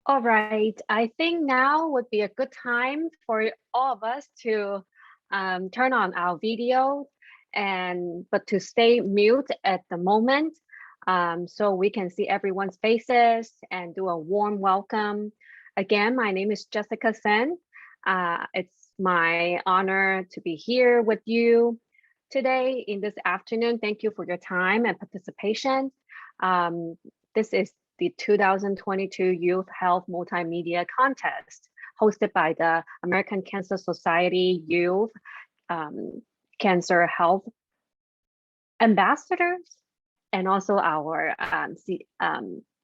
All right, I think now would be a good time for all of us to turn on our video but to stay mute at the moment so we can see everyone's faces and do a warm welcome. Again, my name is Jessica Sen. It's my honor to be here with you today in this afternoon. Thank you for your time and participation. This is the 2022 Youth Health Multimedia Contest hosted by the American Cancer Society Youth Cancer Health Ambassadors and also our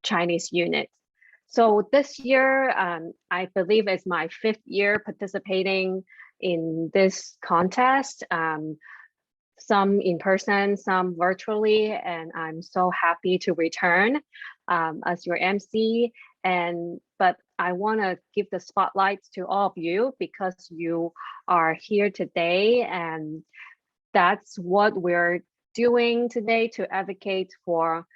Chinese unit. So this year, I believe it's my 5th year participating in this contest. Some in person, some virtually, and I'm so happy to return as your MC. But I want to give the spotlight to all of you because you are here today, and that's what we're doing today to advocate for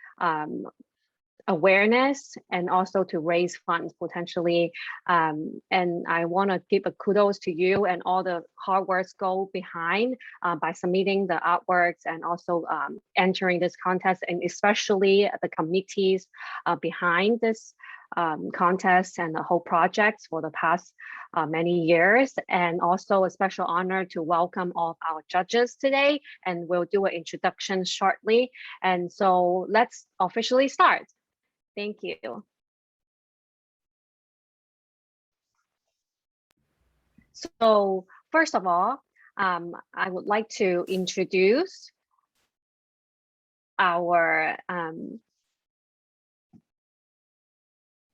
awareness and also to raise funds potentially. And I want to give a kudos to you and all the hard works go behind by submitting the artworks and also entering this contest, and especially the committees behind this contest and the whole projects for the past many years. And also a special honor to welcome all of our judges today, and we'll do an introduction shortly. And so let's officially start. Thank you. So first of all, I would like to introduce our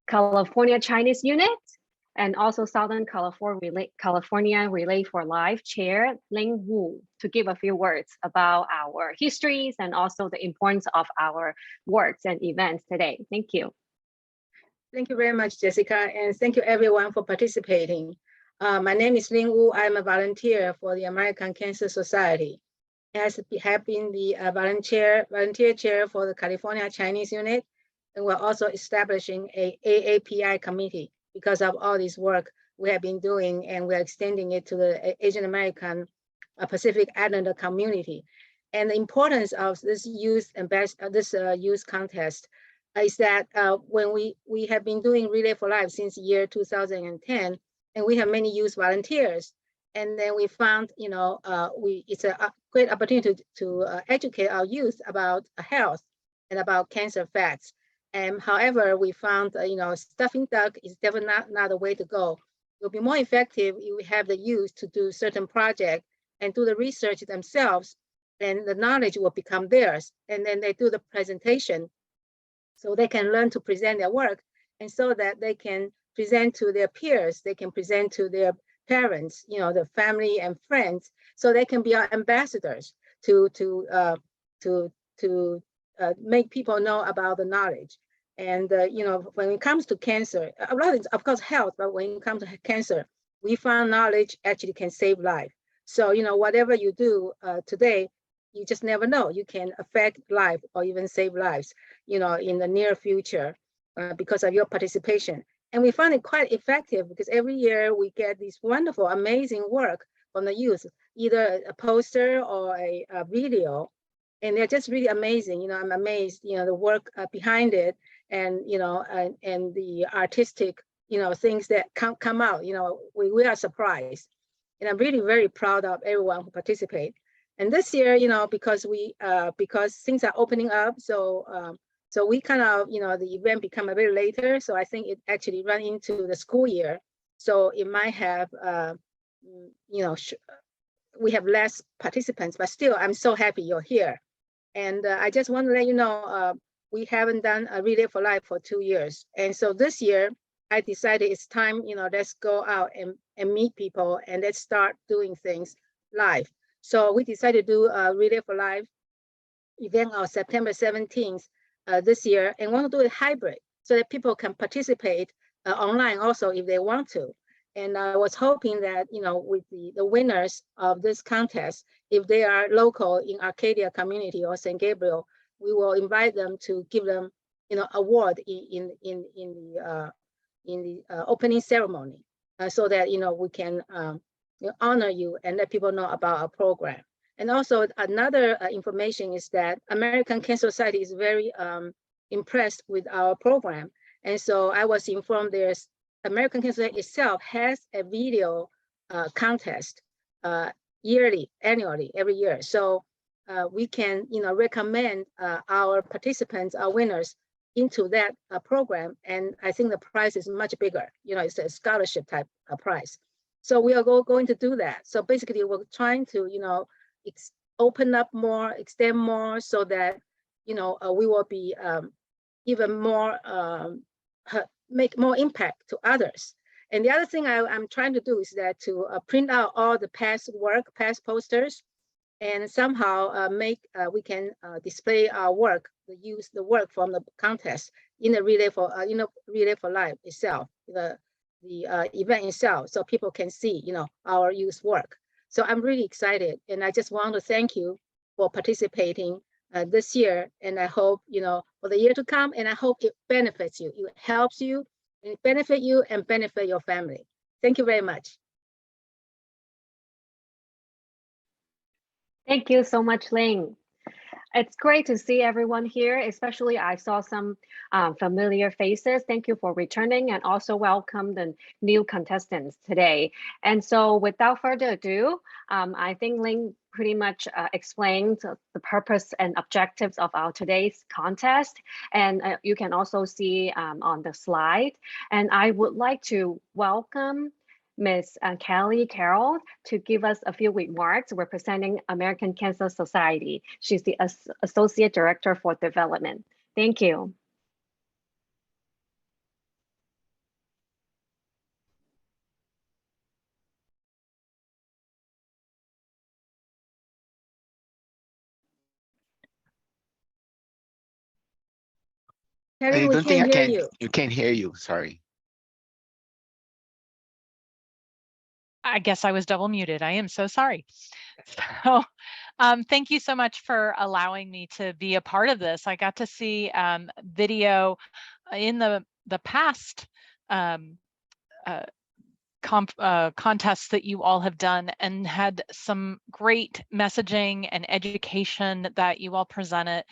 California Chinese unit and also Southern California Relay for Life Chair, Ling Wu, to give a few words about our histories and also the importance of our works and events today. Thank you. Thank you very much, Jessica, and thank you everyone for participating. My name is Ling Wu. I'm a volunteer for the American Cancer Society. I have been the volunteer chair for the California Chinese unit, and we're also establishing a AAPI committee because of all this work we have been doing, and we're extending it to the Asian American Pacific Islander community. And the importance of this youth contest is that when we have been doing Relay for Life since year 2010, and we have many youth volunteers. And then we found, it's a great opportunity to educate our youth about health and about cancer facts. And however, we found, stuffing duck is definitely not the way to go. It will be more effective if we have the youth to do certain projects and do the research themselves, and the knowledge will become theirs. And then they do the presentation so they can learn to present their work, and so that they can present to their peers, they can present to their parents, the family and friends, so they can be our ambassadors to make people know about the knowledge. And when it comes to cancer, a lot of, of course, health, but when it comes to cancer, we found knowledge actually can save life. So whatever you do today, you just never know. You can affect life or even save lives, in the near future because of your participation. And we found it quite effective because every year we get this wonderful, amazing work from the youth, either a poster or a video. And they're just really amazing. I'm amazed, the work behind it, and, and the artistic, things that come out, we are surprised. And I'm really very proud of everyone who participate. And this year, because things are opening up, so we kind of, the event become a bit later. So I think it actually ran into the school year. So it might have, we have less participants, but still, I'm so happy you're here. And I just want to let you know, we haven't done a Relay for Life for 2 years. And so this year, I decided it's time, let's go out and meet people, and let's start doing things live. So we decided to do a Relay for Life event on September 17th this year, and want to do it hybrid so that people can participate online also if they want to. And I was hoping that, with the winners of this contest, if they are local in Arcadia community or St. Gabriel, we will invite them to give them, award in the in the opening ceremony, so that we can honor you and let people know about our program. And also another information is that American Cancer Society is very impressed with our program. And so I was informed there's American Cancer Society itself has a video contest annually, every year. So we can recommend our participants, our winners, into that program. And I think the prize is much bigger. It's a scholarship type of prize. So we are going to do that. So basically we're trying to, open up more, extend more, so that, we will be even more, make more impact to others. And the other thing I'm trying to do is that to print out all the past posters, and somehow we can display our work, use the work from the contest in the Relay for Life itself, the event itself, so people can see our youth work. So I'm really excited, and I just want to thank you for participating this year, and I hope for the year to come, and I hope it benefits you, it helps you, and it benefit you and benefit your family. Thank you very much. Thank you so much, Ling. It's great to see everyone here, especially I saw some familiar faces. Thank you for returning, and also welcome the new contestants today. And so without further ado, I think Ling pretty much explained the purpose and objectives of our today's contest. And you can also see on the slide. And I would like to welcome Ms. Kelly Carroll to give us a few remarks representing American Cancer Society. She's the Associate Director for Development. Thank you. Kelly, we can't hear you. You can't hear you, sorry. I guess I was double muted. I am so sorry. So thank you so much for allowing me to be a part of this. I got to see video in the past contests that you all have done, and had some great messaging and education that you all presented.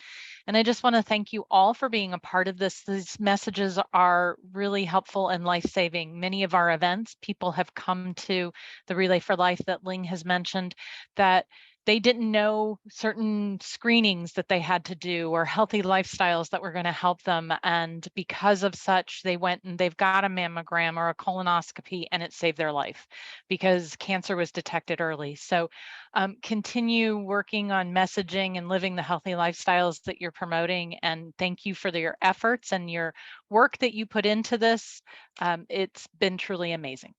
And I just want to thank you all for being a part of this. These messages are really helpful and life-saving. Many of our events, people have come to the Relay for Life that Ling has mentioned, that they didn't know certain screenings that they had to do, or healthy lifestyles that were going to help them. And because of such, they went and they've got a mammogram or a colonoscopy, and it saved their life because cancer was detected early. So continue working on messaging and living the healthy lifestyles that you're promoting. And thank you for your efforts and your work that you put into this. It's been truly amazing.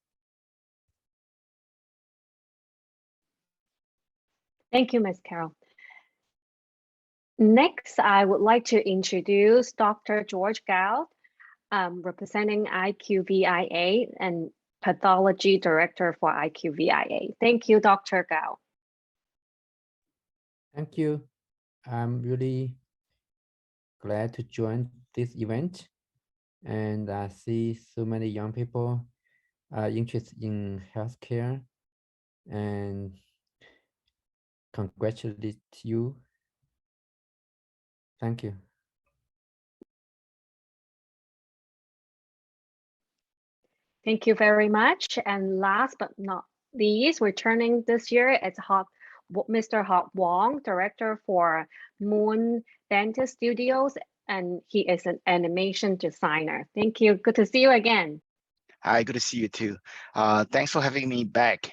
Thank you, Ms. Carroll. Next, I would like to introduce Dr. George Gao, representing ACS-YA and Pathology Director for ACS-YA. Thank you, Dr. Gao. Thank you. I'm really glad to join this event, and I see so many young people are interested in healthcare, and congratulate you. Thank you. Thank you very much. And last but not least, returning this year, it's Mr. Hop Wong, Director for Moon Dentist Studios, and he is an animation designer. Thank you. Good to see you again. Hi, good to see you too. Thanks for having me back.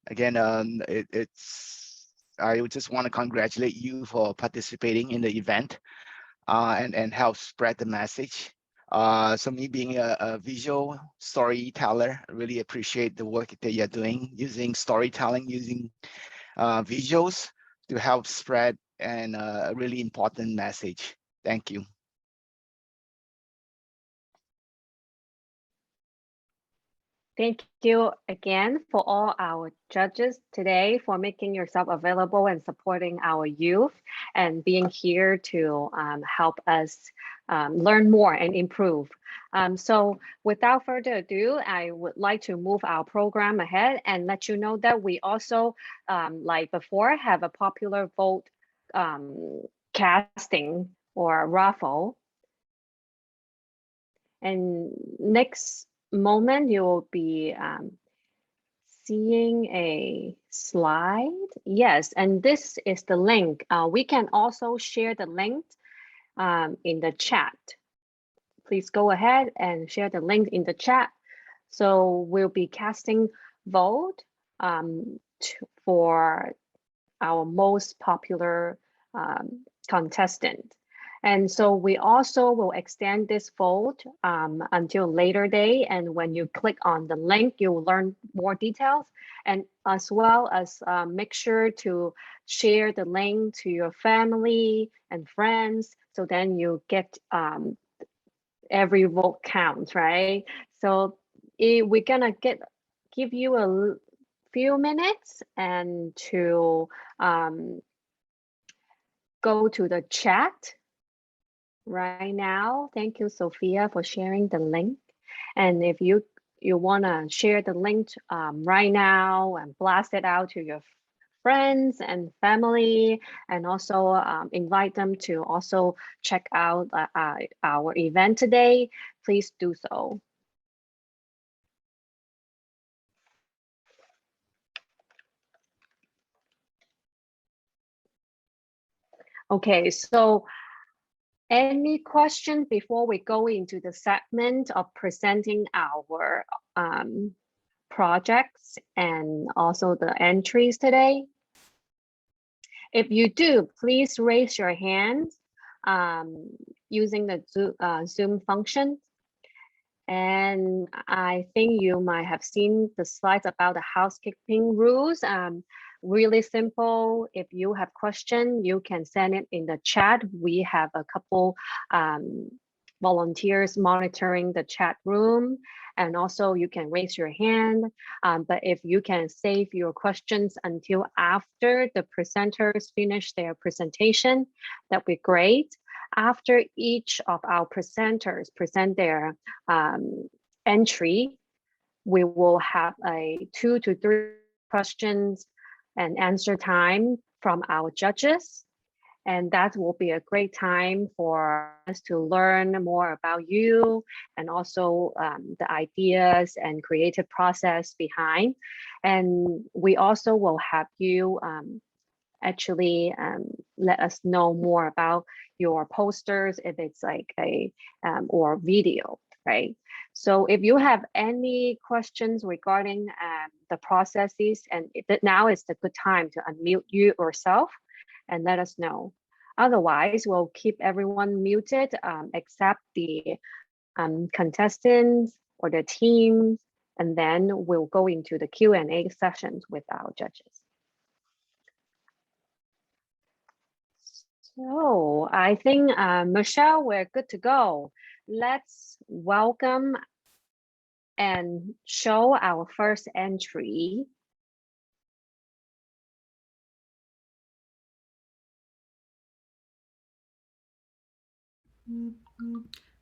Again, I would just want to congratulate you for participating in the event and help spread the message. So me being a visual storyteller, I really appreciate the work that you're doing using storytelling, using visuals to help spread a really important message. Thank you. Thank you again for all our judges today for making yourself available and supporting our youth and being here to help us learn more and improve. So without further ado, I would like to move our program ahead and let you know that we also, like before, have a popular vote casting or raffle. And next moment, you will be seeing a slide. Yes, and this is the link. We can also share the link in the chat. Please go ahead and share the link in the chat. So we'll be casting vote for our most popular contestant. And so we also will extend this vote until later day. And when you click on the link, you will learn more details. And as well as make sure to share the link to your family and friends. So then you get every vote counts, right? So we're gonna give you a few minutes and to go to the chat right now. Thank you, Sophia, for sharing the link. And if you want to share the link right now and blast it out to your friends and family, and also invite them to also check out our event today, please do so. Okay, so any questions before we go into the segment of presenting our projects and also the entries today? If you do, please raise your hand using the Zoom function. And I think you might have seen the slides about the housekeeping rules. Really simple. If you have questions, you can send it in the chat. We have a couple volunteers monitoring the chat room, and also you can raise your hand. But if you can save your questions until after the presenters finish their presentation, that'd be great. After each of our presenters present their entry, we will have a 2 to 3 questions and answer time from our judges. And that will be a great time for us to learn more about you and also the ideas and creative process behind. And we also will have you actually let us know more about your posters, if it's like a or video, right? So if you have any questions regarding the processes, and now is the good time to unmute you yourself and let us know. Otherwise, we'll keep everyone muted except the contestants or the teams, and then we'll go into the Q&A sessions with our judges. So I think, Michelle, we're good to go. Let's welcome and show our first entry.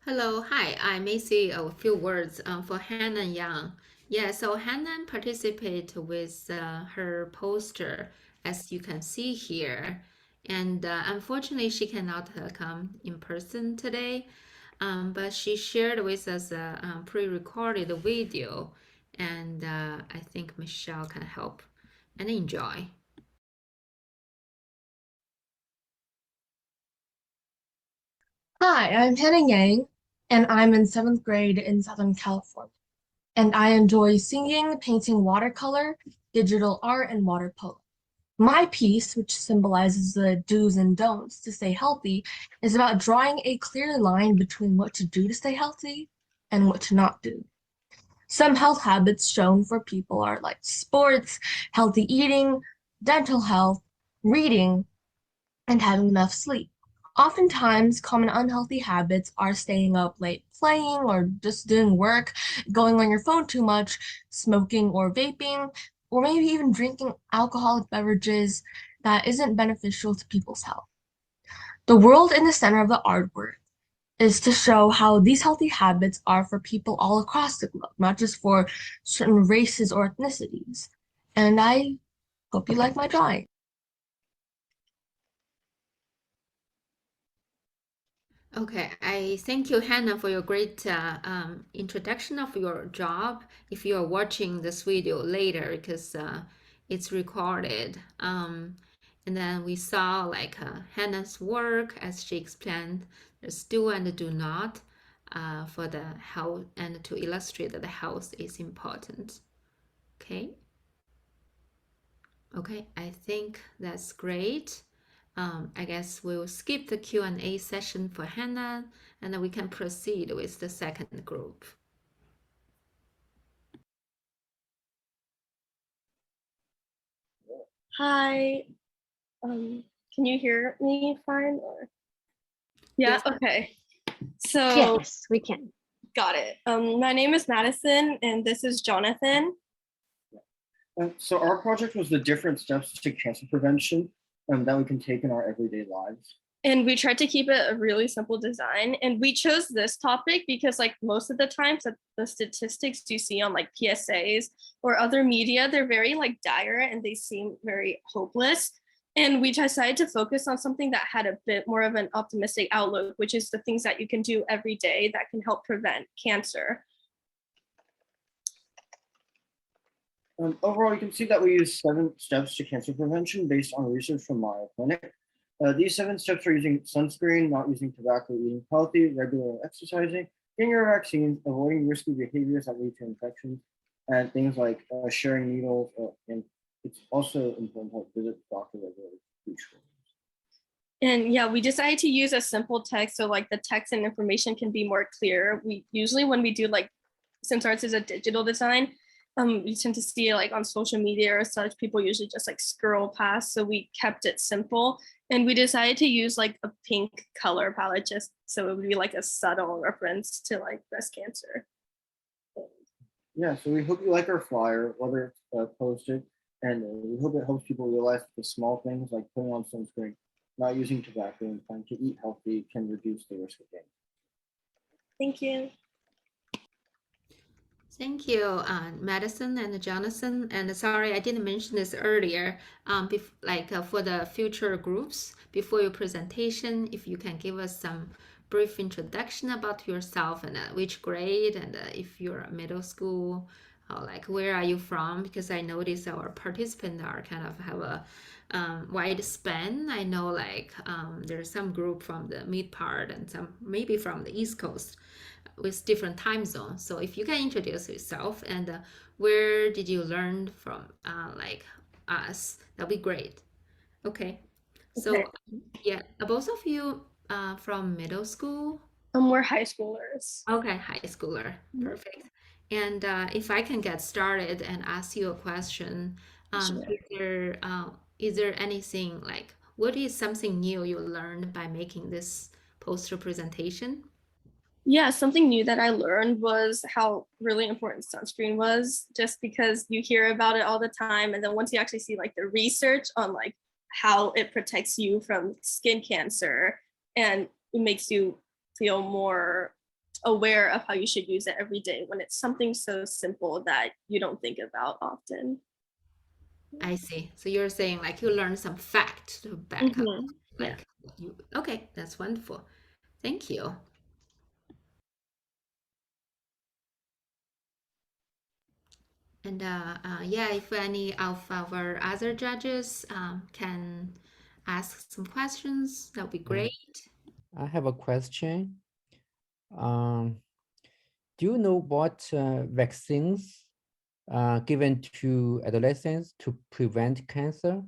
Hello, hi. I may say a few words for Hannah Yang. Yeah, so Hannah participated with her poster, as you can see here. And unfortunately, she cannot come in person today, but she shared with us a pre-recorded video, and I think Michelle can help and enjoy. Hi, I'm Hannah Yang, and I'm in 7th grade in Southern California. And I enjoy singing, painting watercolor, digital art, and water polo. My piece, which symbolizes the do's and don'ts to stay healthy, is about drawing a clear line between what to do to stay healthy and what to not do. Some health habits shown for people are like sports, healthy eating, dental health, reading, and having enough sleep. Oftentimes, common unhealthy habits are staying up late playing or just doing work, going on your phone too much, smoking or vaping, or maybe even drinking alcoholic beverages that isn't beneficial to people's health. The world in the center of the artwork is to show how these healthy habits are for people all across the globe, not just for certain races or ethnicities. And I hope you like my drawing. Okay, I thank you, Hannah, for your great introduction of your job. If you are watching this video later, because it's recorded, and then we saw like Hannah's work as she explained there's do and do not for the health and to illustrate that the health is important. Okay. Okay, I think that's great. I guess we'll skip the Q&A session for Hannah, and then we can proceed with the second group. Hi, can you hear me fine? Or yeah, Yes. okay. So Yes, we can. got it. My name is Madison, and this is Jonathan. So our project was the different steps to cancer prevention that we can take in our everyday lives. And we tried to keep it a really simple design. And we chose this topic because like most of the times that the statistics you see on like PSAs or other media, they're very like dire and they seem very hopeless. And we decided to focus on something that had a bit more of an optimistic outlook, which is the things that you can do every day that can help prevent cancer. Overall, you can see that we use 7 steps to cancer prevention based on research from Mayo Clinic. These 7 steps are using sunscreen, not using tobacco, eating healthy, regular exercising, getting your vaccines, avoiding risky behaviors that lead to infections, and things like sharing needles. And it's also important to visit the doctor regularly. And yeah, we decided to use a simple text so like the text and information can be more clear. We usually when we do like, since ours is a digital design, you tend to see like on social media or such, people usually just like scroll past. So we kept it simple and we decided to use like a pink color palette just so it would be like a subtle reference to like breast cancer. Yeah, so we hope you like our flyer, whether it's posted, and we hope it helps people realize the small things like putting on sunscreen, not using tobacco, and trying to eat healthy can reduce the risk of cancer. Thank you. Thank you, Madison and Jonathan. And sorry, I didn't mention this earlier. For the future groups, before your presentation, if you can give us some brief introduction about yourself and which grade, and if you're a middle school, like where are you from? Because I notice our participants are kind of have a wide span. I know like there's some group from the mid part and some maybe from the East Coast with different time zones. So if you can introduce yourself and where did you learn from like us, that'll be great. Okay. So yeah, both of you from middle school? We're high schoolers. Okay, high schooler. Perfect. And if I can get started and ask you a question, Sure. Is there anything like what is something new you learned by making this poster presentation? Yeah, something new that I learned was how really important sunscreen was, just because you hear about it all the time. And then once you actually see like the research on like how it protects you from skin cancer, and it makes you feel more aware of how you should use it every day when it's something so simple that you don't think about often. I see. So you're saying like you learned some fact to back up. Yeah. Like you, okay, that's wonderful. Thank you. And yeah, if any of our other judges can ask some questions, that would be great. I have a question. Do you know what vaccines are given to adolescents to prevent cancer?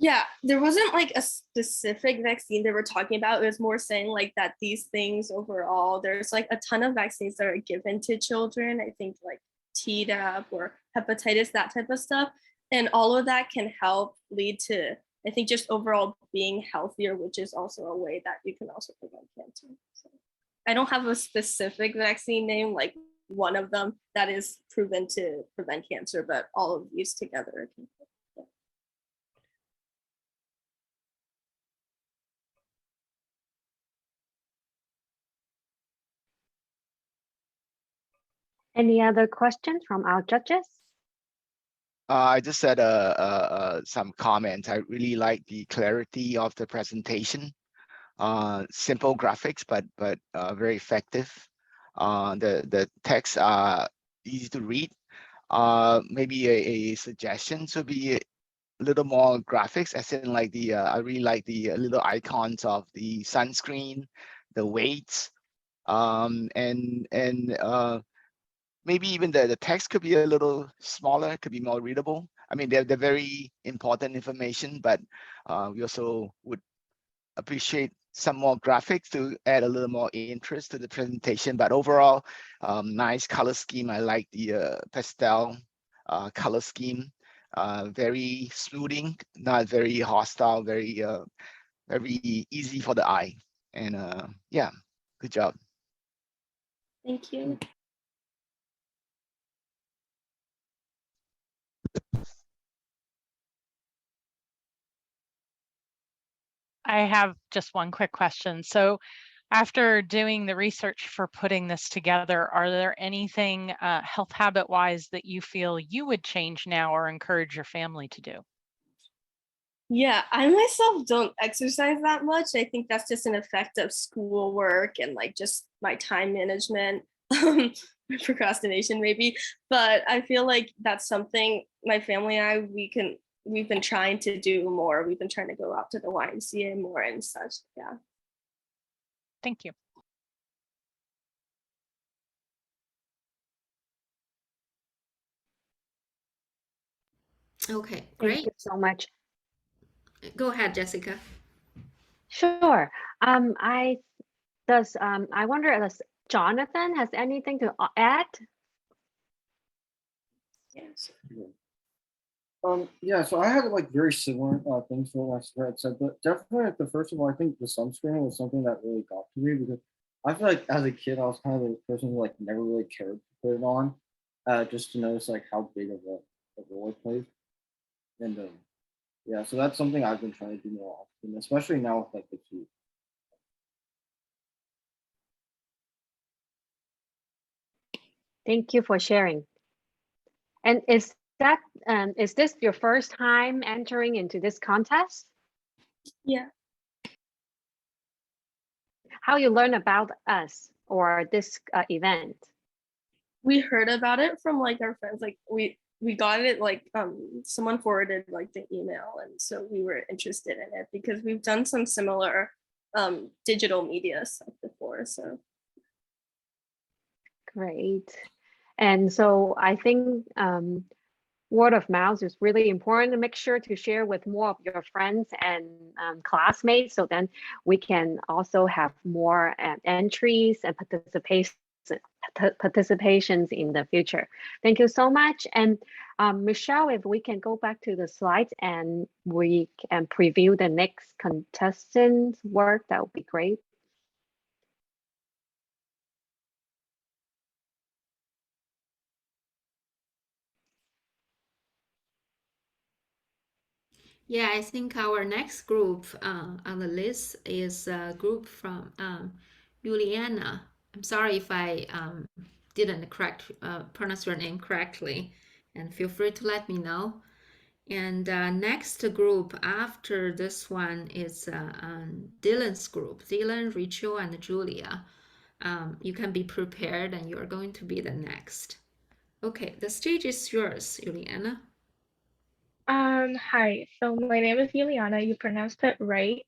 Yeah, there wasn't like a specific vaccine they were talking about. It was more saying like that these things overall, there's like a ton of vaccines that are given to children. I think like Tdap or hepatitis, that type of stuff. And all of that can help lead to, I think, just overall being healthier, which is also a way that you can also prevent cancer. So I don't have a specific vaccine name, like one of them that is proven to prevent cancer, but all of these together can. Any other questions from our judges? I just said some comments. I really like the clarity of the presentation. Simple graphics, but very effective. The texts are easy to read. Maybe a suggestion to be a little more graphics, as in like the I really like the little icons of the sunscreen, the weights, and maybe even the text could be a little smaller, could be more readable. I mean, they're very important information, but we also would appreciate some more graphics to add a little more interest to the presentation. But overall, nice color scheme. I like the pastel color scheme. Very smoothing, not very hostile, very easy for the eye. And yeah, good job. Thank you. I have just one quick question. So after doing the research for putting this together, are there anything health habit wise that you feel you would change now or encourage your family to do? Yeah, I myself don't exercise that much. I think that's just an effect of schoolwork and like just my time management, procrastination maybe. But I feel like that's something my family and we've been trying to do more. We've been trying to go out to the YMCA more and such. Yeah. Thank you. Okay, Thank great. you so much. Go ahead, Jessica. Sure. I wonder if Jonathan has anything to add? Yes. Yeah, so I had like very similar things to what I had said, but definitely like the first of all, I think the sunscreen was something that really got to me because I feel like as a kid, I was kind of the person who like never really cared to put it on, just to notice like how big of a role it plays. And yeah, so that's something I've been trying to do more often, especially now with like the heat. Thank you for sharing. And is this your first time entering into this contest? Yeah. How you learn about us or this event? We heard about it from like our friends. Like we got it like someone forwarded like the email, and so we were interested in it because we've done some similar digital media stuff before. So Great. And so I think word of mouth is really important to make sure to share with more of your friends and classmates, so then we can also have more entries and participations in the future. Thank you so much. And Michelle, if we can go back to the slides and we can preview the next contestant's work, that would be great. Yeah, I think our next group on the list is a group from Juliana. I'm sorry if I didn't pronounce your name correctly, and feel free to let me know. And next group after this one is Dylan's group, Dylan, Rachel, and Julia. You can be prepared, and you're going to be the next. Okay, the stage is yours, Juliana. Hi. So my name is Juliana. You pronounced it right.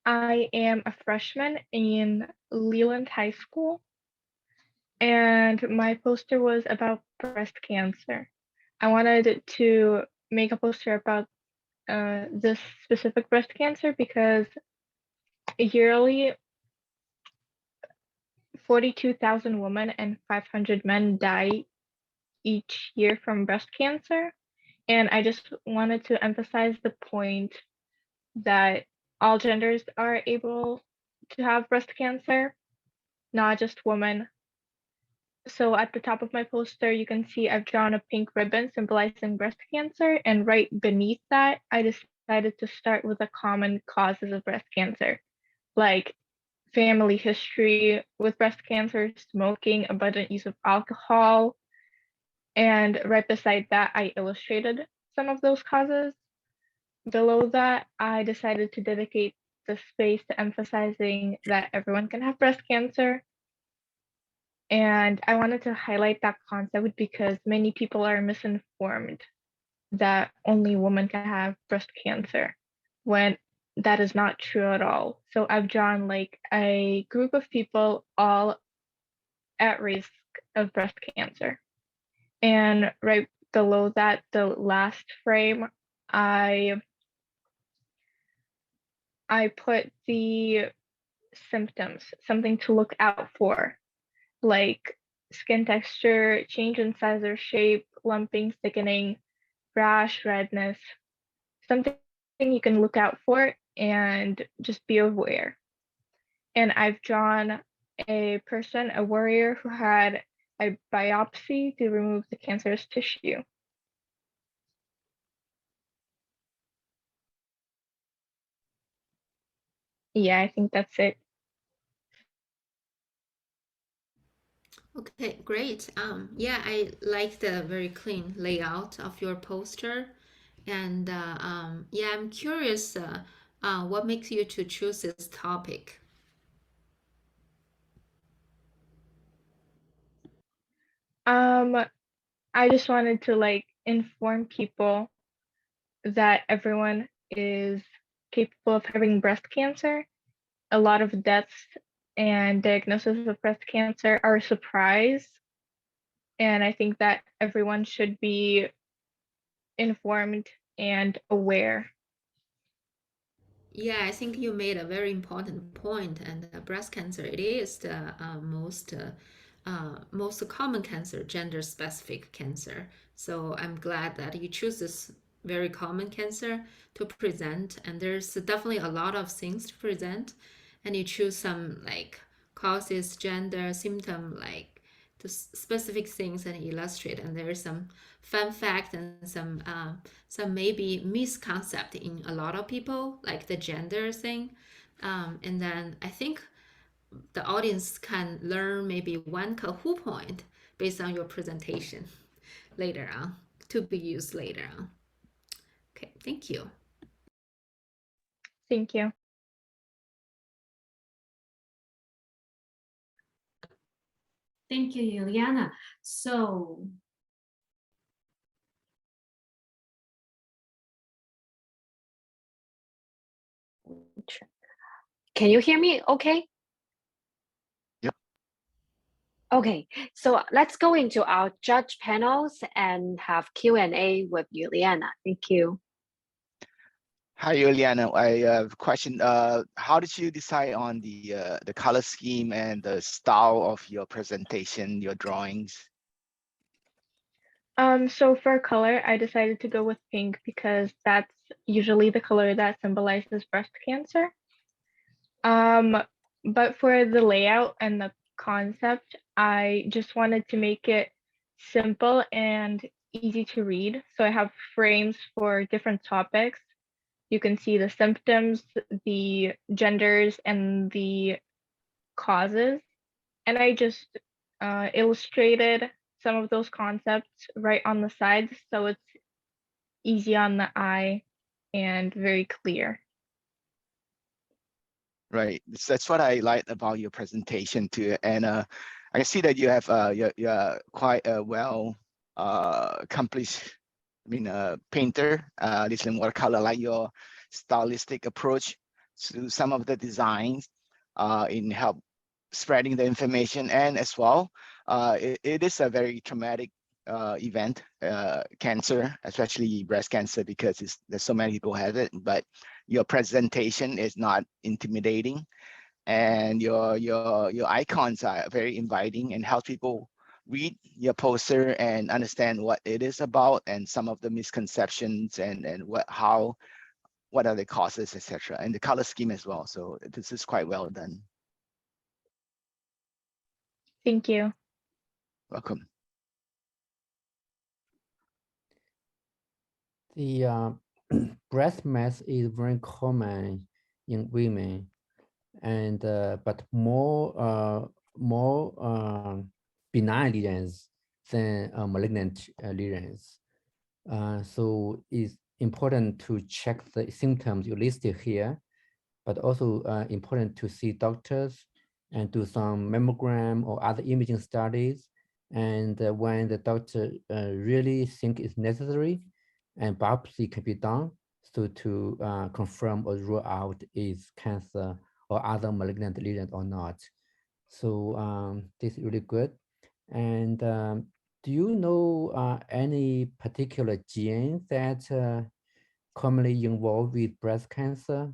I am a freshman in Leland High School, and my poster was about breast cancer. I wanted to make a poster about this specific breast cancer because yearly 42,000 women and 500 men die each year from breast cancer. And I just wanted to emphasize the point that all genders are able to have breast cancer, not just women. So at the top of my poster, you can see I've drawn a pink ribbon symbolizing breast cancer, and right beneath that, I decided to start with the common causes of breast cancer, like family history with breast cancer, smoking, abundant use of alcohol, and right beside that, I illustrated some of those causes. Below that, I decided to dedicate the space to emphasizing that everyone can have breast cancer. And I wanted to highlight that concept because many people are misinformed that only women can have breast cancer when that is not true at all. So I've drawn like a group of people all at risk of breast cancer. And right below that, the last frame, I put the symptoms, something to look out for, like skin texture, change in size or shape, lumping, thickening, rash, redness, something you can look out for and just be aware. And I've drawn a person, a warrior who had a biopsy to remove the cancerous tissue. Yeah, I think that's it. Okay, great. Yeah, I like the very clean layout of your poster. And yeah, I'm curious, what makes you to choose this topic? I just wanted to like inform people that everyone is capable of having breast cancer. A lot of deaths and diagnosis of breast cancer are a surprise. And I think that everyone should be informed and aware. Yeah, I think you made a very important point, and breast cancer, it is the most common cancer, gender-specific cancer. So I'm glad that you choose this very common cancer to present, and there's definitely a lot of things to present, and you choose some like causes, gender, symptom, like the specific things and illustrate, and there's some fun fact and some maybe misconcept in a lot of people, like the gender thing. And then I think the audience can learn maybe one Kahoot point based on your presentation later on to be used later on. Okay, thank you. Thank you. Thank you, Juliana. So Can you hear me okay? Yep. Okay, so let's go into our judge panels and have Q&A with Juliana. Thank you. Hi, Juliana. I have a question. How did you decide on the color scheme and the style of your presentation, your drawings? So for color, I decided to go with pink because that's usually the color that symbolizes breast cancer. But for the layout and the concept, I just wanted to make it simple and easy to read. So I have frames for different topics. You can see the symptoms, the genders, and the causes. And I just illustrated some of those concepts right on the sides so it's easy on the eye and very clear. Right. That's what I like about your presentation too. And I can see that you have you're quite a well accomplished, painter. This in watercolor, like your stylistic approach to some of the designs in help spreading the information, and as well, it is a very traumatic event, cancer, especially breast cancer, because there's so many people have it. But your presentation is not intimidating, and your icons are very inviting and help people read your poster and understand what it is about and some of the misconceptions and what are the causes, etc. And the color scheme as well. So this is quite well done. Thank you. Welcome. The breast mass is very common in women, and but more benign lesions than malignant lesions. So it's important to check the symptoms you listed here, but also important to see doctors and do some mammogram or other imaging studies. And when the doctor really think it's necessary, and biopsy can be done, so to confirm or rule out is cancer or other malignant lesion or not. So this is really good. And do you know any particular gene that commonly involved with breast cancer?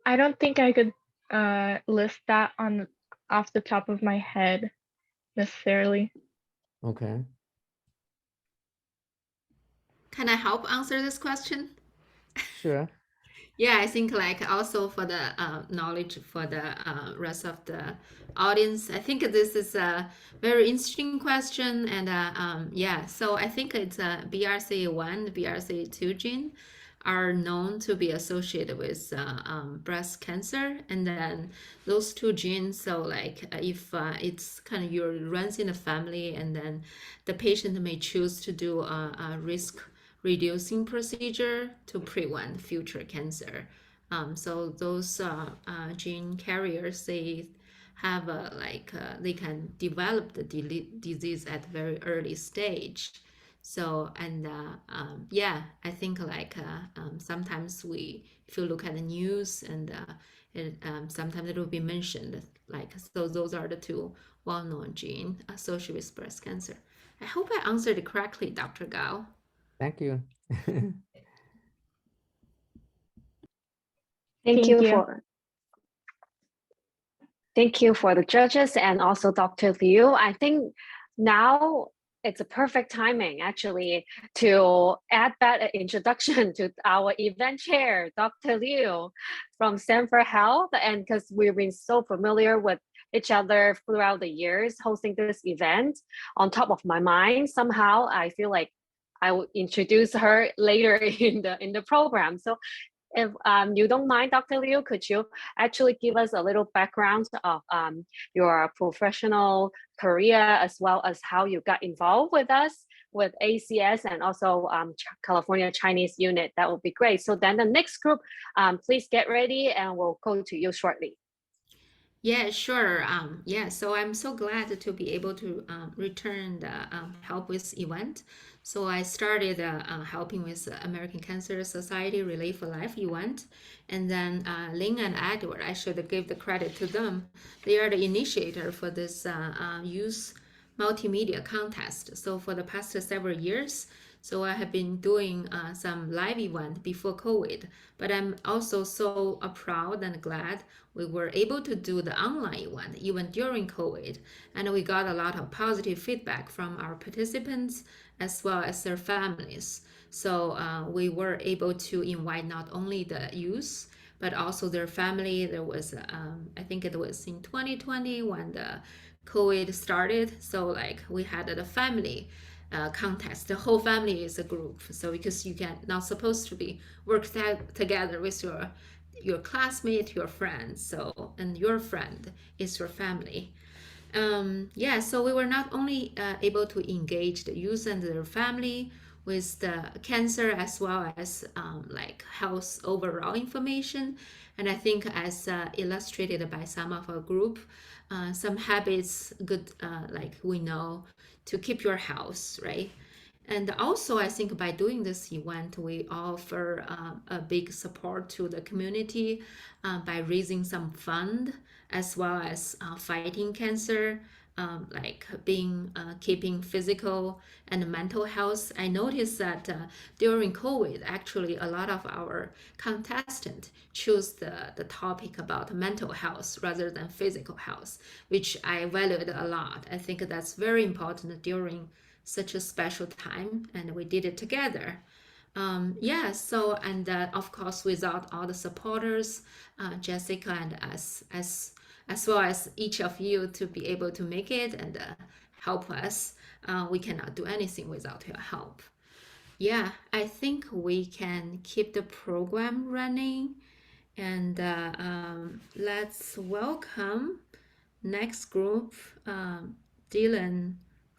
I don't think I could list that on off the top of my head necessarily. Okay. Can I help answer this question? Sure. Yeah, I think like also for the knowledge for the rest of the audience, I think this is a very interesting question. And yeah, so I think it's BRCA1, BRCA2 gene are known to be associated with breast cancer. And then those two genes, so like if it's kind of your runs in the family, and then the patient may choose to do a risk reducing procedure to prevent future cancer. So those gene carriers, they have they can develop the disease at very early stage. So and yeah, I think sometimes if you look at the news and sometimes it will be mentioned so those are the two well-known genes associated with breast cancer. I hope I answered it correctly, Dr. Gao. Thank you. Thank you for the judges and also Dr. Liu. I think now it's a perfect timing actually to add that introduction to our event chair, Dr. Liu from Stanford Health. And because we've been so familiar with each other throughout the years hosting this event, on top of my mind, somehow I feel like I will introduce her later in the program. So if you don't mind, Dr. Liu, could you actually give us a little background of your professional career as well as how you got involved with us with ACS and also California Chinese unit? That would be great. So then the next group, please get ready and we'll go to you shortly. Yeah, sure. Yeah, so I'm so glad to be able to return the help with event. So I started helping with the American Cancer Society Relay for Life event, and then Lynn and Edward, I should give the credit to them. They are the initiator for this youth multimedia contest. So for the past several years, so I have been doing some live event before COVID, but I'm also so proud and glad we were able to do the online event even during COVID, and we got a lot of positive feedback from our participants as well as their families. So we were able to invite not only the youth but also their family. There was, I think it was in 2020 when the COVID started. So like we had the family contest. The whole family is a group. So because you can not supposed to be work together with your classmate, your friends. So and your friend is your family. Yeah, so we were not only able to engage the youth and their family with the cancer as well as like health overall information. And I think as illustrated by some of our group, some habits good like we know to keep your house, right? And also, I think by doing this event, we offer a big support to the community by raising some fund as well as fighting cancer, like being keeping physical and mental health. I noticed that during COVID, actually, a lot of our contestants choose the topic about mental health rather than physical health, which I valued a lot. I think that's very important during such a special time, and we did it together. Yeah, so and of course, without all the supporters, Jessica and us, as well as each of you to be able to make it and help us, we cannot do anything without your help. yeah, I think we can keep the program running, and let's welcome next group, Dylan,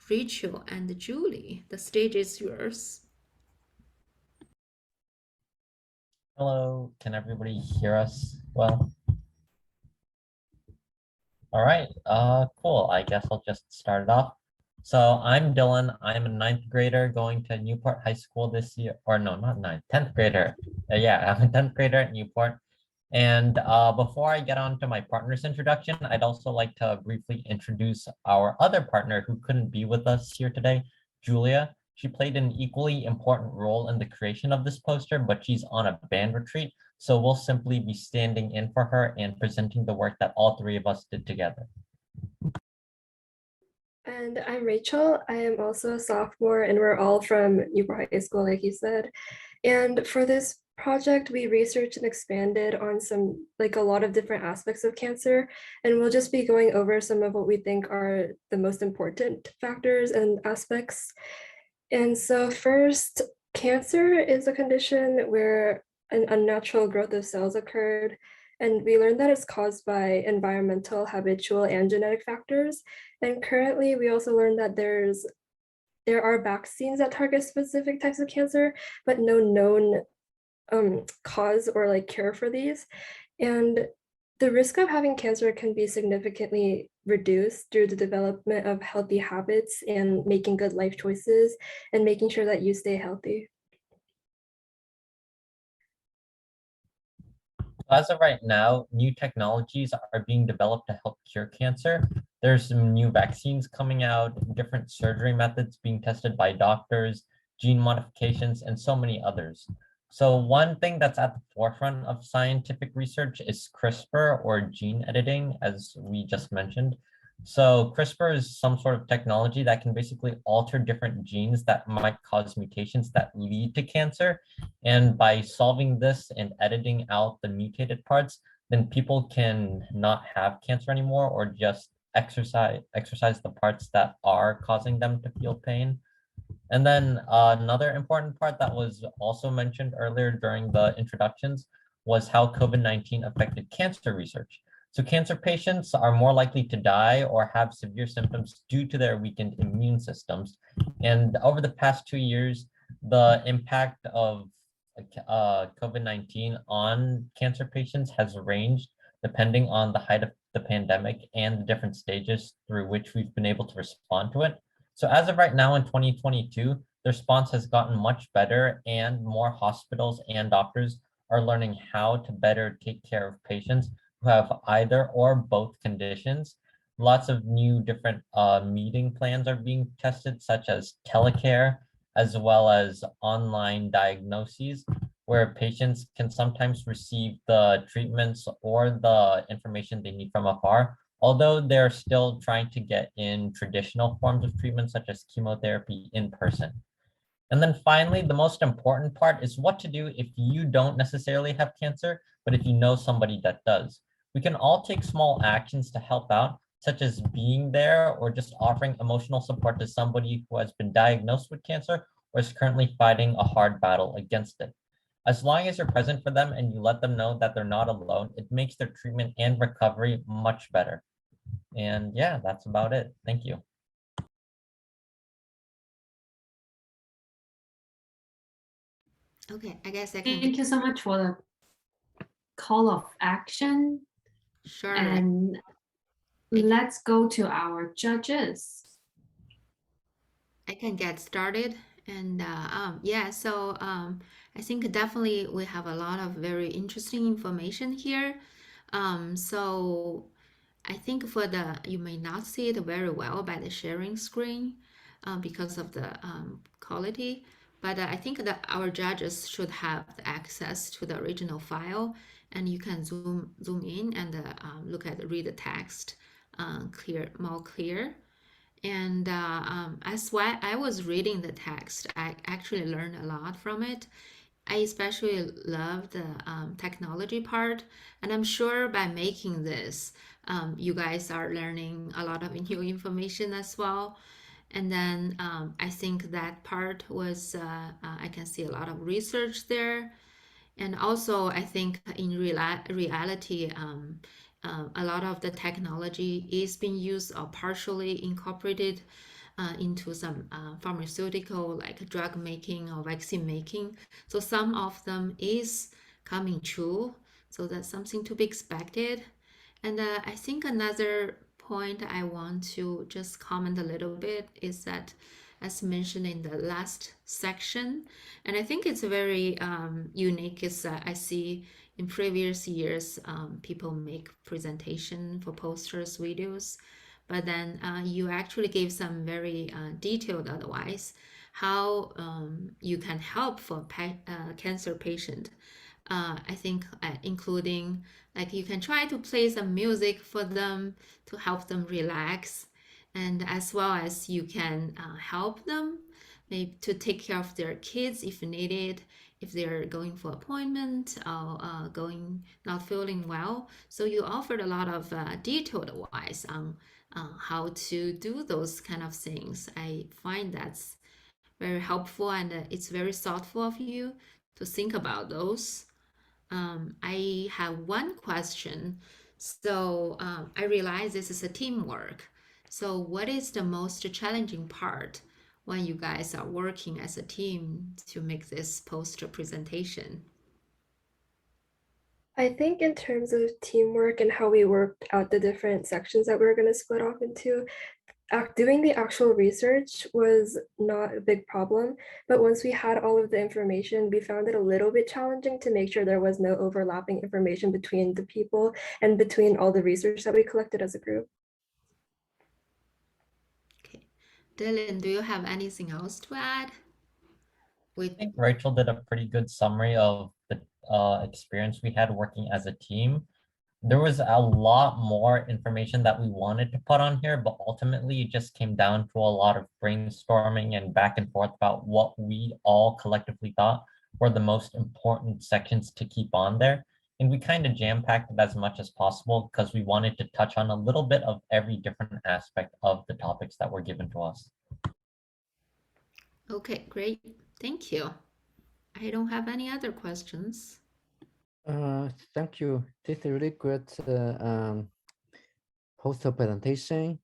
Rachel, and Julie. The stage is yours. Hello, can everybody hear us well? All right, cool. I guess I'll just start it off. So I'm Dylan. I'm a 9th grader going to Newport High School this year, or no, not 9th, 10th grader. Yeah, I'm a 10th grader at Newport. And before I get on to my partner's introduction, I'd also like to briefly introduce our other partner who couldn't be with us here today, Julia. She played an equally important role in the creation of this poster, but she's on a band retreat. So we'll simply be standing in for her and presenting the work that all three of us did together. And I'm Rachel. I am also a sophomore, and we're all from Newport High School, like you said. And for this project, we researched and expanded on a lot of different aspects of cancer. And we'll just be going over some of what we think are the most important factors and aspects. And so first, cancer is a condition where an unnatural growth of cells occurred. And we learned that it's caused by environmental, habitual, and genetic factors. And currently, we also learned that there are vaccines that target specific types of cancer, but no known cause or cure for these. And the risk of having cancer can be significantly reduced through the development of healthy habits and making good life choices and making sure that you stay healthy. As of right now, new technologies are being developed to help cure cancer. There's some new vaccines coming out, different surgery methods being tested by doctors, gene modifications, and so many others. So one thing that's at the forefront of scientific research is CRISPR, or gene editing, as we just mentioned. So CRISPR is some sort of technology that can basically alter different genes that might cause mutations that lead to cancer. And by solving this and editing out the mutated parts, then people can not have cancer anymore, or just exercise the parts that are causing them to feel pain. And then another important part that was also mentioned earlier during the introductions was how COVID-19 affected cancer research. So cancer patients are more likely to die or have severe symptoms due to their weakened immune systems. And over the past 2 years, the impact of COVID-19 on cancer patients has ranged depending on the height of the pandemic and the different stages through which we've been able to respond to it. So as of right now in 2022, the response has gotten much better, and more hospitals and doctors are learning how to better take care of patients who have either or both conditions. Lots of new different meeting plans are being tested, such as telecare, as well as online diagnoses, where patients can sometimes receive the treatments or the information they need from afar, although they're still trying to get in traditional forms of treatment, such as chemotherapy, in person. And then finally, the most important part is what to do if you don't necessarily have cancer, but if you know somebody that does. We can all take small actions to help out, such as being there or just offering emotional support to somebody who has been diagnosed with cancer or is currently fighting a hard battle against it. As long as you're present for them and you let them know that they're not alone, it makes their treatment and recovery much better. And yeah, that's about it. Thank you. Okay, I guess I can. Thank you so much for the call of action. Sure. And let's go to our judges. I can get started. And yeah, so I think definitely we have a lot of very interesting information here. So I think you may not see it very well by the sharing screen because of the quality, but I think that our judges should have the access to the original file, and you can zoom in and read the text more clear. And as why I was reading the text, I actually learned a lot from it. I especially love the technology part, and I'm sure by making this, you guys are learning a lot of new information as well. And then I think that part was, I can see a lot of research there. And also, I think in reality, a lot of the technology is being used or partially incorporated into some pharmaceutical, like drug making or vaccine making. So some of them is coming true. So that's something to be expected. And I think another point I want to just comment a little bit is that, as mentioned in the last section, and I think it's very unique, is I see in previous years people make presentation for posters, videos, but then you actually gave some very detailed otherwise how you can help for cancer patient. I think including like you can try to play some music for them to help them relax, and as well as you can help them maybe to take care of their kids if needed, if they're going for appointment or going not feeling well. So you offered a lot of detailed advice on how to do those kind of things. I find that's very helpful, and it's very thoughtful of you to think about those. I have one question. So I realize this is a teamwork. So what is the most challenging part when you guys are working as a team to make this poster presentation? I think in terms of teamwork and how we worked out the different sections that we were going to split off into, doing the actual research was not a big problem, but once we had all of the information, we found it a little bit challenging to make sure there was no overlapping information between the people and between all the research that we collected as a group. Okay. Dylan, do you have anything else to add? I think Rachel did a pretty good summary of the experience we had working as a team. There was a lot more information that we wanted to put on here, but ultimately it just came down to a lot of brainstorming and back and forth about what we all collectively thought were the most important sections to keep on there. And we kind of jam-packed it as much as possible because we wanted to touch on a little bit of every different aspect of the topics that were given to us. Okay, great. Thank you. I don't have any other questions. Thank you. This is a really good poster presentation,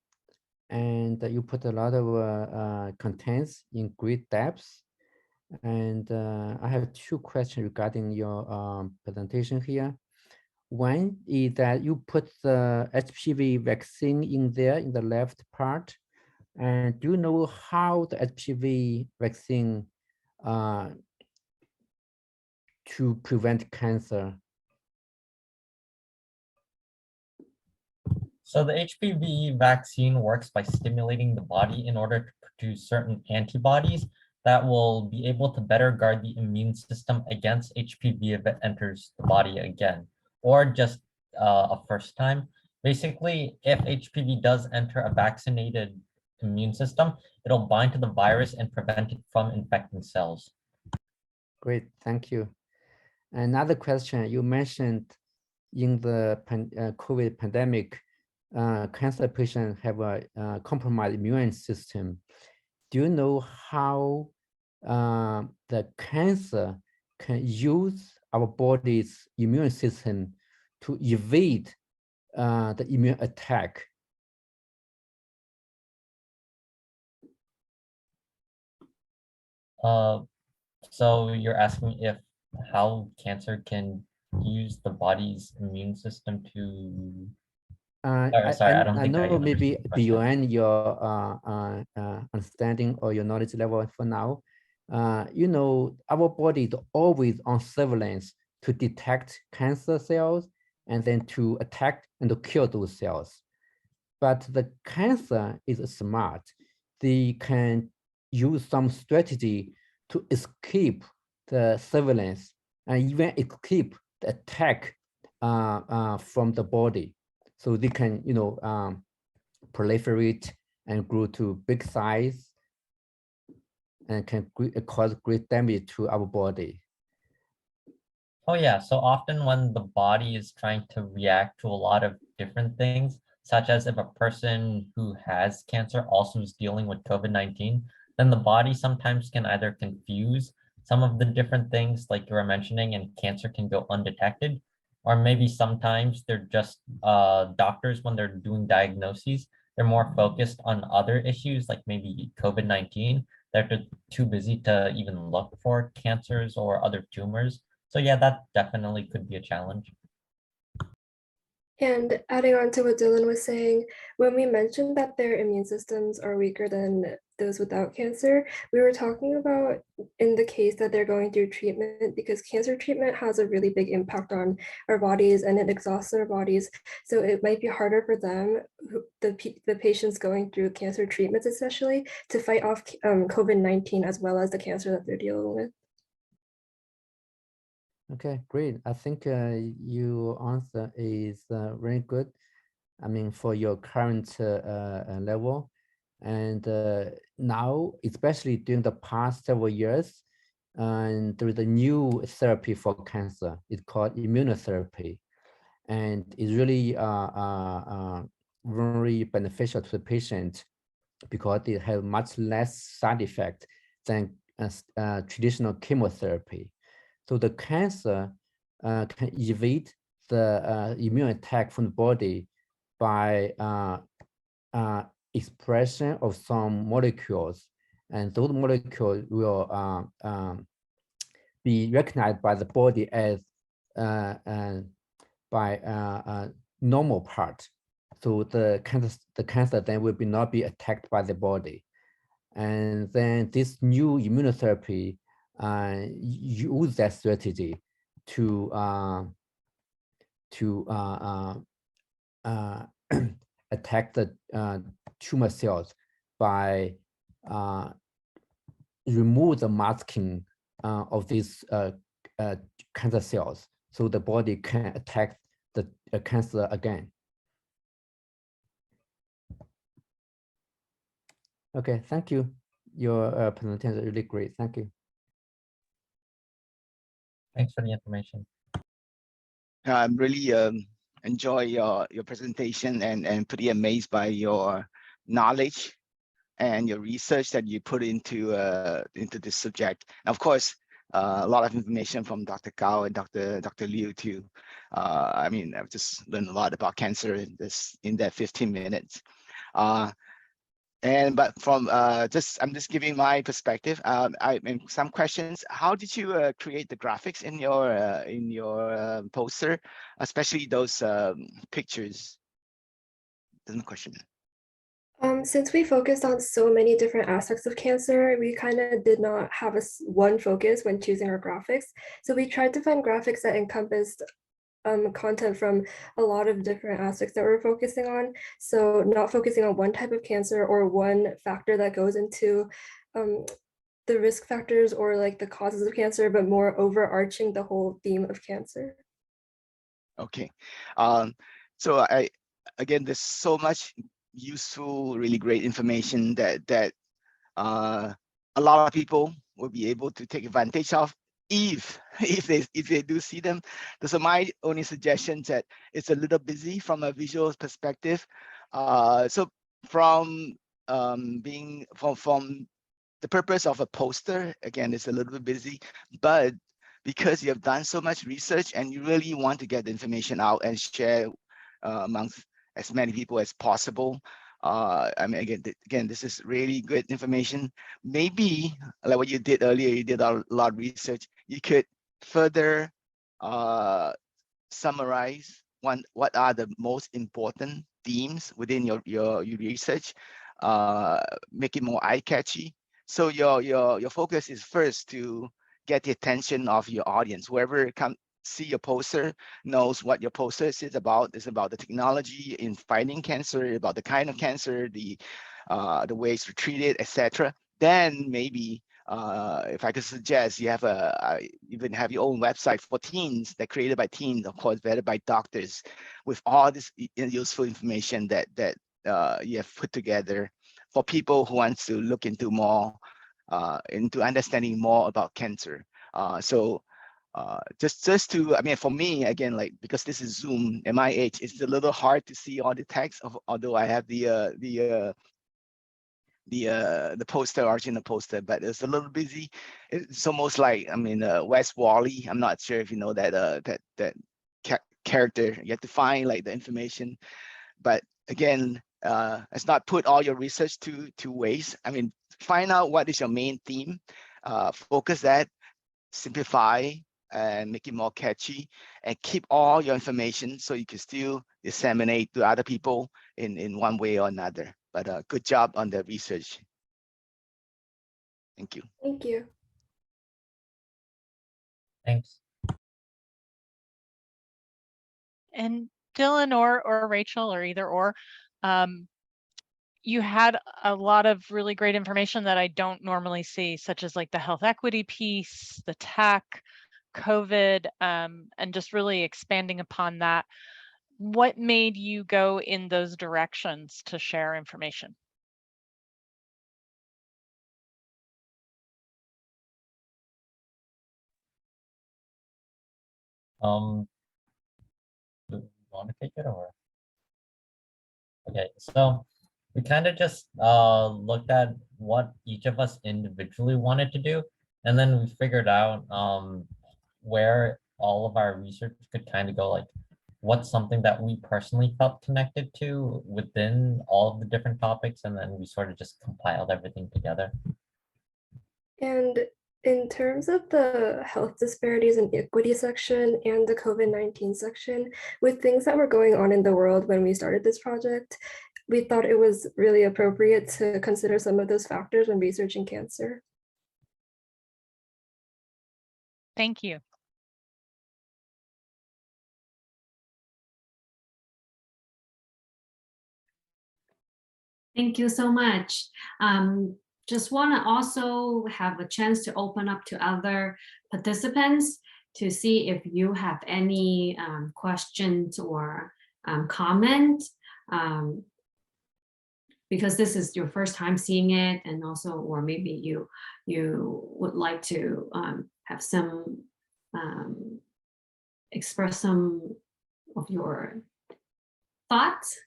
and you put a lot of contents in great depth. And I have two questions regarding your presentation here. One is that you put the HPV vaccine in there in the left part. And do you know how the HPV vaccine to prevent cancer? So the HPV vaccine works by stimulating the body in order to produce certain antibodies that will be able to better guard the immune system against HPV if it enters the body again, or just a first time. Basically, if HPV does enter a vaccinated immune system, it'll bind to the virus and prevent it from infecting cells. Great, thank you. Another question, you mentioned in the COVID pandemic, cancer patients have a compromised immune system. Do you know how the cancer can use our body's immune system to evade the immune attack? So you're asking if how cancer can use the body's immune system to sorry, I don't think know maybe beyond your understanding or your knowledge level for now, you know, our body is always on surveillance to detect cancer cells and then to attack and to kill those cells. But the cancer is smart. They can use some strategy to escape the surveillance and even escape the attack from the body. So they can, you know, proliferate and grow to big size and can cause great damage to our body. Oh yeah, so often when the body is trying to react to a lot of different things, such as if a person who has cancer also is dealing with COVID-19, then the body sometimes can either confuse some of the different things like you were mentioning, and cancer can go undetected, or maybe sometimes they're just doctors, when they're doing diagnoses, they're more focused on other issues like maybe COVID-19. They're too busy to even look for cancers or other tumors. So yeah, that definitely could be a challenge. And adding on to what Dylan was saying, when we mentioned that their immune systems are weaker than those without cancer, we were talking about in the case that they're going through treatment, because cancer treatment has a really big impact on our bodies and it exhausts our bodies. So it might be harder for them, the patients going through cancer treatments especially, to fight off COVID-19 as well as the cancer that they're dealing with. Okay, great. I think your answer is very good. I mean, for your current level. And now, especially during the past several years, and there is a new therapy for cancer. It's called immunotherapy. And it's really very beneficial to the patient because it has much less side effect than traditional chemotherapy. So the cancer can evade the immune attack from the body by expression of some molecules, and those molecules will be recognized by the body as by normal part. So the cancer then will not be attacked by the body. And then this new immunotherapy use that strategy to attack the tumor cells by remove the masking of these cancer cells, so the body can attack the cancer again. Okay, thank you. Your presentation is really great. Thank you. Thanks for the information. I'm really enjoy your presentation and pretty amazed by your knowledge and your research that you put into this subject. And of course, a lot of information from Dr. Gao and Dr. Liu too. I mean, I've just learned a lot about cancer in that 15 minutes. But from I'm just giving my perspective. I mean, some questions. How did you create the graphics in your poster, especially those pictures? That's my question. Since we focused on so many different aspects of cancer, we kind of did not have one focus when choosing our graphics. So we tried to find graphics that encompassed content from a lot of different aspects that we're focusing on. So not focusing on one type of cancer or one factor that goes into the risk factors or like the causes of cancer, but more overarching the whole theme of cancer. Okay. So again, there's so much useful, really great information that a lot of people will be able to take advantage of if they do see them. So my only suggestion that it's a little busy from a visual perspective. So from the purpose of a poster, again, it's a little bit busy, but because you have done so much research and you really want to get the information out and share amongst as many people as possible. I mean, again, this is really good information. Maybe like what you did earlier, you did a lot of research. You could further summarize what are the most important themes within your research, make it more eye-catchy. So your focus is first to get the attention of your audience. Whoever see your poster knows what your poster is about. It's about the technology in fighting cancer, about the kind of cancer, the ways to treat it, etc. Then maybe if I could suggest, you have even have your own website for teens that created by teens, of course, vetted by doctors, with all this useful information that you have put together for people who wants to look into more into understanding more about cancer. So just to, I mean, for me, again, like, because this is Zoom at my age, it's a little hard to see all the text, although I have the poster, original poster, but it's a little busy. It's almost like, I mean, West Wally. I'm not sure if you know that that character. You have to find like the information, but again, it's not put all your research to waste. I mean, find out what is your main theme, focus that, simplify, and make it more catchy, and keep all your information so you can still disseminate to other people in one way or another. But good job on the research. Thank you. Thank you. Thanks. And Dylan or Rachel, or either or, you had a lot of really great information that I don't normally see, such as like the health equity piece, the tech, COVID, and just really expanding upon that. What made you go in those directions to share information? Do you want to take it or? Okay, so we kind of just looked at what each of us individually wanted to do, and then we figured out where all of our research could kind of go, like what's something that we personally felt connected to within all of the different topics, and then we sort of just compiled everything together. And in terms of the health disparities and equity section and the COVID-19 section, with things that were going on in the world when we started this project, we thought it was really appropriate to consider some of those factors when researching cancer. Thank you. Thank you so much. Just want to also have a chance to open up to other participants to see if you have any questions or comments, because this is your first time seeing it, and also, or maybe you would like to have some express some of your thoughts.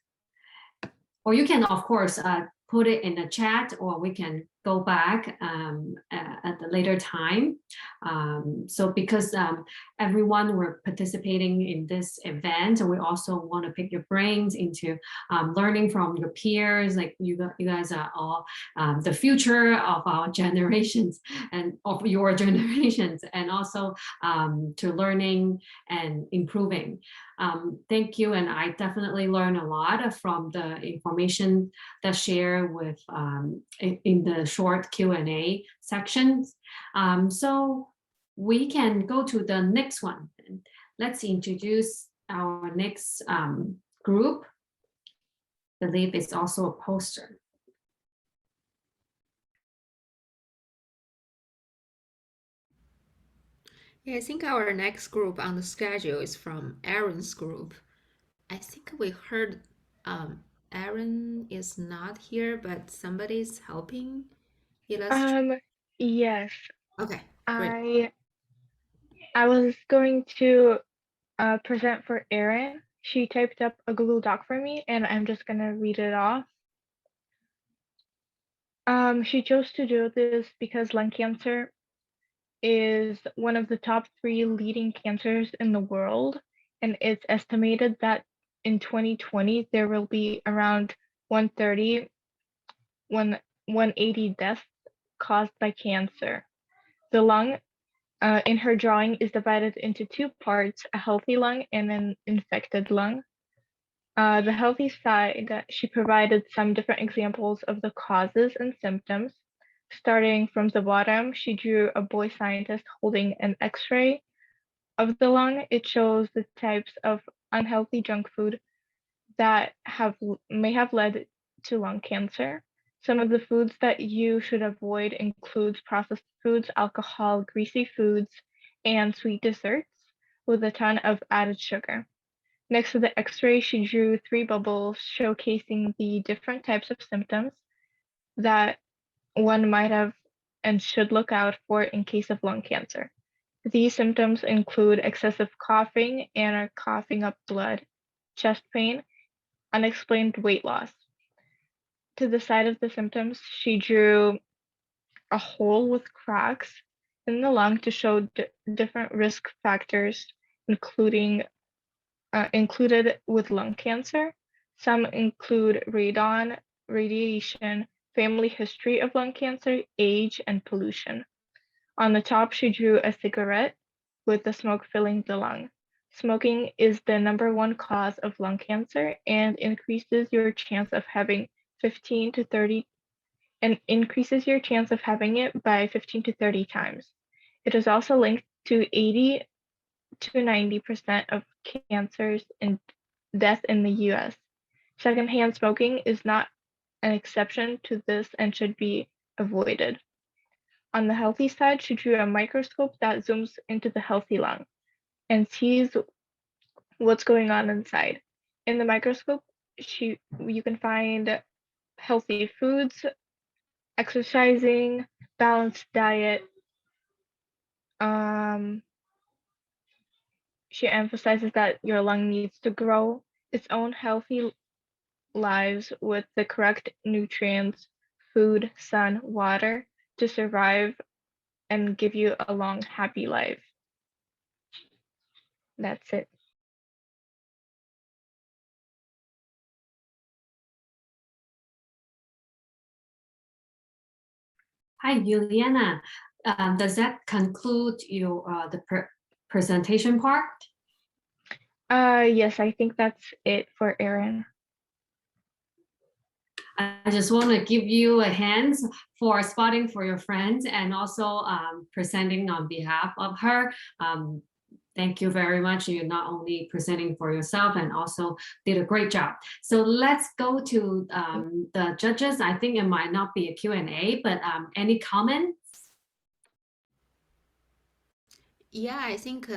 Or you can, of course, put it in the chat, or we can go back at a later time. So because everyone were participating in this event, and we also want to pick your brains into learning from your peers. Like you guys are all the future of our generations and of your generations, and also to learning and improving. Thank you, and I definitely learned a lot from the information that's shared with in the short Q&A sections. So we can go to the next one. Let's introduce our next group. I believe it's also a poster. Yeah, I think our next group on the schedule is from Aaron's group. I think we heard Aaron is not here, but somebody's helping. Yes. Okay, great. I was going to present for Erin. She typed up a Google Doc for me, and I'm just gonna read it off. She chose to do this because lung cancer is one of the top 3 leading cancers in the world, and it's estimated that in 2020 there will be around 180 deaths caused by cancer. The lung in her drawing is divided into 2 parts, a healthy lung and an infected lung. The healthy side, she provided some different examples of the causes and symptoms. Starting from the bottom, she drew a boy scientist holding an X-ray of the lung. It shows the types of unhealthy junk food that may have led to lung cancer. Some of the foods that you should avoid includes processed foods, alcohol, greasy foods, and sweet desserts with a ton of added sugar. Next to the X-ray, she drew 3 bubbles showcasing the different types of symptoms that one might have and should look out for in case of lung cancer. These symptoms include excessive coughing and or coughing up blood, chest pain, unexplained weight loss. To the side of the symptoms, she drew a hole with cracks in the lung to show different risk factors, included with lung cancer. Some include radon, radiation, family history of lung cancer, age, and pollution. On the top, she drew a cigarette with the smoke filling the lung. Smoking is the #1 cause of lung cancer and increases your chance of having 15 to 30 and increases your chance of having it by 15 to 30 times. It is also linked to 80 to 90% of cancers and death in the US. Secondhand smoking is not an exception to this and should be avoided. On the healthy side, she drew a microscope that zooms into the healthy lung and sees what's going on inside. In the microscope, you can find healthy foods, exercising, balanced diet. She emphasizes that your lung needs to grow its own healthy lives with the correct nutrients, food, sun, water to survive and give you a long, happy life. That's it. Hi, Juliana. Does that conclude your the presentation part? Yes, I think that's it for Erin. I just want to give you a hand for spotting for your friends and also presenting on behalf of her. Thank you very much. You're not only presenting for yourself and also did a great job. So let's go to the judges. I think it might not be a Q&A, but any comments? Yeah, I think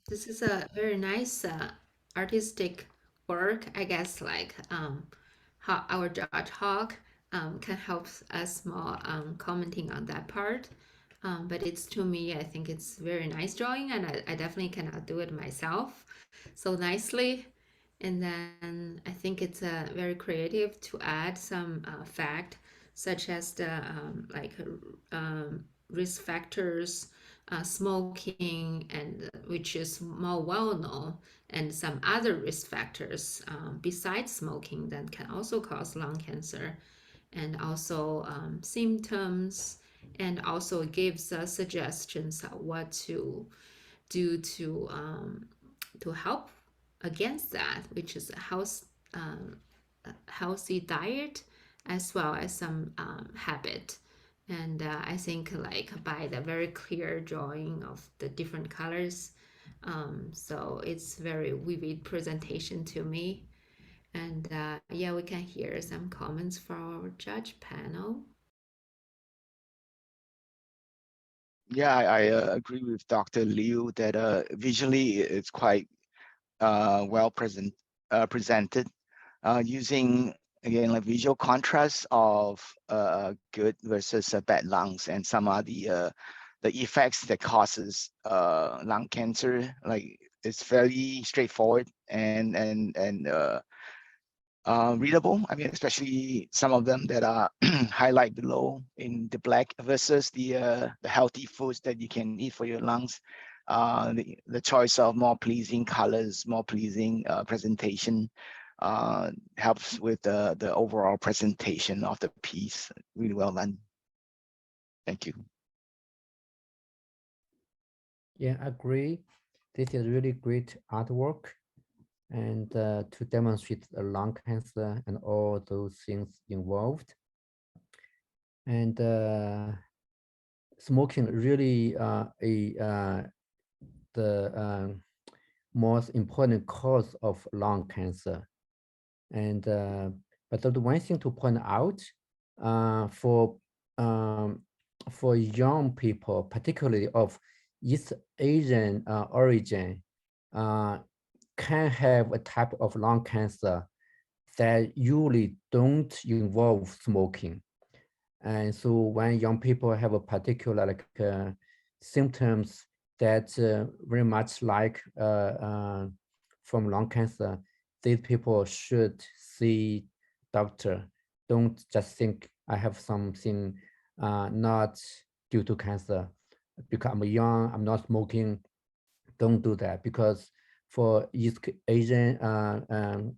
this is a very nice artistic work. I guess like how our judge Hawk can help us more commenting on that part. But it's to me, I think it's very nice drawing, and I definitely cannot do it myself so nicely. And then I think it's very creative to add some fact, such as the risk factors, smoking, and which is more well known, and some other risk factors besides smoking that can also cause lung cancer, and also symptoms, and also gives us suggestions of what to do to help against that, which is a healthy diet as well as some habit. And I think like by the very clear drawing of the different colors, so it's very vivid presentation to me. And yeah, we can hear some comments from our judge panel. Yeah, I agree with Dr. Liu that visually it's quite well presented, using again like visual contrast of good versus bad lungs, and some are the effects that causes lung cancer. Like it's fairly straightforward and readable. I mean, especially some of them that are highlight below in the black versus the healthy foods that you can eat for your lungs. The choice of more pleasing colors, more pleasing presentation helps with the overall presentation of the piece. Really well done. Thank you. Yeah, I agree. This is really great artwork, and to demonstrate the lung cancer and all those things involved. And smoking really the most important cause of lung cancer. And but the one thing to point out for young people, particularly of East Asian origin, can have a type of lung cancer that usually don't involve smoking. And so when young people have a particular symptoms that very much like from lung cancer, these people should see doctor. Don't just think I have something not due to cancer because I'm young, I'm not smoking. Don't do that, because for East Asian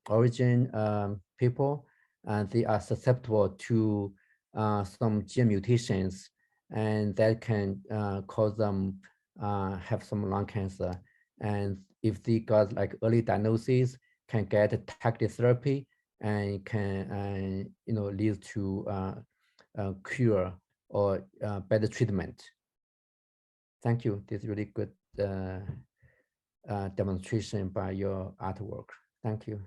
origin people, they are susceptible to some gene mutations, and that can cause them have some lung cancer. And if they got like early diagnosis, can get targeted therapy and can lead to cure or better treatment. Thank you. This is really good demonstration by your artwork. Thank you.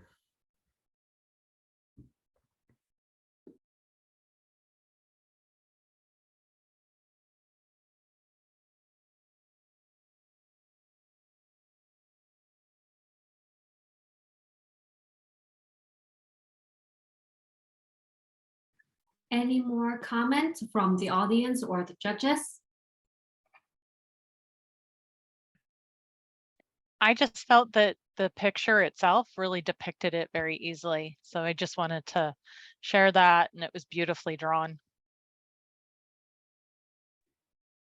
Any more comments from the audience or the judges? I just felt that the picture itself really depicted it very easily. So I just wanted to share that, and it was beautifully drawn.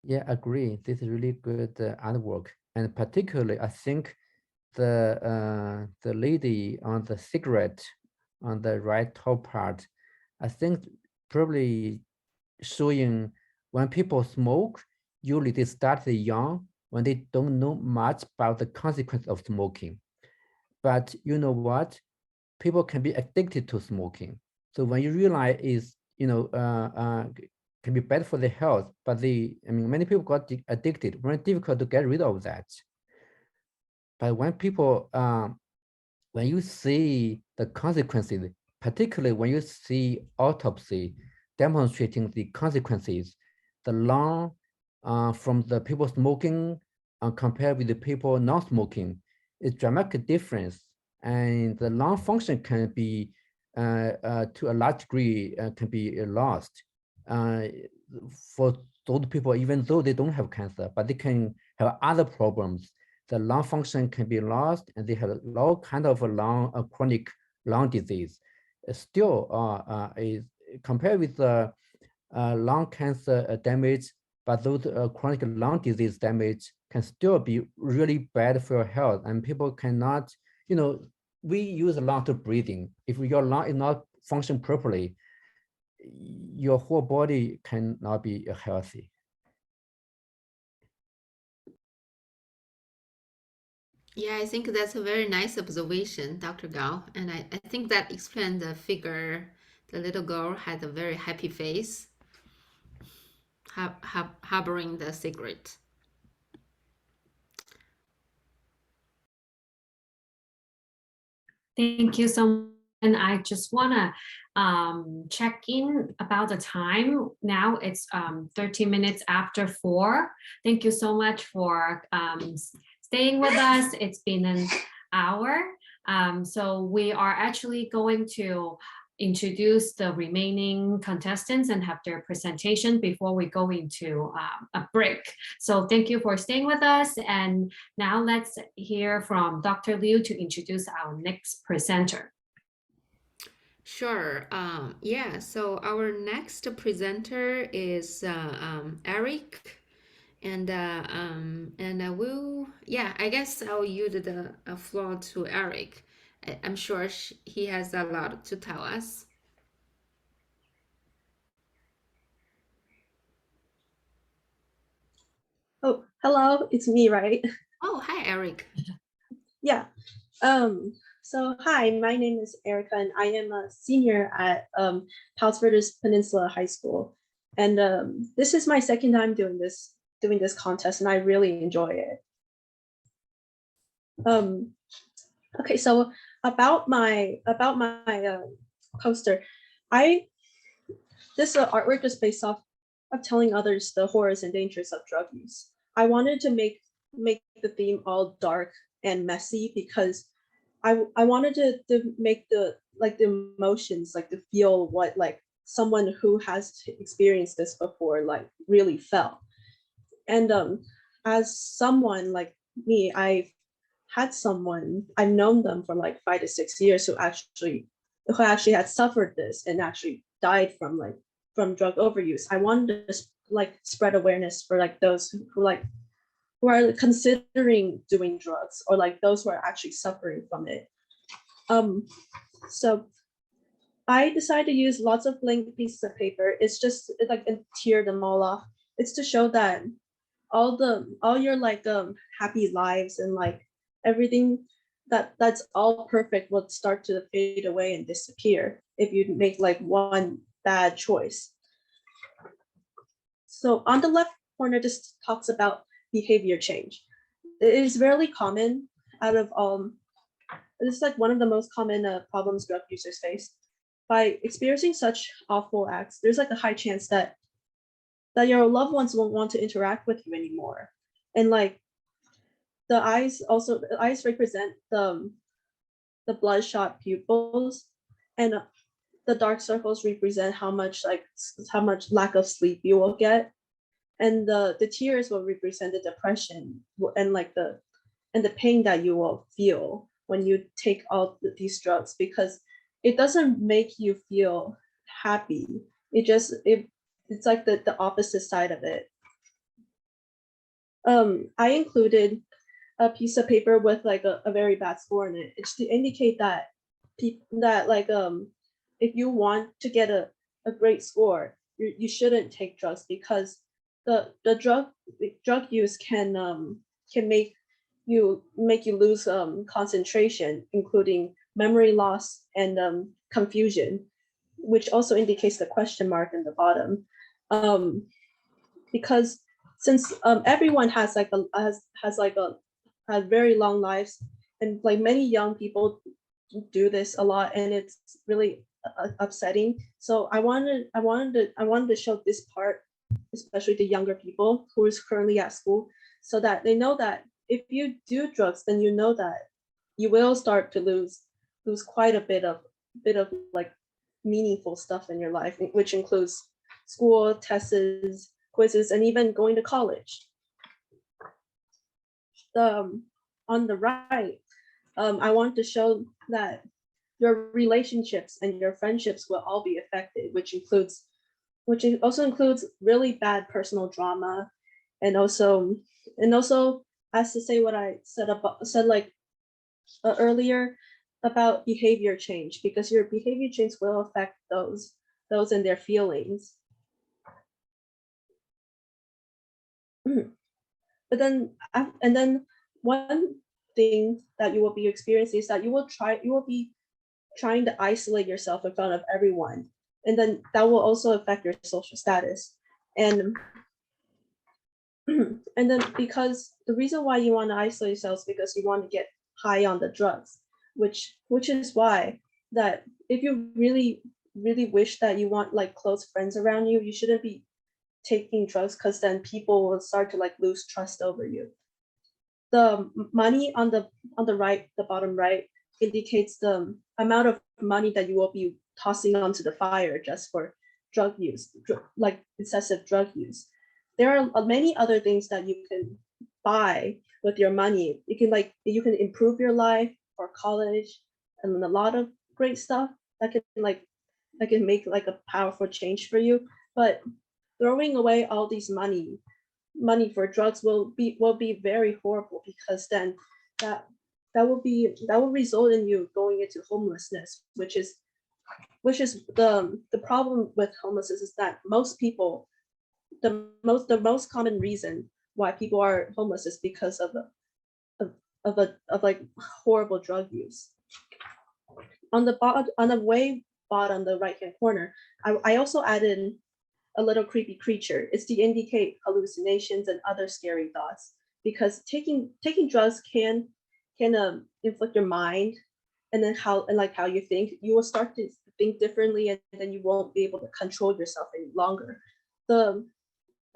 Yeah, agree. This is really good artwork, and particularly I think the lady on the cigarette on the right top part, I think probably showing when people smoke, usually they start young when they don't know much about the consequence of smoking. But you know what? People can be addicted to smoking. So when you realize is, can be bad for the health, but many people got addicted, very difficult to get rid of that. But when people, when you see the consequences, particularly when you see autopsy demonstrating the consequences, the lung from the people smoking compared with the people not smoking, it's dramatic difference. And the lung function can be, to a large degree, can be lost for those people, even though they don't have cancer, but they can have other problems. The lung function can be lost, and they have all kind of chronic lung disease. Still, is compared with the lung cancer damage, but those chronic lung disease damage can still be really bad for your health, and people cannot, we use a lot of breathing. If your lung is not function properly, your whole body cannot be healthy. Yeah, I think that's a very nice observation, Dr. Gao. And I think that explains the figure. The little girl had a very happy face, harboring the cigarette. Thank you so much. And I just want to check in about the time. Now it's 13 minutes after 4. Thank you so much for staying with us. It's been an hour. So we are actually going to introduce the remaining contestants and have their presentation before we go into a break. So thank you for staying with us. And now let's hear from Dr. Liu to introduce our next presenter. Sure. Yeah, so our next presenter is Eric. And I guess I'll yield the floor to Eric. I'm sure he has a lot to tell us. Oh, hello, it's me, right? Oh, hi, Eric. Yeah. So hi, my name is Erica, and I am a senior at Palos Verdes Peninsula High School. And this is my second time doing this contest, and I really enjoy it. Okay, so about my poster, this artwork is based off of telling others the horrors and dangers of drug use. I wanted to make the theme all dark and messy because I wanted to make the emotions, like to feel what like someone who has experienced this before like really felt. And as someone like me, I've known them for like 5 to 6 years who actually had suffered this and actually died from drug overuse. I wanted to like spread awareness for like those who are considering doing drugs, or like those who are actually suffering from it. So I decided to use lots of blank pieces of paper. It's just like, and tear them all off. It's to show that all your like happy lives and like everything that's all perfect will start to fade away and disappear if you make like one bad choice. So on the left corner, this talks about behavior change. It is rarely common out of this is like one of the most common problems drug users face. By experiencing such awful acts, there's like a high chance that your loved ones won't want to interact with you anymore. And like the eyes represent the bloodshot pupils, and the dark circles represent how much lack of sleep you will get. And the tears will represent the depression and like the pain that you will feel when you take all these drugs, because it doesn't make you feel happy. It's like the opposite side of it. I included a piece of paper with like a very bad score in it. It's to indicate that if you want to get a great score, you shouldn't take drugs, because the drug use can make you lose concentration, including memory loss and confusion, which also indicates the question mark in the bottom. Because since everyone has very long lives, and like many young people do this a lot, and it's really upsetting. So I wanted to show this part, especially the younger people who is currently at school, so that they know that if you do drugs, then you know that you will start to lose quite a bit of like meaningful stuff in your life, which includes school, tests, quizzes, and even going to college. On the right, I want to show that your relationships and your friendships will all be affected, which also includes really bad personal drama, and also as to say what I said earlier about behavior change, because your behavior change will affect those and their feelings. But then one thing that you will be experiencing is that you will be trying to isolate yourself in front of everyone, and then that will also affect your social status. And and then, because the reason why you want to isolate yourself is because you want to get high on the drugs, which is why that if you really wish that you want like close friends around you, you shouldn't be taking drugs, because then people will start to like lose trust over you. The money on the right, the bottom right, indicates the amount of money that you will be tossing onto the fire just for drug use, like excessive drug use. There are many other things that you can buy with your money. You can improve your life for college, and a lot of great stuff that can make like a powerful change for you. But throwing away all these money for drugs will be very horrible, because then that will result in you going into homelessness, which is the problem with homelessness, is that most people, the most common reason why people are homeless is because of like horrible drug use. On the way bottom, the right hand corner, I also added a little creepy creature. It's to indicate hallucinations and other scary thoughts, because taking drugs can inflict your mind, and then how you think. You will start to think differently, and then you won't be able to control yourself any longer.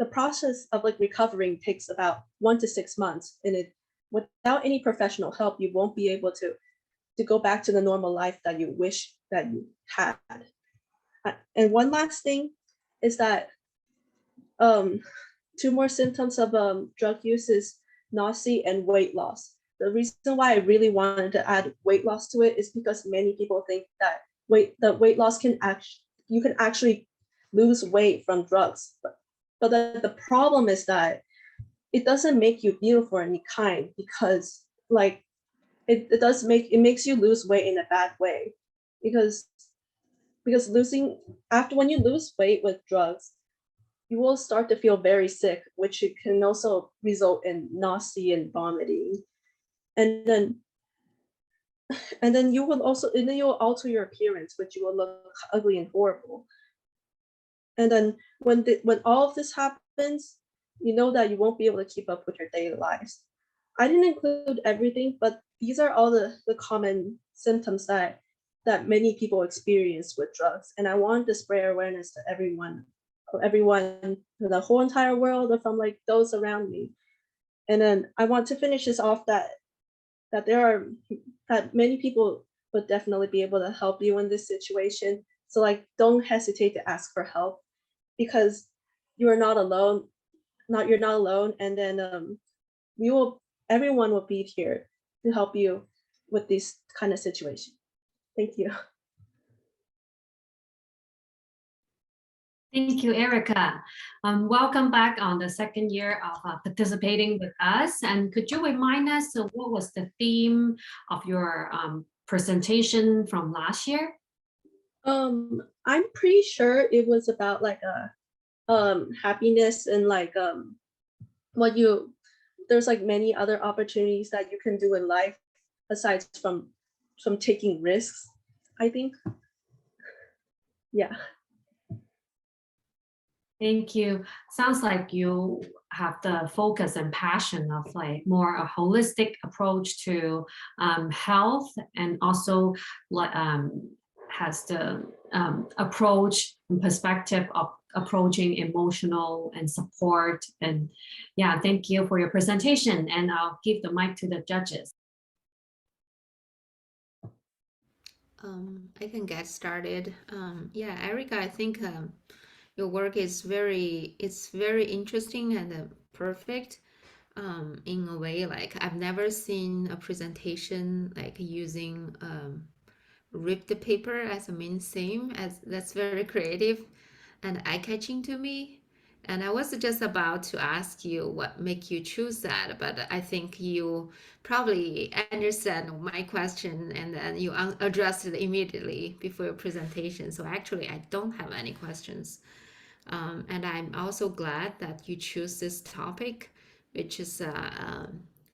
The process of like recovering takes about 1 to 6 months, and without any professional help, you won't be able to go back to the normal life that you wish that you had. And one last thing is that two more symptoms of drug use is nausea and weight loss. The reason why I really wanted to add weight loss to it is because many people think that weight loss can actually lose weight from drugs, but the problem is that it doesn't make you beautiful or any kind, because like it makes you lose weight in a bad way, because when you lose weight with drugs, you will start to feel very sick, which it can also result in nausea and vomiting. And then you'll alter your appearance, which you will look ugly and horrible. And then when all of this happens, you know that you won't be able to keep up with your daily lives. I didn't include everything, but these are all the common symptoms that many people experience with drugs. And I wanted to spread awareness to everyone, the whole entire world, or from like those around me. And then I want to finish this off that many people would definitely be able to help you in this situation. So like, don't hesitate to ask for help, because you are not alone. You're not alone. And then everyone will be here to help you with this kind of situation. Thank you. Thank you, Erica. Welcome back on the second year of participating with us. And could you remind us what was the theme of your presentation from last year? I'm pretty sure it was about like happiness, and like there's like many other opportunities that you can do in life aside from taking risks, I think. Yeah. Thank you. Sounds like you have the focus and passion of like more a holistic approach to health, and also has the approach and perspective of approaching emotional and support. And yeah, thank you for your presentation. And I'll give the mic to the judges. I can get started. Yeah, Erica, I think your work is very interesting and perfect. In a way, like I've never seen a presentation like using ripped paper as a main theme. As that's very creative and eye-catching to me. And I was just about to ask you what make you choose that, but I think you probably understand my question, and then you addressed it immediately before your presentation. So actually, I don't have any questions. And I'm also glad that you choose this topic, which is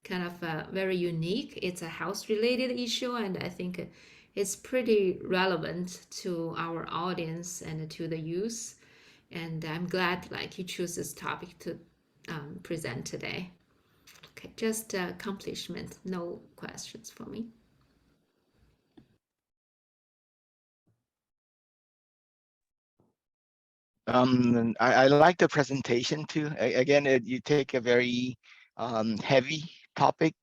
kind of very unique. It's a health-related issue, and I think it's pretty relevant to our audience and to the youth. And I'm glad like you choose this topic to present today. Okay, just accomplishment, no questions for me. I like the presentation too. Again, you take a very heavy topic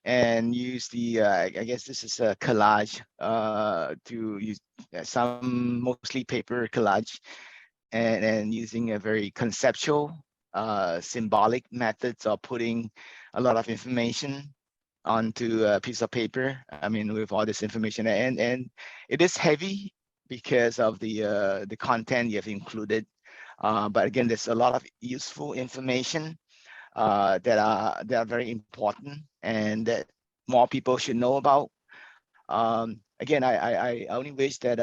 and use the I guess this is a collage to use some mostly paper collage, and using a very conceptual symbolic methods of putting a lot of information onto a piece of paper. I mean, with all this information, and it is heavy because of the content you have included. But again, there's a lot of useful information that are very important and that more people should know about. Again, I only wish that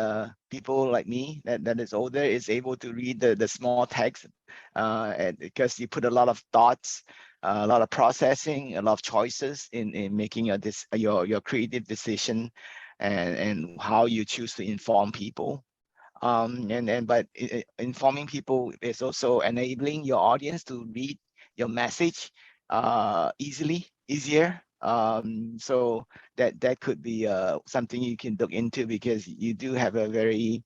people like me that is older is able to read the small text, and because you put a lot of thoughts, a lot of processing, a lot of choices in making your creative decision, and how you choose to inform people. But informing people is also enabling your audience to read your message easier. So that could be something you can look into, because you do have a very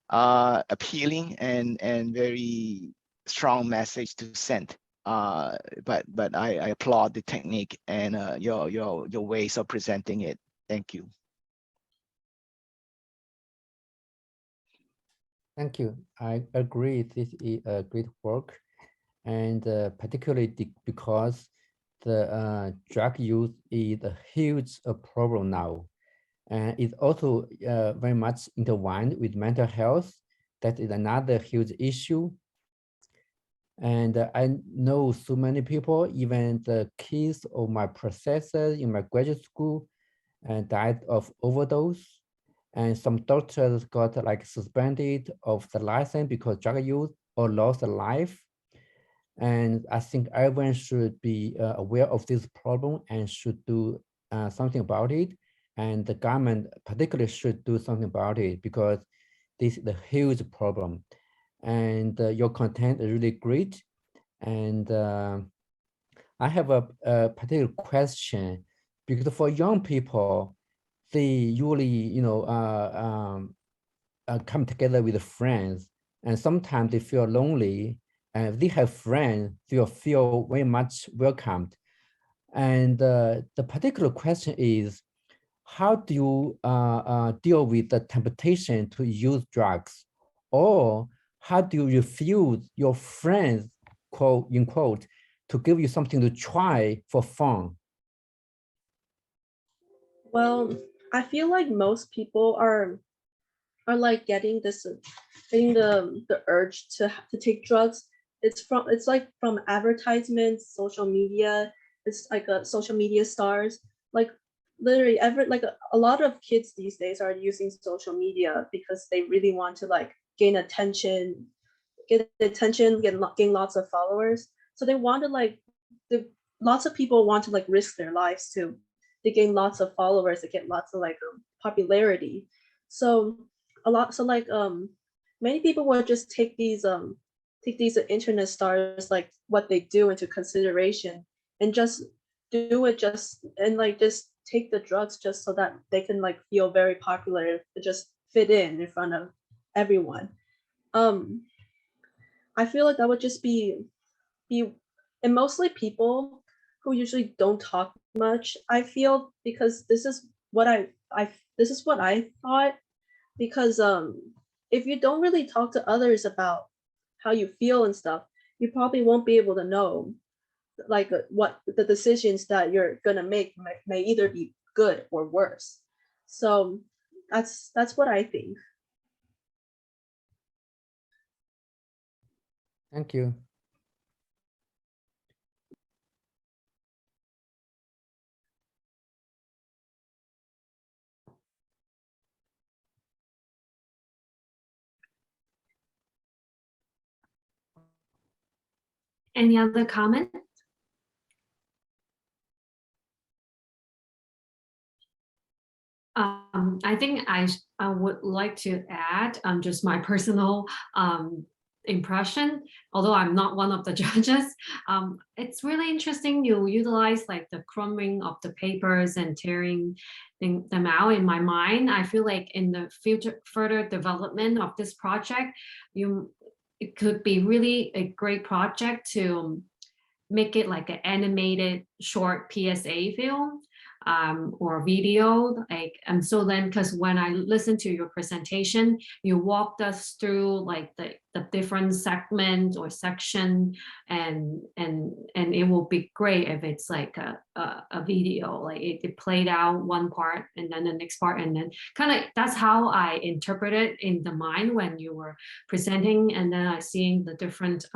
appealing and very strong message to send. But I applaud the technique and your ways of presenting it. Thank you. Thank you. I agree. This is a great work. and particularly because the drug use is a huge problem now. And it's also very much intertwined with mental health. That is another huge issue. And I know so many people, even the kids of my professors in my graduate school, died of overdose. And some doctors got like suspended of the license because drug use or lost their life. And I think everyone should be aware of this problem and should do something about it. And the government particularly should do something about it because this is a huge problem. And your content is really great. And I have a particular question because for young people, they usually, come together with friends, and sometimes they feel lonely. And if they have friends, they'll feel very much welcomed. And the particular question is, how do you deal with the temptation to use drugs? Or how do you refuse your friends, quote unquote, to give you something to try for fun? Well, I feel like most people are like getting the urge to take drugs. It's like from advertisements, social media. It's like a social media stars. Like literally a lot of kids these days are using social media because they really want to like gain attention, gain lots of followers. So they want to like lots of people want to like risk their lives to gain lots of followers, to get lots of like popularity. So many people will just take these internet stars, like what they do, into consideration, and just do it just take the drugs just so that they can like feel very popular, just fit in front of everyone. I feel like that would just be and mostly people who usually don't talk much. I feel, because this is what I thought, because if you don't really talk to others about how you feel and stuff, you probably won't be able to know like what the decisions that you're gonna make may either be good or worse. So that's what I think. Thank you. Any other comment? I think I would like to add just my personal impression, although I'm not one of the judges. It's really interesting you utilize like the crumbing of the papers and tearing them out. In my mind, I feel like in the further development of this project, it could be really a great project to make it like an animated short PSA film or video. And so then, because when I listened to your presentation, you walked us through like the different segment or section, and it will be great if it's like a video, like it played out one part and then the next part, and then kind of that's how I interpret it in the mind when you were presenting, and then I seeing the different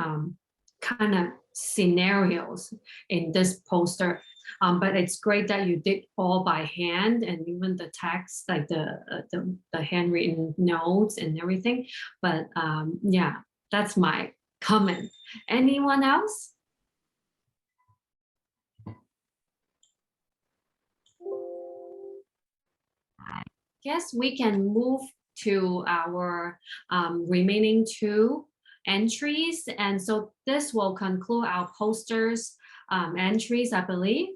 kind of scenarios in this poster. But it's great that you did all by hand, and even the text, like the handwritten notes and everything. But yeah, that's my comment. Anyone else? I guess we can move to our remaining two entries. And so this will conclude our posters entries, I believe.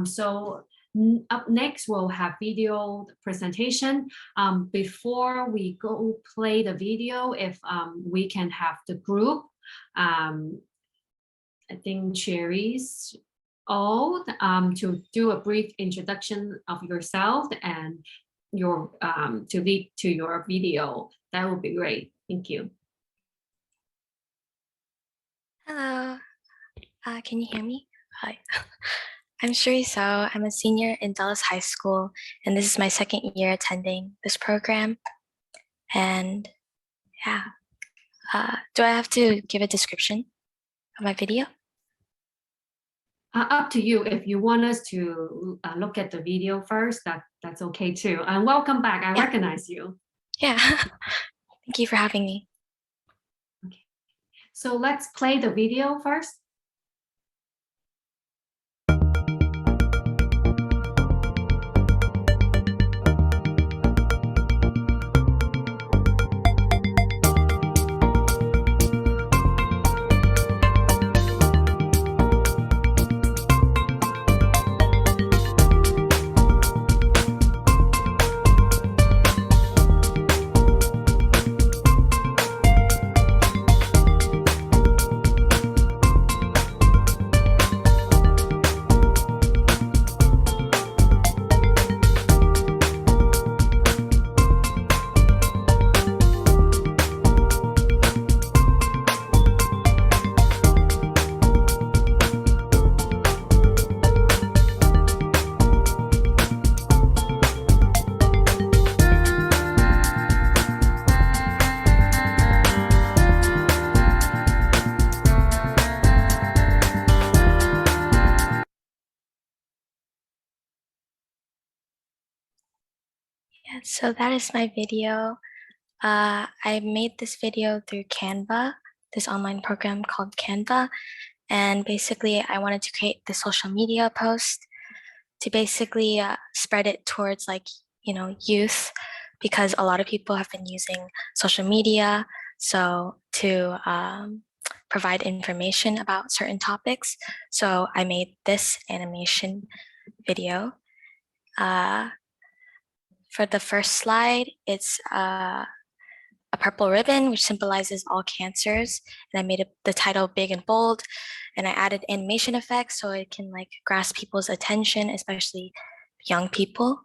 So up next, we'll have video presentation. Before we go play the video, if we can have the group, I think Cherry's all to do a brief introduction of yourself and your to lead to your video. That would be great. Thank you. Hello, can you hear me? Hi, I'm Sherry So. I'm a senior in Dallas High School, and this is my second year attending this program. And yeah, do I have to give a description of my video? Up to you. If you want us to look at the video first, that's okay too. And welcome back. I recognize you. Yeah, thank you for having me. Okay. So let's play the video first. Yeah, so that is my video. I made this video through Canva, this online program called Canva. And basically, I wanted to create the social media post to basically spread it towards youth, because a lot of people have been using social media. So to provide information about certain topics. So I made this animation video. For the first slide, it's a purple ribbon, which symbolizes all cancers. And I made the title big and bold, and I added animation effects so it can grasp people's attention, especially young people.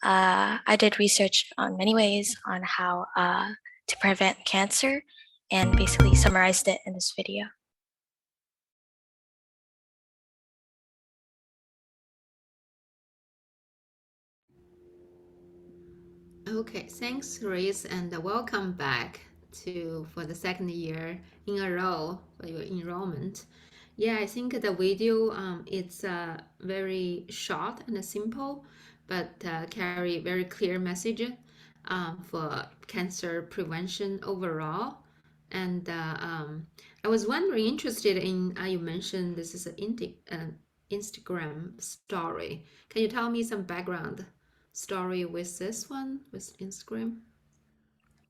I did research on many ways on how to prevent cancer, and basically summarized it in this video. Okay, thanks, Grace, and welcome back for the second year in a row for your enrollment. Yeah, I think the video it's very short and simple, but carry very clear message for cancer prevention overall. And I was wondering, interested in you mentioned this is an Instagram story. Can you tell me some background story with this one, with Instagram?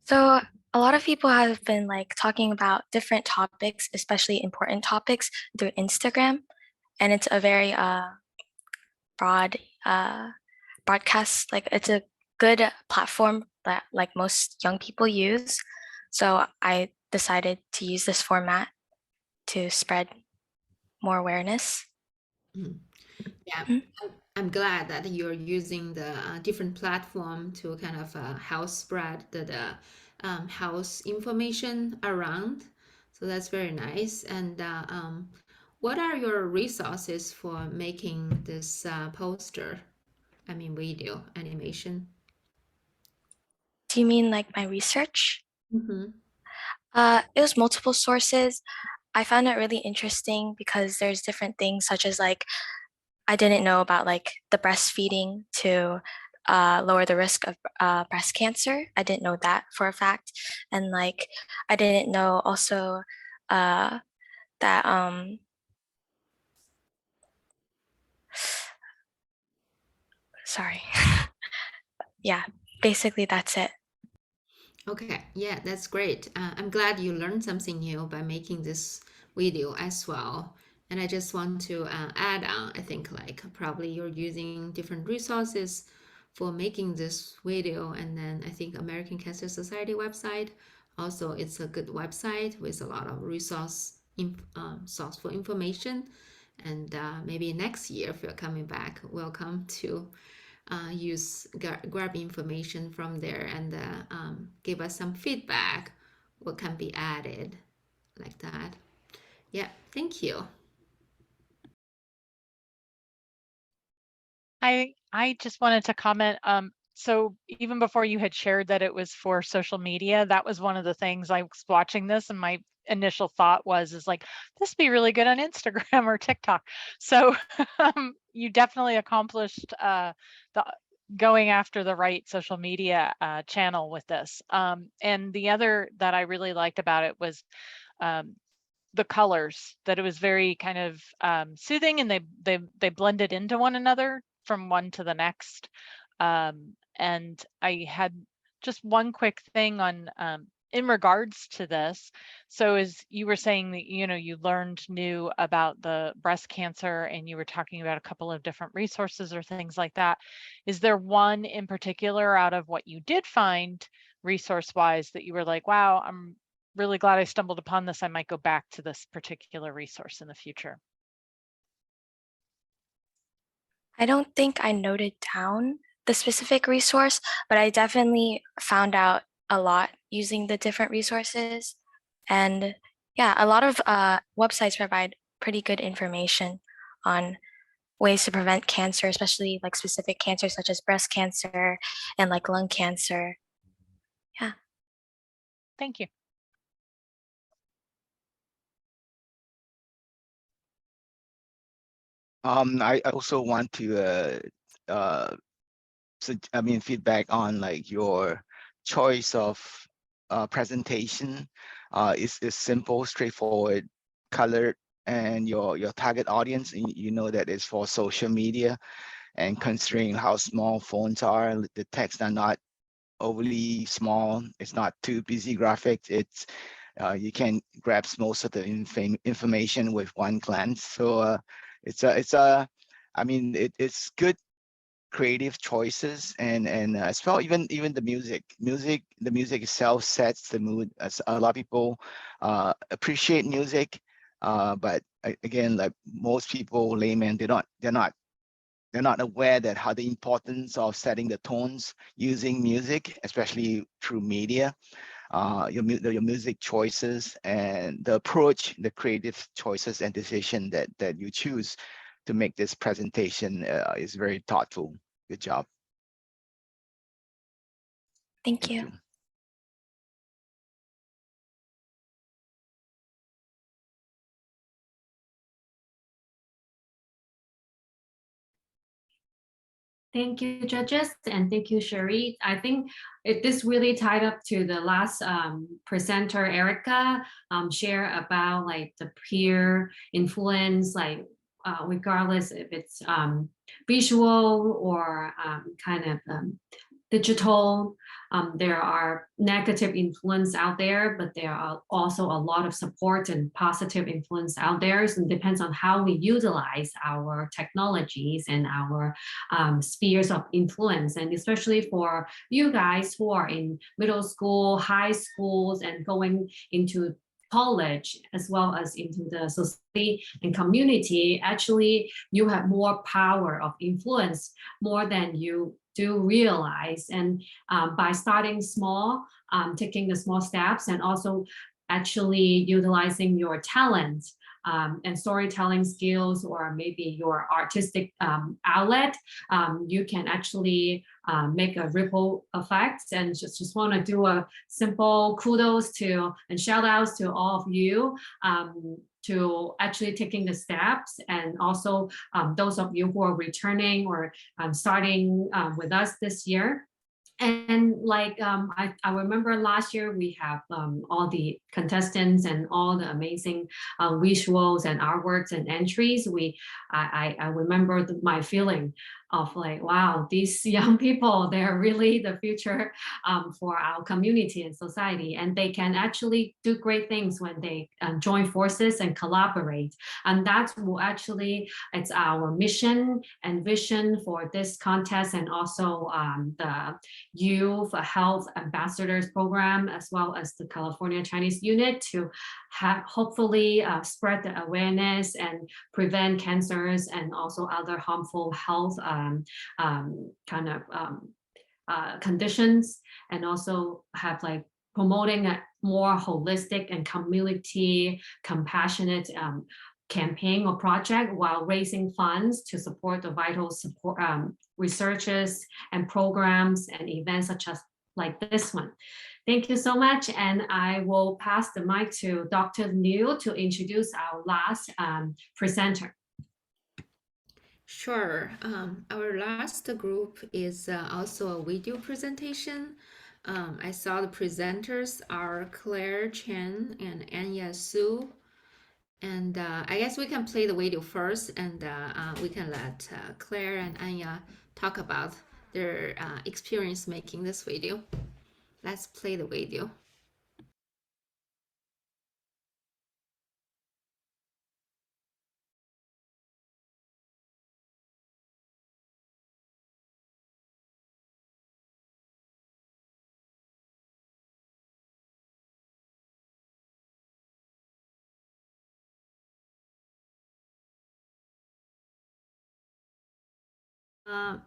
So a lot of people have been talking about different topics, especially important topics, through Instagram, and it's a very broad broadcast. It's a good platform that most young people use. So I decided to use this format to spread more awareness. Yeah, I'm glad that you're using the different platform to kind of help spread the health information around. So that's very nice. And what are your resources for making this poster? I mean, video animation. Do you mean my research? Mm-hmm. It was multiple sources. I found it really interesting because there's different things such as I didn't know about the breastfeeding to lower the risk of breast cancer. I didn't know that for a fact. And I didn't know also that sorry. Yeah, basically that's it. Okay, yeah, that's great. I'm glad you learned something new by making this video as well. And I just want to add on, I think probably you're using different resources for making this video. And then I think American Cancer Society website, also it's a good website with a lot of source for information. And maybe next year, if you're coming back, welcome to grab information from there and give us some feedback what can be added like that. Yeah, thank you. I just wanted to comment. So even before you had shared that it was for social media, that was one of the things I was watching this, and my initial thought is like, this would be really good on Instagram or TikTok. So you definitely accomplished the going after the right social media channel with this. And the other that I really liked about it was the colors, that it was very kind of soothing, and they blended into one another from one to the next. And I had just one quick thing on in regards to this. So as you were saying that, you know, you learned new about the breast cancer and you were talking about a couple of different resources or things like that. Is there one in particular out of what you did find resource wise that you were like, wow, I'm really glad I stumbled upon this. I might go back to this particular resource in the future? I don't think I noted down the specific resource, but I definitely found out a lot using the different resources. And yeah, a lot of websites provide pretty good information on ways to prevent cancer, especially like specific cancers such as breast cancer and like lung cancer. Yeah. Thank you. I also want to feedback on like your choice of presentation. Is simple, straightforward, colored, and your target audience, you know that is for social media. And considering how small phones are, the text are not overly small. It's not too busy graphics. It's you can grasp most of the information with one glance. So it's good creative choices, and as well, even the music itself sets the mood. As a lot of people appreciate music, but again, like most people, laymen, they're not aware that how the importance of setting the tones using music, especially through media. Your music choices and the approach, the creative choices and decision that you choose to make this presentation is very thoughtful. Good job. Thank you. Thank you, judges, and thank you, Sherry. I think this really tied up to the last presenter, Erica, share about like the peer influence, like regardless if it's visual or kind of digital. There are negative influence out there, but there are also a lot of support and positive influence out there. So it depends on how we utilize our technologies and our spheres of influence. And especially for you guys who are in middle school, high schools, and going into college as well as into the society and community, actually you have more power of influence more than you do realize. And by starting small, taking the small steps, and also actually utilizing your talent and storytelling skills, or maybe your artistic outlet, you can actually make a ripple effect. And just want to do a simple kudos to and shout outs to all of you to actually taking the steps, and also those of you who are returning or starting with us this year. And like I remember last year we have all the contestants and all the amazing visuals and artworks and entries. I remember my feeling of like, wow, these young people, they're really the future for our community and society, and they can actually do great things when they join forces and collaborate. And that will actually, it's our mission and vision for this contest, and also the Youth Health Ambassadors Program, as well as the California Chinese Unit, to hopefully spread the awareness and prevent cancers and also other harmful health conditions, and also have like promoting a more holistic and community compassionate campaign or project while raising funds to support the vital support researches and programs and events such as like this one. Thank you so much. And I will pass the mic to Dr. Liu to introduce our last presenter. Sure. Our last group is also a video presentation. I saw the presenters are Claire Chen and Anya Su. And I guess we can play the video first, and we can let Claire and Anya talk about their experience making this video. Let's play the video.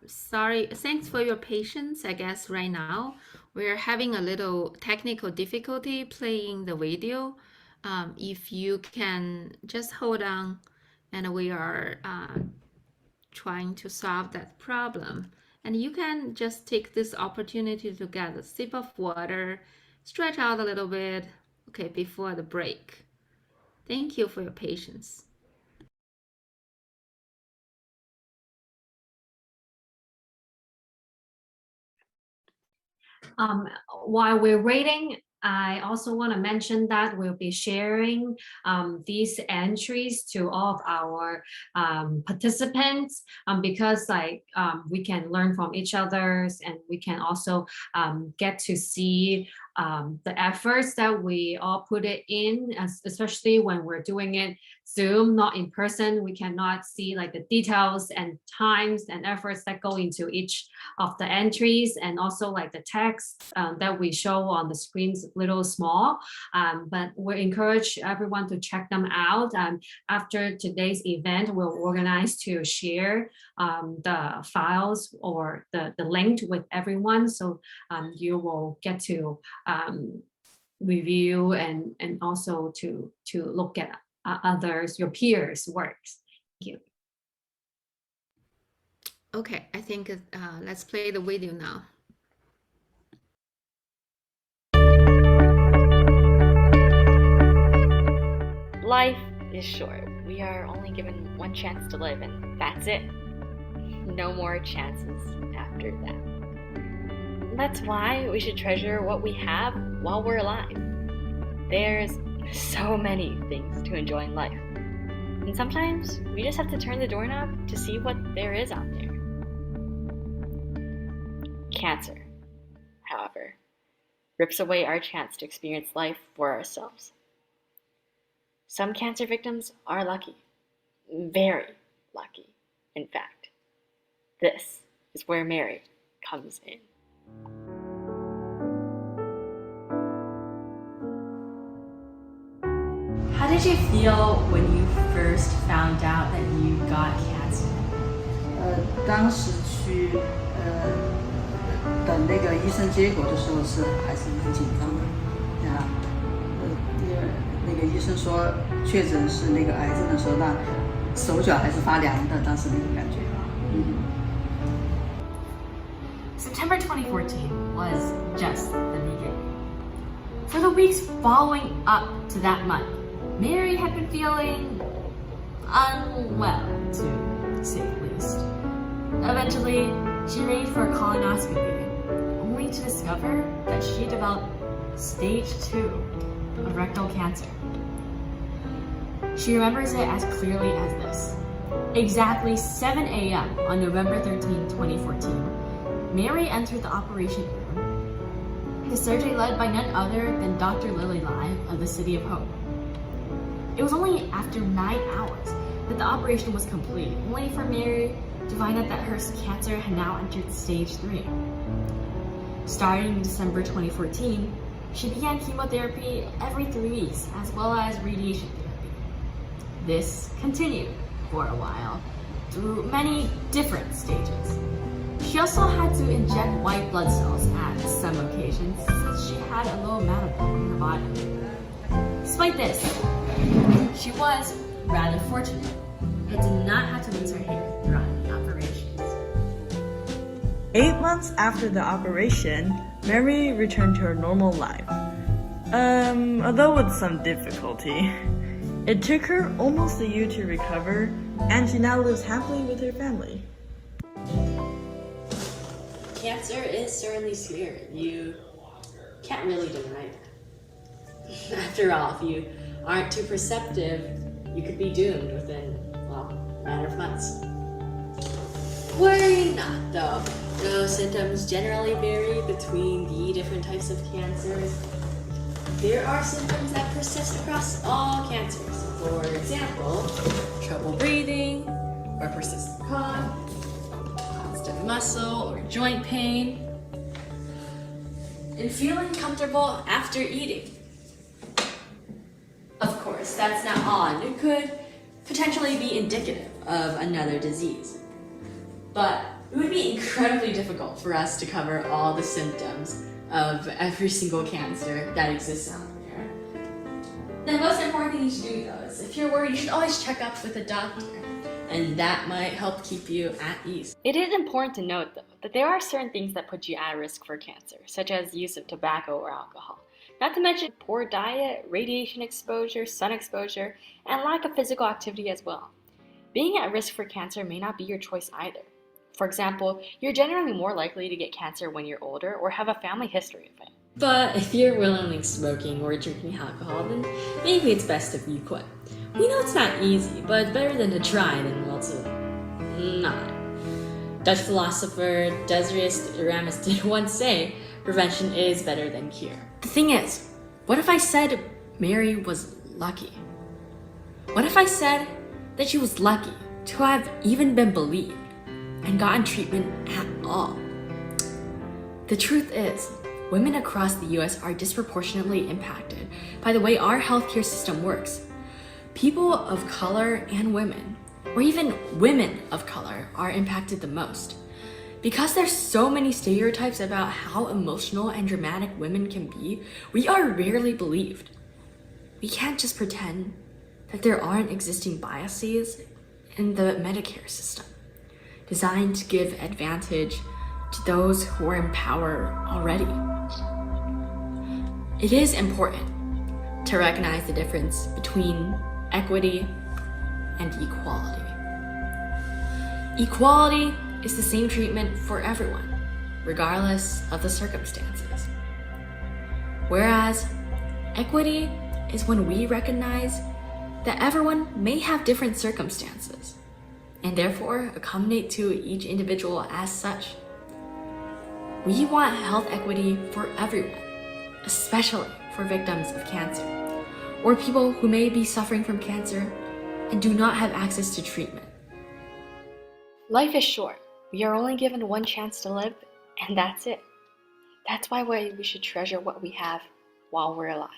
Sorry, thanks for your patience. I guess right now we're having a little technical difficulty playing the video. If you can just hold on, and we are trying to solve that problem. And you can just take this opportunity to get a sip of water, stretch out a little bit, okay, before the break. Thank you for your patience. While we're waiting, I also want to mention that we'll be sharing these entries to all of our participants because we can learn from each other, and we can also get to see the efforts that we all put it in, especially when we're doing it Zoom, not in person. We cannot see like the details and times and efforts that go into each of the entries, and also like the text that we show on the screens a little small, but we encourage everyone to check them out. After today's event, we'll organize to share the files or the link with everyone, so you will get to review and also to look at others, your peers' works. Thank you. Okay, I think let's play the video now. Life is short. We are only given one chance to live, and that's it. No more chances after that. That's why we should treasure what we have while we're alive. There's so many things to enjoy in life. And sometimes we just have to turn the doorknob to see what there is out there. Cancer, however, rips away our chance to experience life for ourselves. Some cancer victims are lucky, very lucky, in fact. This is where Mary comes in. How did you feel when you first found out that you got cancer? 当时去等那个医生结果的时候还是蛮紧张的啊。那个医生说确诊是那个癌症的时候，那手脚还是发凉的，当时那个感觉啊。September 2014 was just the beginning. For the weeks following up to that month, Mary had been feeling unwell, to say the least. Eventually, she arranged for a colonoscopy, only to discover that she developed stage 2 of rectal cancer. She remembers it as clearly as this. Exactly 7 a.m. on November 13, 2014, Mary entered the operation room, the surgery led by none other than Dr. Lily Lai of the City of Hope. It was only after 9 hours that the operation was complete, only for Mary to find out that her cancer had now entered stage 3. Starting in December 2014, she began chemotherapy every 3 weeks, as well as radiation therapy. This continued for a while, through many different stages. She also had to inject white blood cells at some occasions since she had a low amount of them in her body. Despite this, she was rather fortunate and did not have to lose her hair throughout the operations. 8 months after the operation, Mary returned to her normal life. Although with some difficulty. It took her almost a year to recover, and she now lives happily with her family. Cancer is certainly scary. You can't really deny that. After all, if you aren't too perceptive, you could be doomed within, well, a matter of months. Worry not, though. Those symptoms generally vary between the different types of cancers. There are symptoms that persist across all cancers. For example, trouble breathing, or persistent cough, constant muscle or joint pain, and feeling comfortable after eating. Of course, that's not all, and it could potentially be indicative of another disease. But it would be incredibly difficult for us to cover all the symptoms of every single cancer that exists out there. The most important thing you should do, though, is if you're worried, you should always check up with a doctor, and that might help keep you at ease. It is important to note, though, that there are certain things that put you at risk for cancer, such as use of tobacco or alcohol. Not to mention poor diet, radiation exposure, sun exposure, and lack of physical activity as well. Being at risk for cancer may not be your choice either. For example, you're generally more likely to get cancer when you're older or have a family history of it. But if you're willingly smoking or drinking alcohol, then maybe it's best if you quit. We know it's not easy, but it's better than to try than, well, to not. Dutch philosopher Desiree Aramis did once say, prevention is better than cure. The thing is, what if I said Mary was lucky? What if I said that she was lucky to have even been believed and gotten treatment at all? The truth is, women across the US are disproportionately impacted by the way our healthcare system works. People of color and women, or even women of color, are impacted the most. Because there's so many stereotypes about how emotional and dramatic women can be, we are rarely believed. We can't just pretend that there aren't existing biases in the Medicare system, designed to give advantage to those who are in power already. It is important to recognize the difference between equity and equality. Equality is the same treatment for everyone, regardless of the circumstances. Whereas equity is when we recognize that everyone may have different circumstances and therefore accommodate to each individual as such. We want health equity for everyone, especially for victims of cancer, or people who may be suffering from cancer and do not have access to treatment. Life is short. We are only given one chance to live, and that's it. That's why we should treasure what we have while we're alive.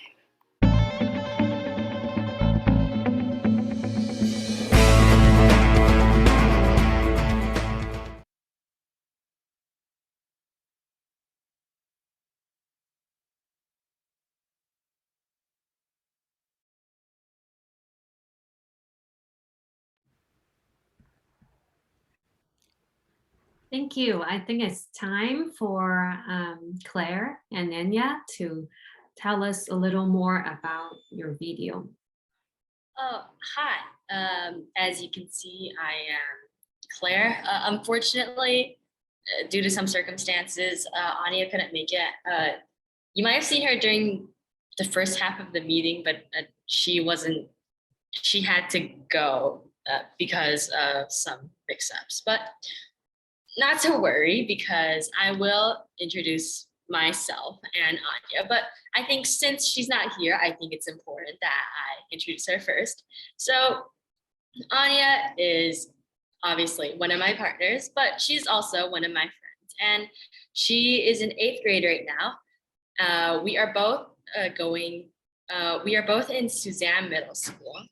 Thank you. I think it's time for Claire and Enya to tell us a little more about your video. Oh, hi. As you can see, I am Claire. Unfortunately, due to some circumstances, Anya couldn't make it. You might have seen her during the first half of the meeting, but she had to go because of some mix-ups. But not to worry, because I will introduce myself and Anya, but I think since she's not here, I think it's important that I introduce her first. So Anya is obviously one of my partners, but she's also one of my friends, and she is in 8th grade right now. We are both in Suzanne Middle School,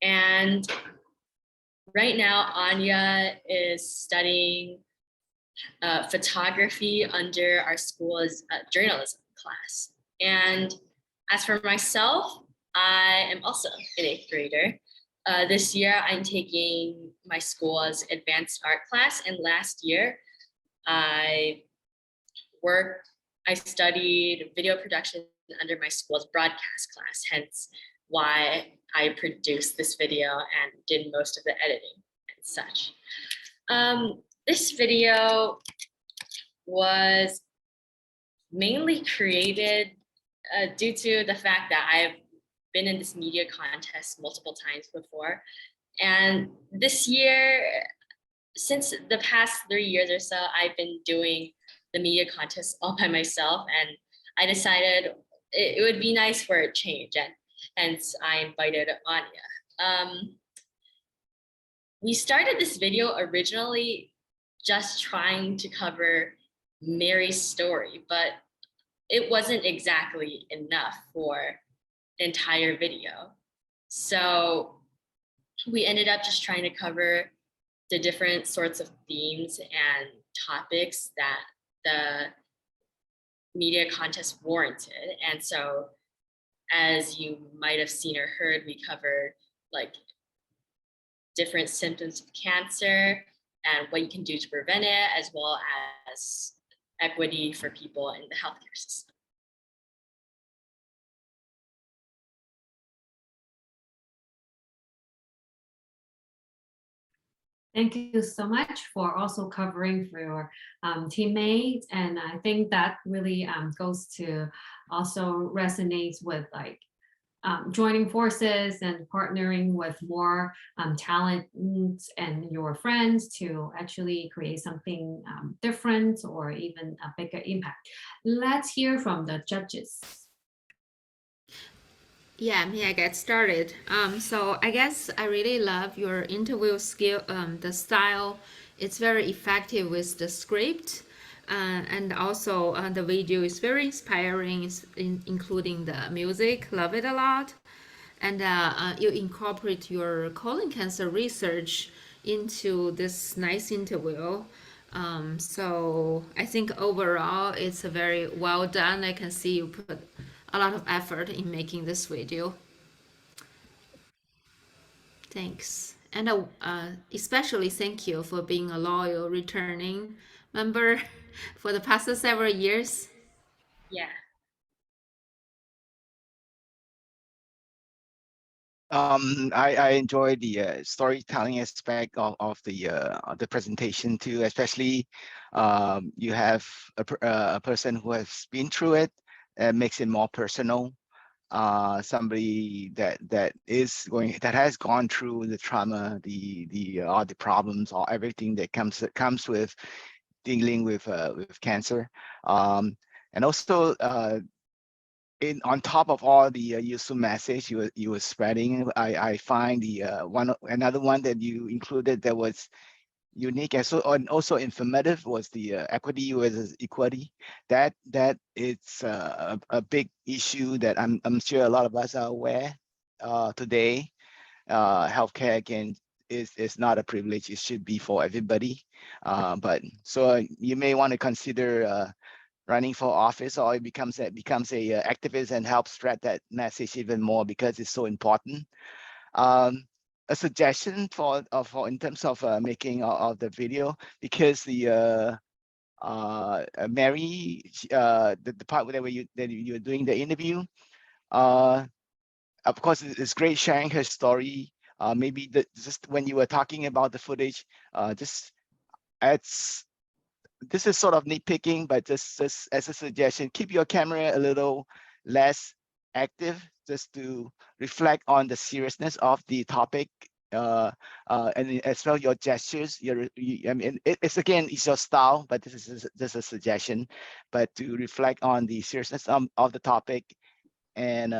and right now Anya is studying photography under our school's journalism class. And as for myself, I am also an 8th grader. This year, I'm taking my school's advanced art class, and last year, I studied video production under my school's broadcast class, hence why I produced this video and did most of the editing and such. This video was mainly created due to the fact that I've been in this media contest multiple times before. And this year, since the past 3 years or so, I've been doing the media contest all by myself, and I decided it would be nice for a change, and hence I invited Anya. We started this video originally just trying to cover Mary's story, but it wasn't exactly enough for the entire video. So we ended up just trying to cover the different sorts of themes and topics that the media contest warranted. And so, as you might have seen or heard, we covered like different symptoms of cancer and what you can do to prevent it, as well as equity for people in the healthcare system. Thank you so much for also covering for your teammates. And I think that really goes to also resonates with like joining forces and partnering with more talent and your friends to actually create something different or even a bigger impact. Let's hear from the judges. Yeah, may I get started? So I guess I really love your interview skill, the style. It's very effective with the script. And also the video is very inspiring, including the music. Love it a lot. And you incorporate your colon cancer research into this nice interview. So I think overall it's a very well done. I can see you put a lot of effort in making this video. Thanks. And especially thank you for being a loyal returning member for the past several years. Yeah. I enjoy the storytelling aspect of the presentation too, especially you have a person who has been through it, makes it more personal. Somebody that has gone through the trauma, all the problems, all everything that comes with dealing with cancer, and also on top of all the useful message you were spreading, I find the another one that you included that was unique and also informative was the equity versus equity. That it's a big issue that I'm sure a lot of us are aware today. Healthcare again is not a privilege; it should be for everybody. But so you may want to consider running for office, or it becomes a activist and helps spread that message even more because it's so important. A suggestion for in terms of making of the video, because the Mary, the part where you're doing the interview, of course it's great sharing her story. Maybe just when you were talking about the footage, just this is sort of nitpicking, but just as a suggestion, keep your camera a little less active, just to reflect on the seriousness of the topic, and as well your gestures. I mean, it's your style, but this is just a suggestion. But to reflect on the seriousness of the topic, and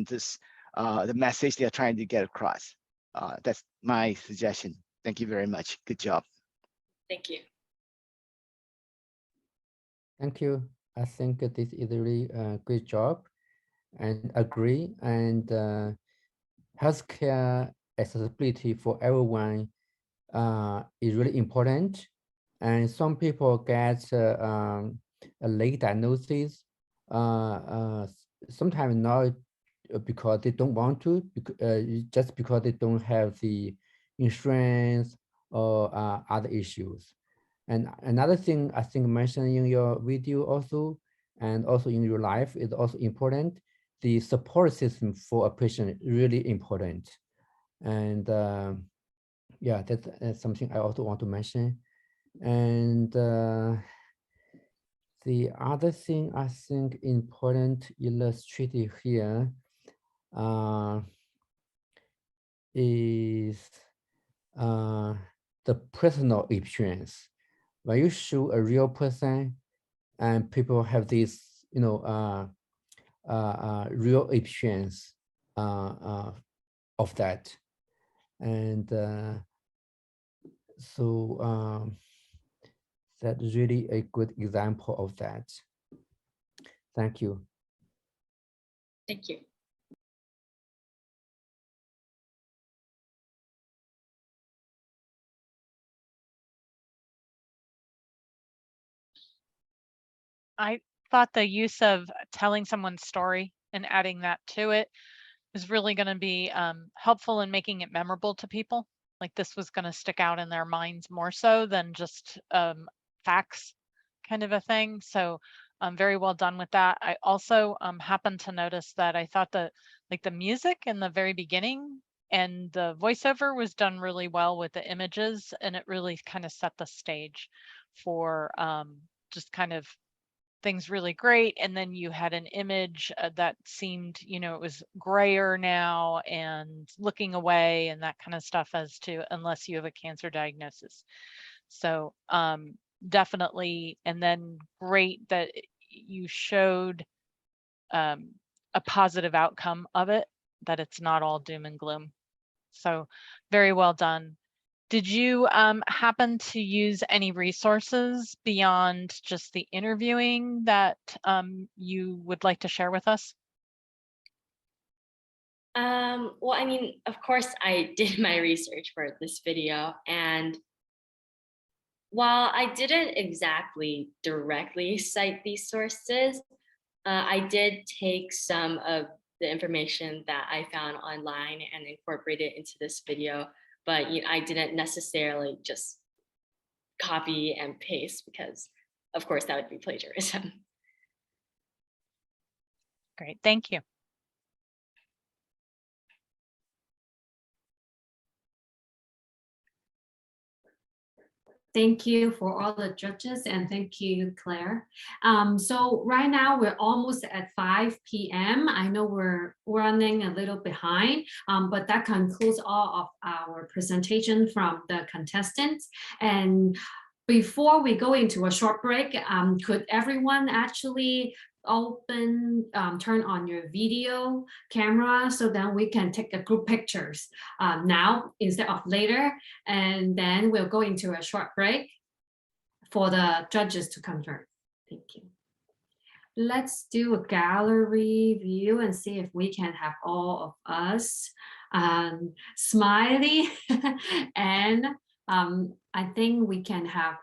just the message they are trying to get across. That's my suggestion. Thank you very much. Good job. Thank you. Thank you. I think this is a really great job, and agree. And healthcare accessibility for everyone is really important. And some people get a late diagnosis, sometimes not because they don't want to, just because they don't have the insurance or other issues. And another thing I think mentioned in your video also, and also in your life is also important. The support system for a patient is really important. And yeah, that's something I also want to mention. And the other thing I think important illustrated here is the personal experience. When you show a real person and people have this, you know, real experience of that. And so that's really a good example of that. Thank you. Thank you. I thought the use of telling someone's story and adding that to it is really going to be helpful in making it memorable to people. Like this was going to stick out in their minds more so than just facts kind of a thing. So very well done with that. I also happened to notice that I thought that like the music in the very beginning and the voiceover was done really well with the images, and it really kind of set the stage for just kind of things really great. And then you had an image that seemed, you know, it was grayer now and looking away and that kind of stuff as to unless you have a cancer diagnosis. So definitely. And then great that you showed a positive outcome of it, that it's not all doom and gloom. So very well done. Did you happen to use any resources beyond just the interviewing that you would like to share with us? Well, I mean, of course, I did my research for this video, and while I didn't exactly directly cite these sources, I did take some of the information that I found online and incorporate it into this video, but I didn't necessarily just copy and paste because, of course, that would be plagiarism. Great, thank you. Thank you for all the judges, and thank you, Claire. So right now we're almost at 5 p.m. I know we're running a little behind, but that concludes all of our presentation from the contestants. And before we go into a short break, could everyone actually turn on your video camera so then we can take a group pictures now instead of later, and then we'll go into a short break for the judges to confirm. Thank you. Let's do a gallery view and see if we can have all of us smiley and I think we can have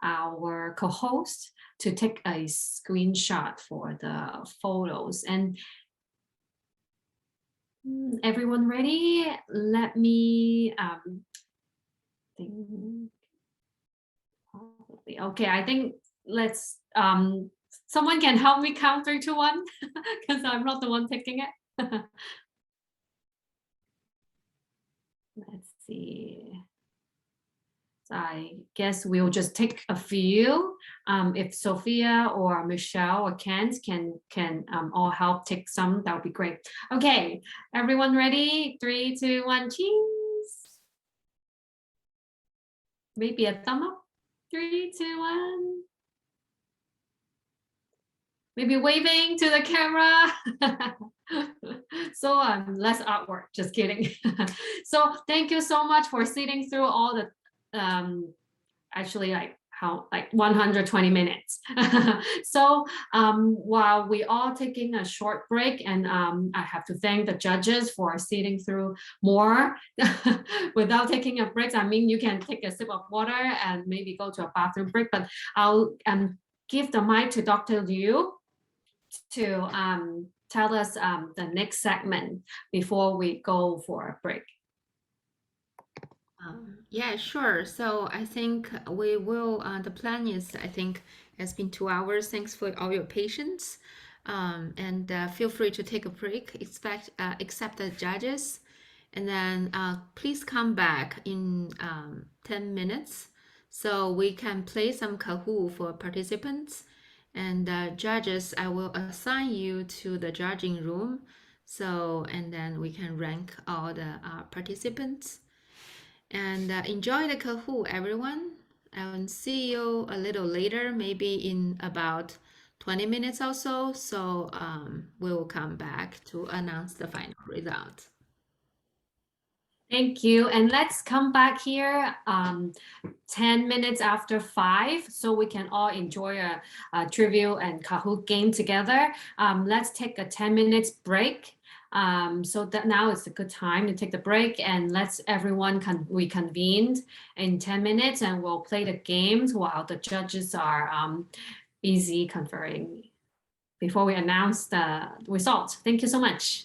our co-host to take a screenshot for the photos. And everyone ready? Let me think. Okay, I think let's someone can help me count 3, 2, 1 because I'm not the one taking it. Let's see. So I guess we'll just take a few. If Sophia or Michelle or Kent can all help take some, that would be great. Okay, everyone ready? 3, 2, 1, cheese. Maybe a thumb up. 3, 2, 1. Maybe waving to the camera. So less artwork, just kidding. So thank you so much for sitting through all the actually like how like 120 minutes. So while we all taking a short break, and I have to thank the judges for sitting through more without taking a break. I mean, you can take a sip of water and maybe go to a bathroom break, but I'll give the mic to Dr. Liu to tell us the next segment before we go for a break. Yeah, sure. So I think we will, the plan is, I think, has been 2 hours. Thanks for all your patience. And feel free to take a break, except the judges. And then please come back in 10 minutes so we can play some Kahoot for participants. And judges, I will assign you to the judging room. So, and then we can rank all the participants. And enjoy the Kahoot, everyone. And see you a little later, maybe in about 20 minutes or so. So we will come back to announce the final result. Thank you. And let's come back here 10 minutes after 5 so we can all enjoy a Trivial and Kahoot game together. Let's take a 10 minutes break. So that now is a good time to take the break, and let's everyone reconvene in 10 minutes, and we'll play the games while the judges are busy conferring before we announce the results. Thank you so much.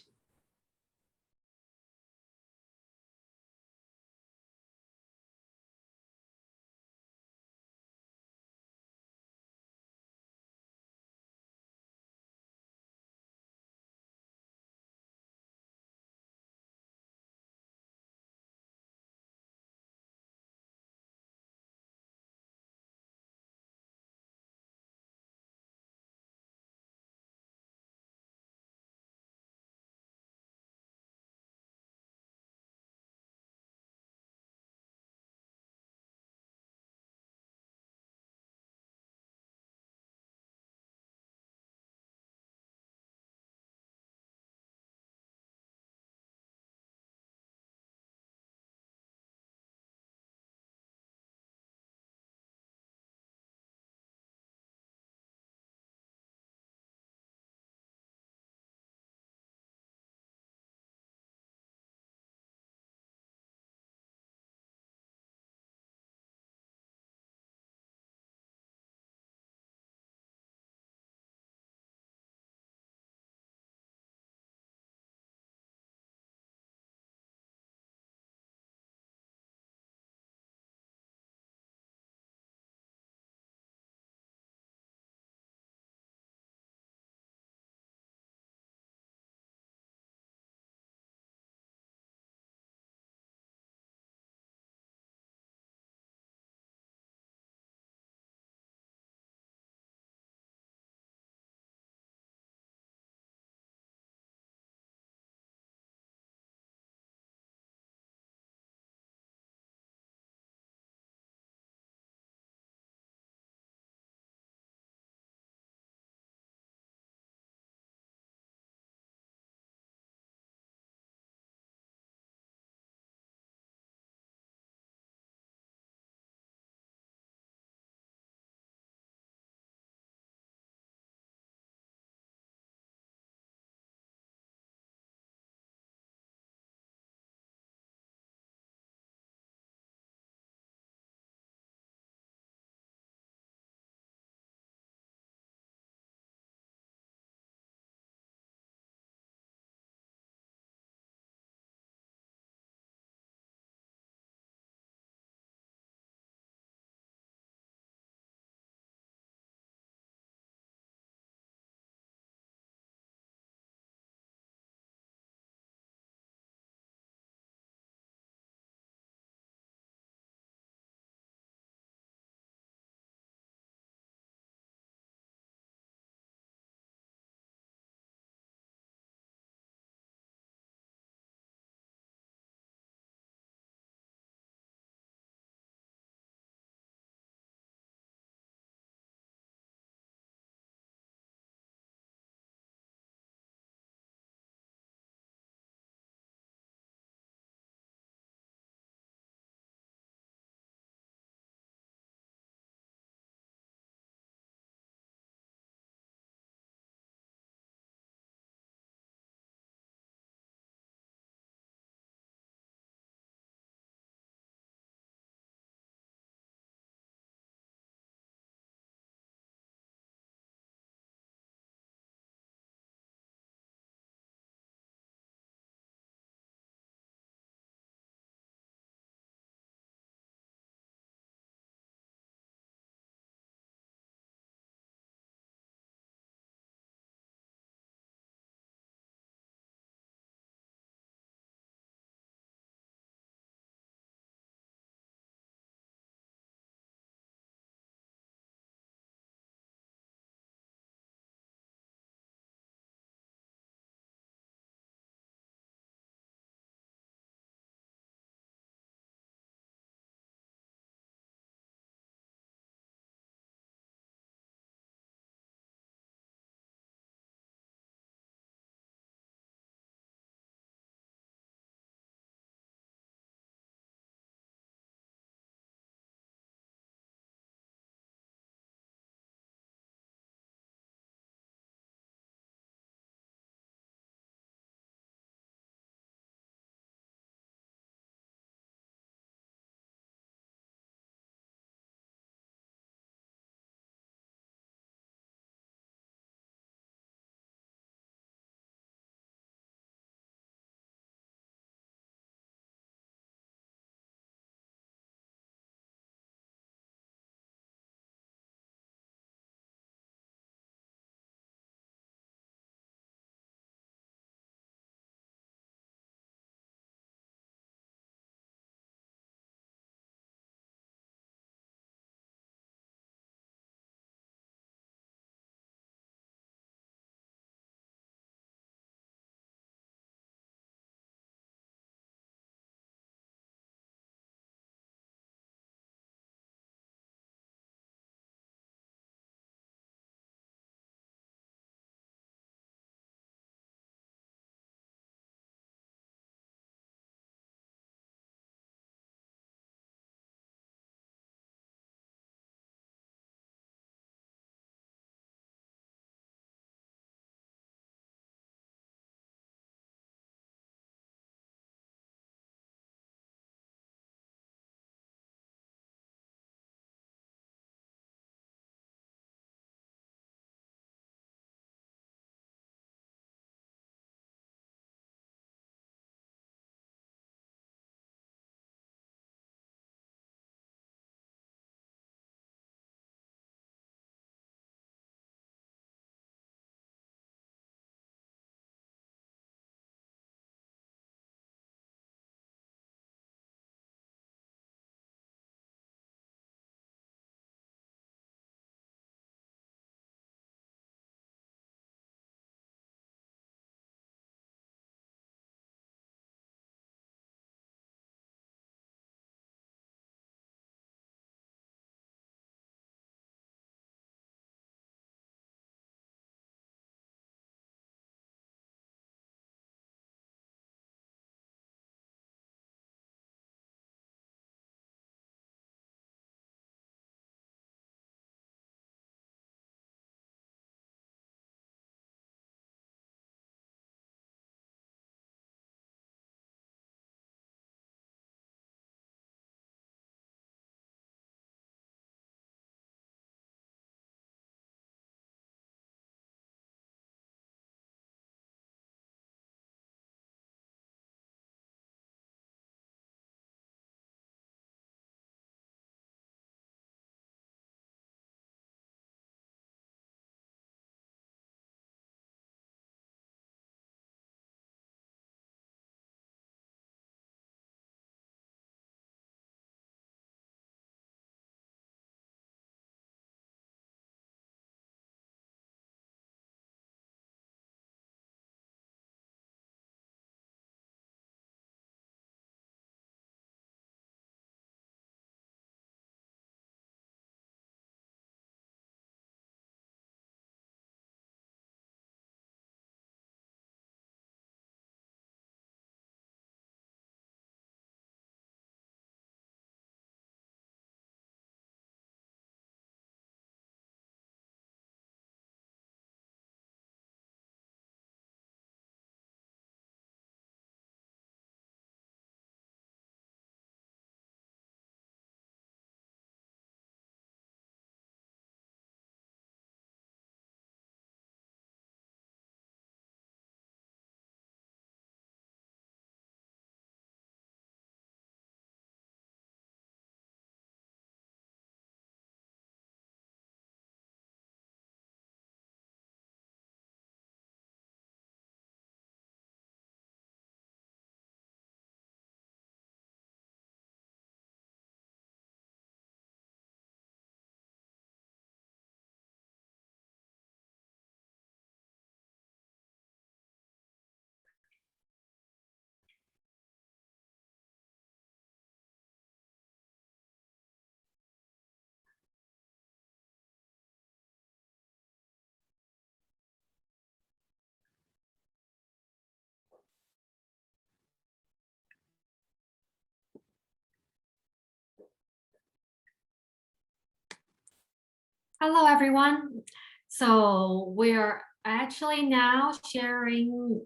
Hello, everyone. So we're actually now sharing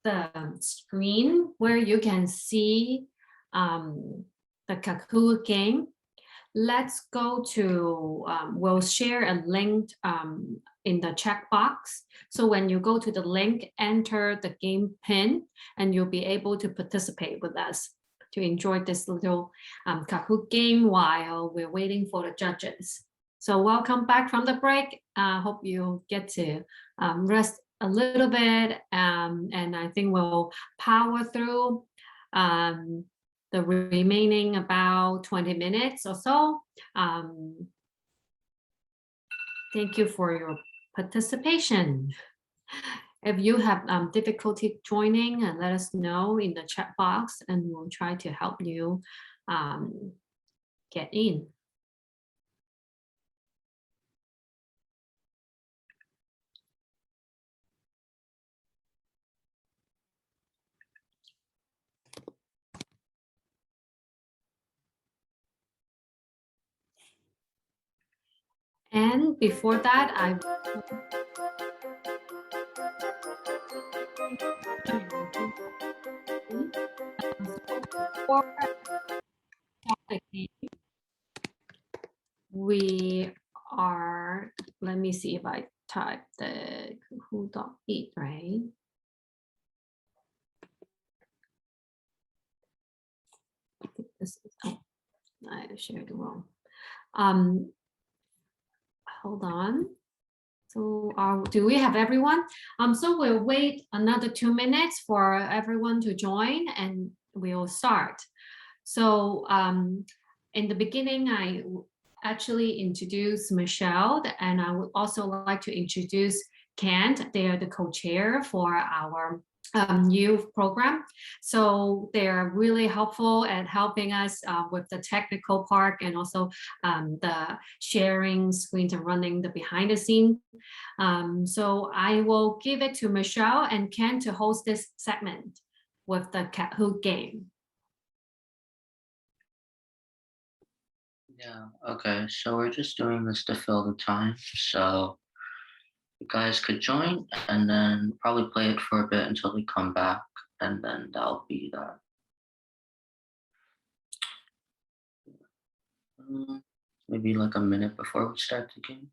the screen where you can see the Kahoot game. Let's go to, we'll share a link in the chat box. So when you go to the link, enter the game pin, and you'll be able to participate with us to enjoy this little Kahoot game while we're waiting for the judges. So welcome back from the break. Hope you get to rest a little bit, and I think we'll power through the remaining about 20 minutes or so. Thank you for your participation. If you have difficulty joining, let us know in the chat box and we'll try to help you get in. And before that, I we are, let me see if I type the Kahoot.it, right? I think this is, oh, I shared it wrong. Hold on. So do we have everyone? So we'll wait another 2 minutes for everyone to join and we'll start. So in the beginning, I actually introduced Michelle, and I would also like to introduce Kent. They are the co-chair for our youth program. So they're really helpful at helping us with the technical part and also the sharing screens and running the behind the scene. So I will give it to Michelle and Ken to host this segment with the Kahoot game. Yeah, okay, so we're just doing this to fill the time. So you guys could join and then probably play it for a bit until we come back, and then that'll be that. Maybe like a minute before we start the game.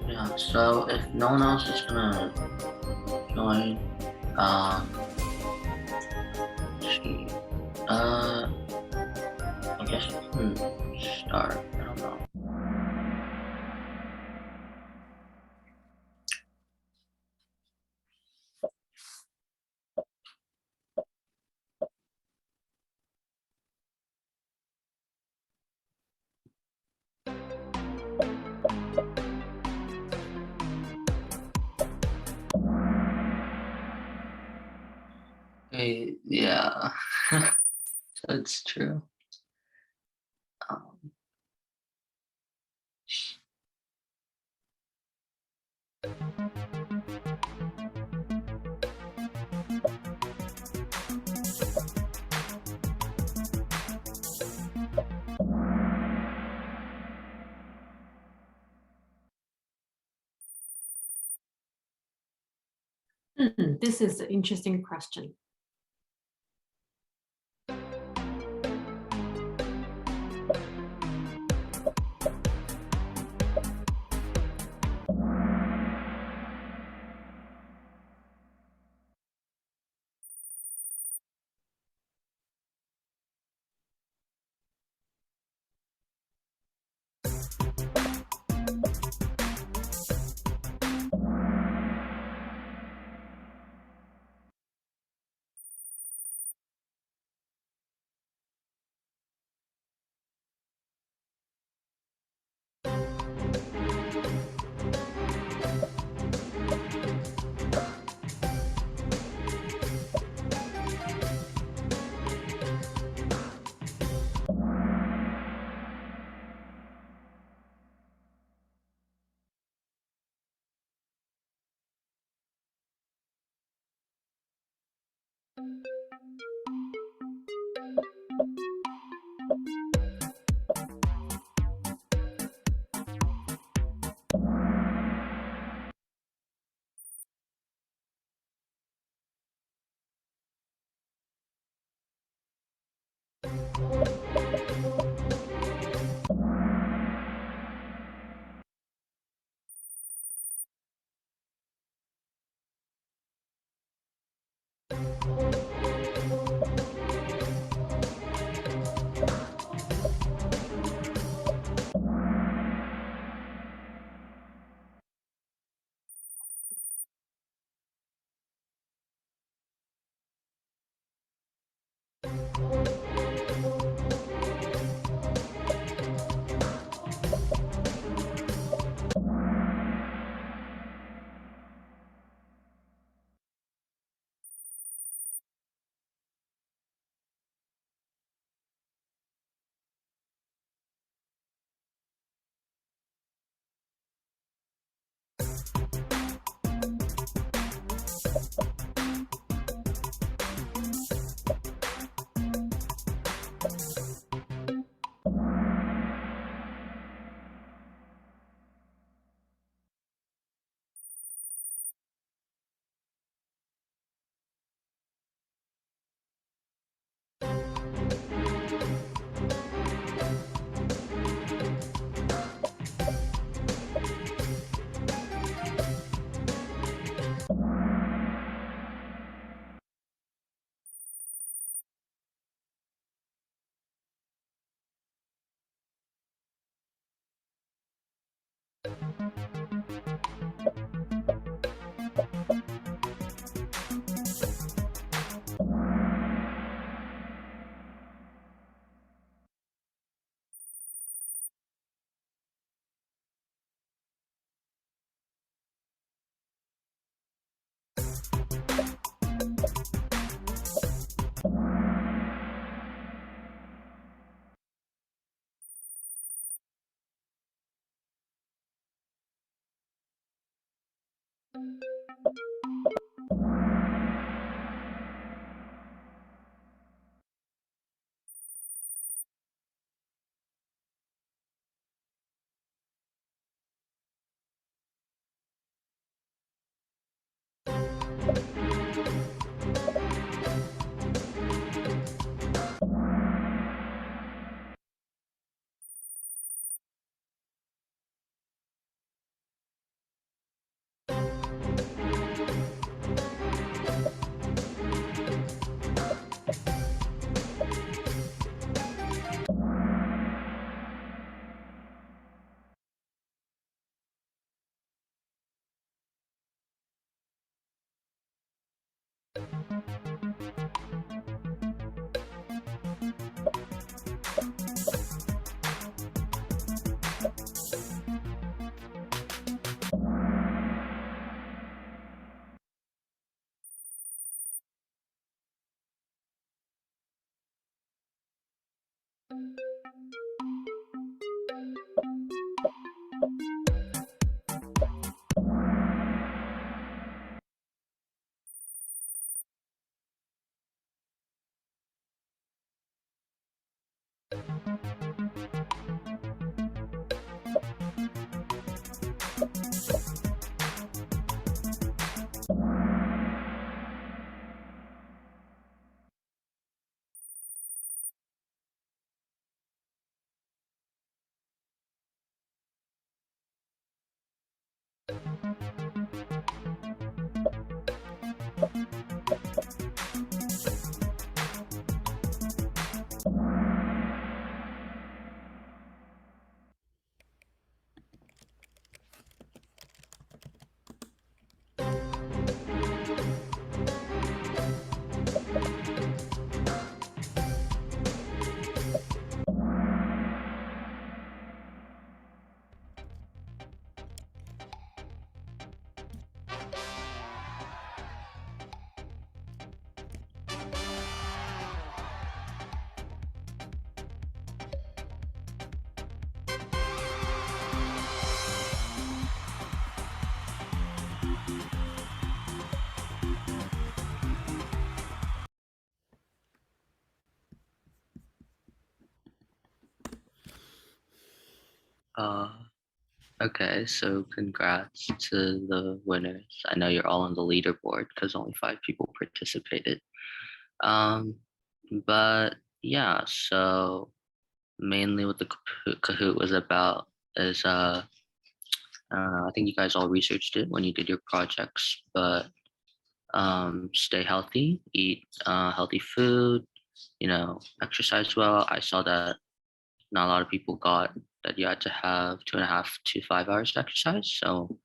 Yeah, so if no one else is gonna join, I guess we can start. I don't know. Yeah, that's true. This is an interesting question. Uh, okay, so congrats to the winners. I know you're all on the leaderboard because only 5 people participated. But yeah, so mainly what the Kahoot was about is I think you guys all researched it when you did your projects, but stay healthy, eat healthy food, exercise well. I saw that not a lot of people got that you had to have 2.5 to 5 hours exercise. So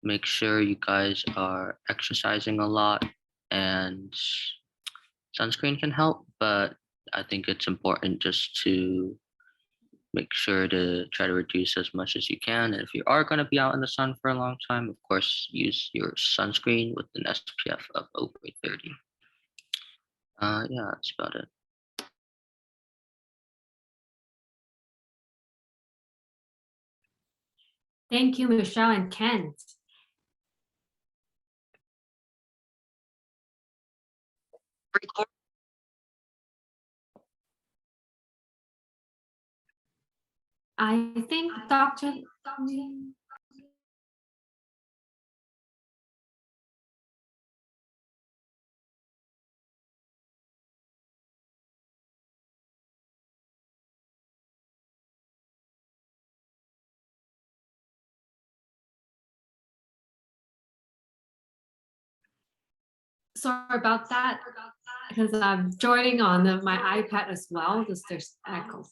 make sure you guys are exercising a lot, and sunscreen can help, but I think it's important just to make sure to try to reduce as much as you can. And if you are going to be out in the sun for a long time, of course, use your sunscreen with an SPF of over 30. Yeah, that's about it. Thank you, Michelle and Kent. I think Dr. Sorry about that, because I'm joining on my iPad as well. There's echo.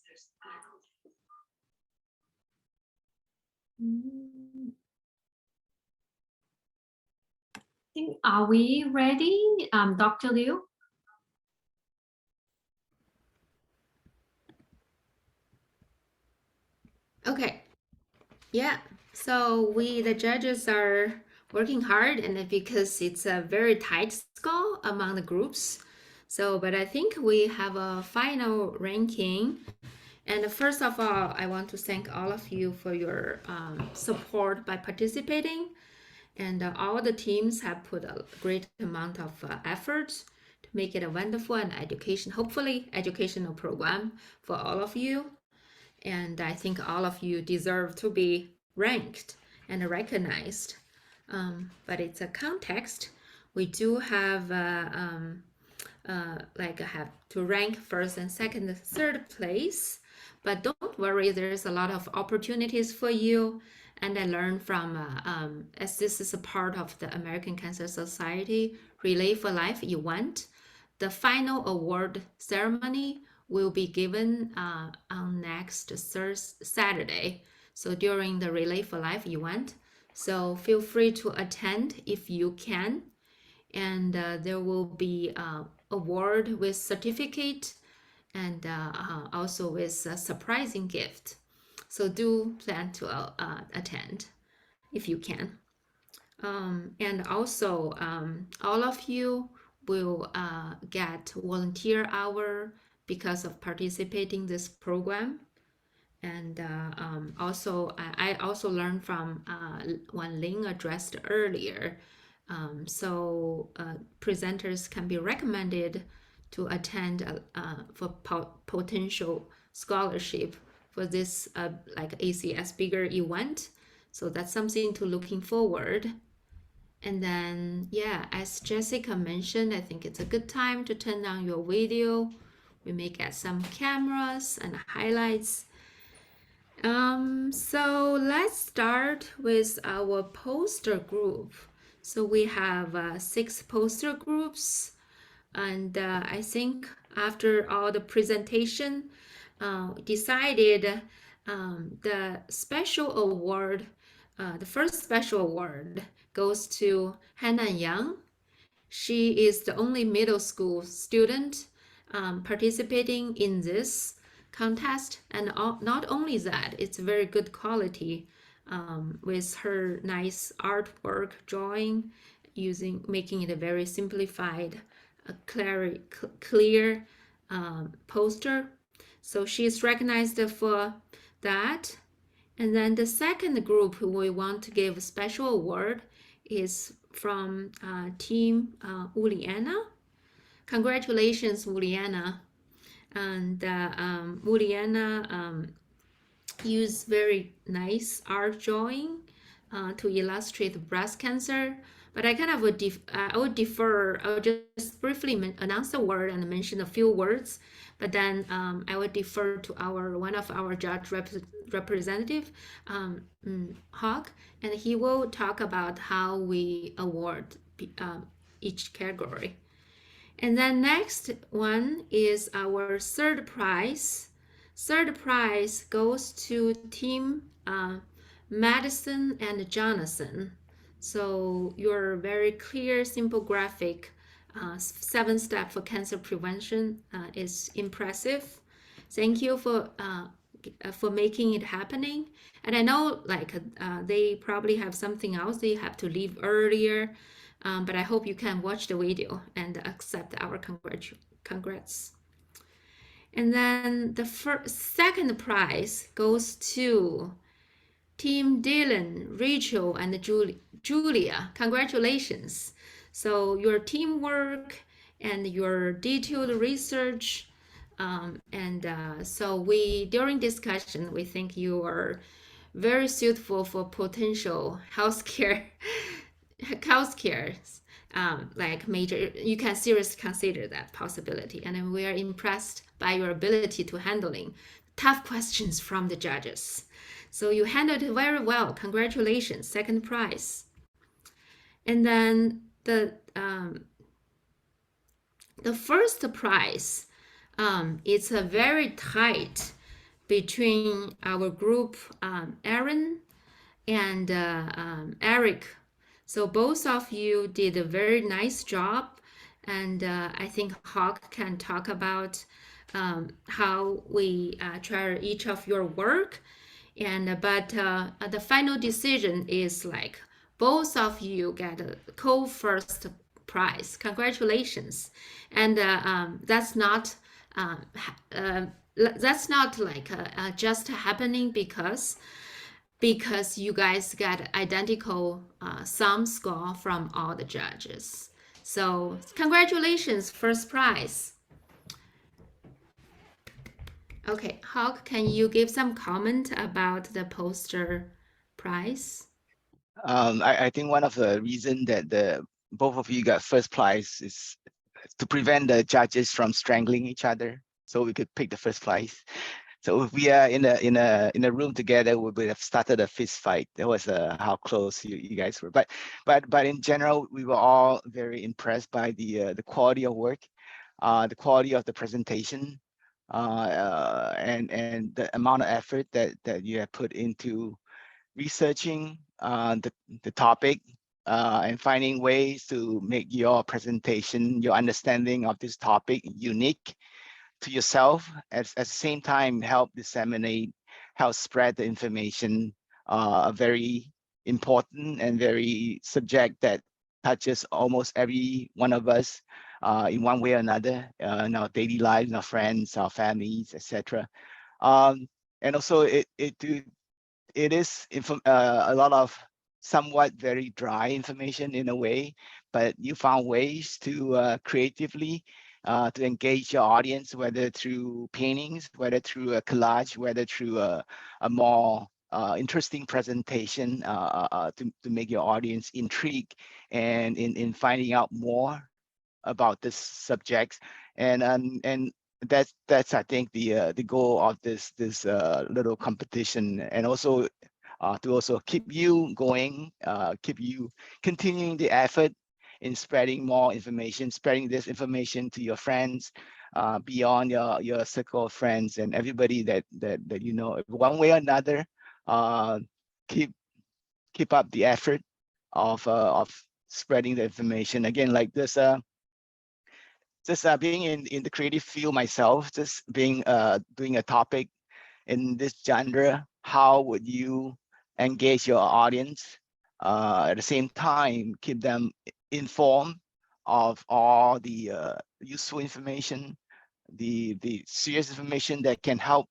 Are we ready, Dr. Liu? Okay. Yeah. So the judges are working hard, and because it's a very tight score among the groups. But I think we have a final ranking. And first of all, I want to thank all of you for your support by participating. And all the teams have put a great amount of effort to make it a wonderful and hopefully educational program for all of you. And I think all of you deserve to be ranked and recognized. But it's a context. We do have have to rank first and second and third place. But don't worry, there's a lot of opportunities for you. And I learned from, as this is a part of the American Cancer Society Relay for Life event, the final award ceremony will be given on next Saturday. So during the Relay for Life event. So feel free to attend if you can. And there will be award with certificate and also with a surprising gift. So do plan to attend if you can. And also all of you will get volunteer hour because of participating this program. And also I also learned from one Ling addressed earlier. Presenters can be recommended to attend for potential scholarship for this like ACS bigger event. So that's something to looking forward. And then, yeah, as Jessica mentioned, I think it's a good time to turn on your video. We may get some cameras and highlights. So let's start with our poster group. So we have 6 poster groups. And I think after all the presentation, decided the special award, the first special award goes to Hannah Yang. She is the only middle school student participating in this contest. And not only that, it's very good quality with her nice artwork drawing, making it a very simplified, clear poster. So she's recognized for that. And then the second group we want to give a special award is from team Uliana. Congratulations, Uliana. And Uliana use very nice art drawing to illustrate breast cancer. But I kind of would I would defer. I would just briefly announce the word and mention a few words, but then I would defer to one of our judge representative, Hawk, and he will talk about how we award each category. And then next one is our third prize. Third prize goes to Team Madison and Jonathan. So your very clear, simple graphic, 7-step for cancer prevention is impressive. Thank you for making it happening. And I know like they probably have something else. They have to leave earlier. But I hope you can watch the video and accept our congrats. And then the second prize goes to Team Dylan, Rachel, and Julia. Congratulations. So your teamwork and your detailed research. So during discussion, we think you are very suitable for potential healthcare like major, you can seriously consider that possibility. And then we are impressed by your ability to handling tough questions from the judges. So you handled it very well. Congratulations, second prize. And then the first prize, it's a very tight between our group, Aaron and Eric. So both of you did a very nice job, and I think Hawk can talk about how we try each of your work. But the final decision is like both of you get a co-first prize. Congratulations! And that's not like just happening because you guys got identical sum score from all the judges. So congratulations, first prize. Okay, Hawk, can you give some comment about the poster prize? I think one of the reasons that both of you got first prize is to prevent the judges from strangling each other, so we could pick the first prize. So if we are in a room together, we would have started a fist fight. That was how close you guys were. But in general, we were all very impressed by the quality of work, the quality of the presentation, and the amount of effort that you have put into researching the topic and finding ways to make your presentation, your understanding of this topic unique to yourself, at the same time help disseminate, help spread the information, a very important and very subject that touches almost every one of us in one way or another, in our daily lives, our friends, our families, etc. And also it is a lot of somewhat very dry information in a way, but you found ways to creatively to engage your audience, whether through paintings, whether through a collage, whether through a more interesting presentation to make your audience intrigued and in finding out more about this subject. And that's I think the goal of this little competition, and also to also keep you going, keep you continuing the effort in spreading more information, spreading this information to your friends, beyond your circle of friends and everybody that you know. One way or another, keep up the effort of spreading the information. Again, like this. Just being in the creative field myself, just being doing a topic in this genre, how would you engage your audience, at the same time keep them informed of all the useful information, the serious information that can help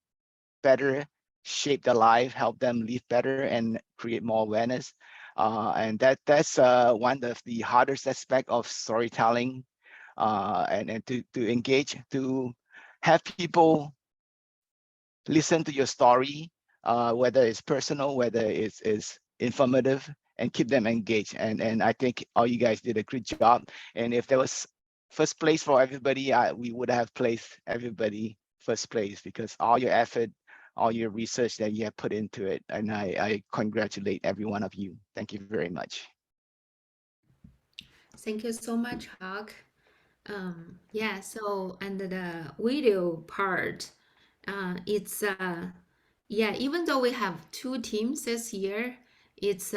better shape their life, help them live better and create more awareness. And that's one of the hardest aspect of storytelling, and to engage, to have people listen to your story, whether it's personal, whether it's informative, and keep them engaged. And I think all you guys did a great job. And if there was first place for everybody, we would have placed everybody first place, because all your effort, all your research that you have put into it. And I congratulate every one of you. Thank you very much. Thank you so much, Hawk. Yeah, so and the video part, it's yeah, even though we have 2 teams this year, it's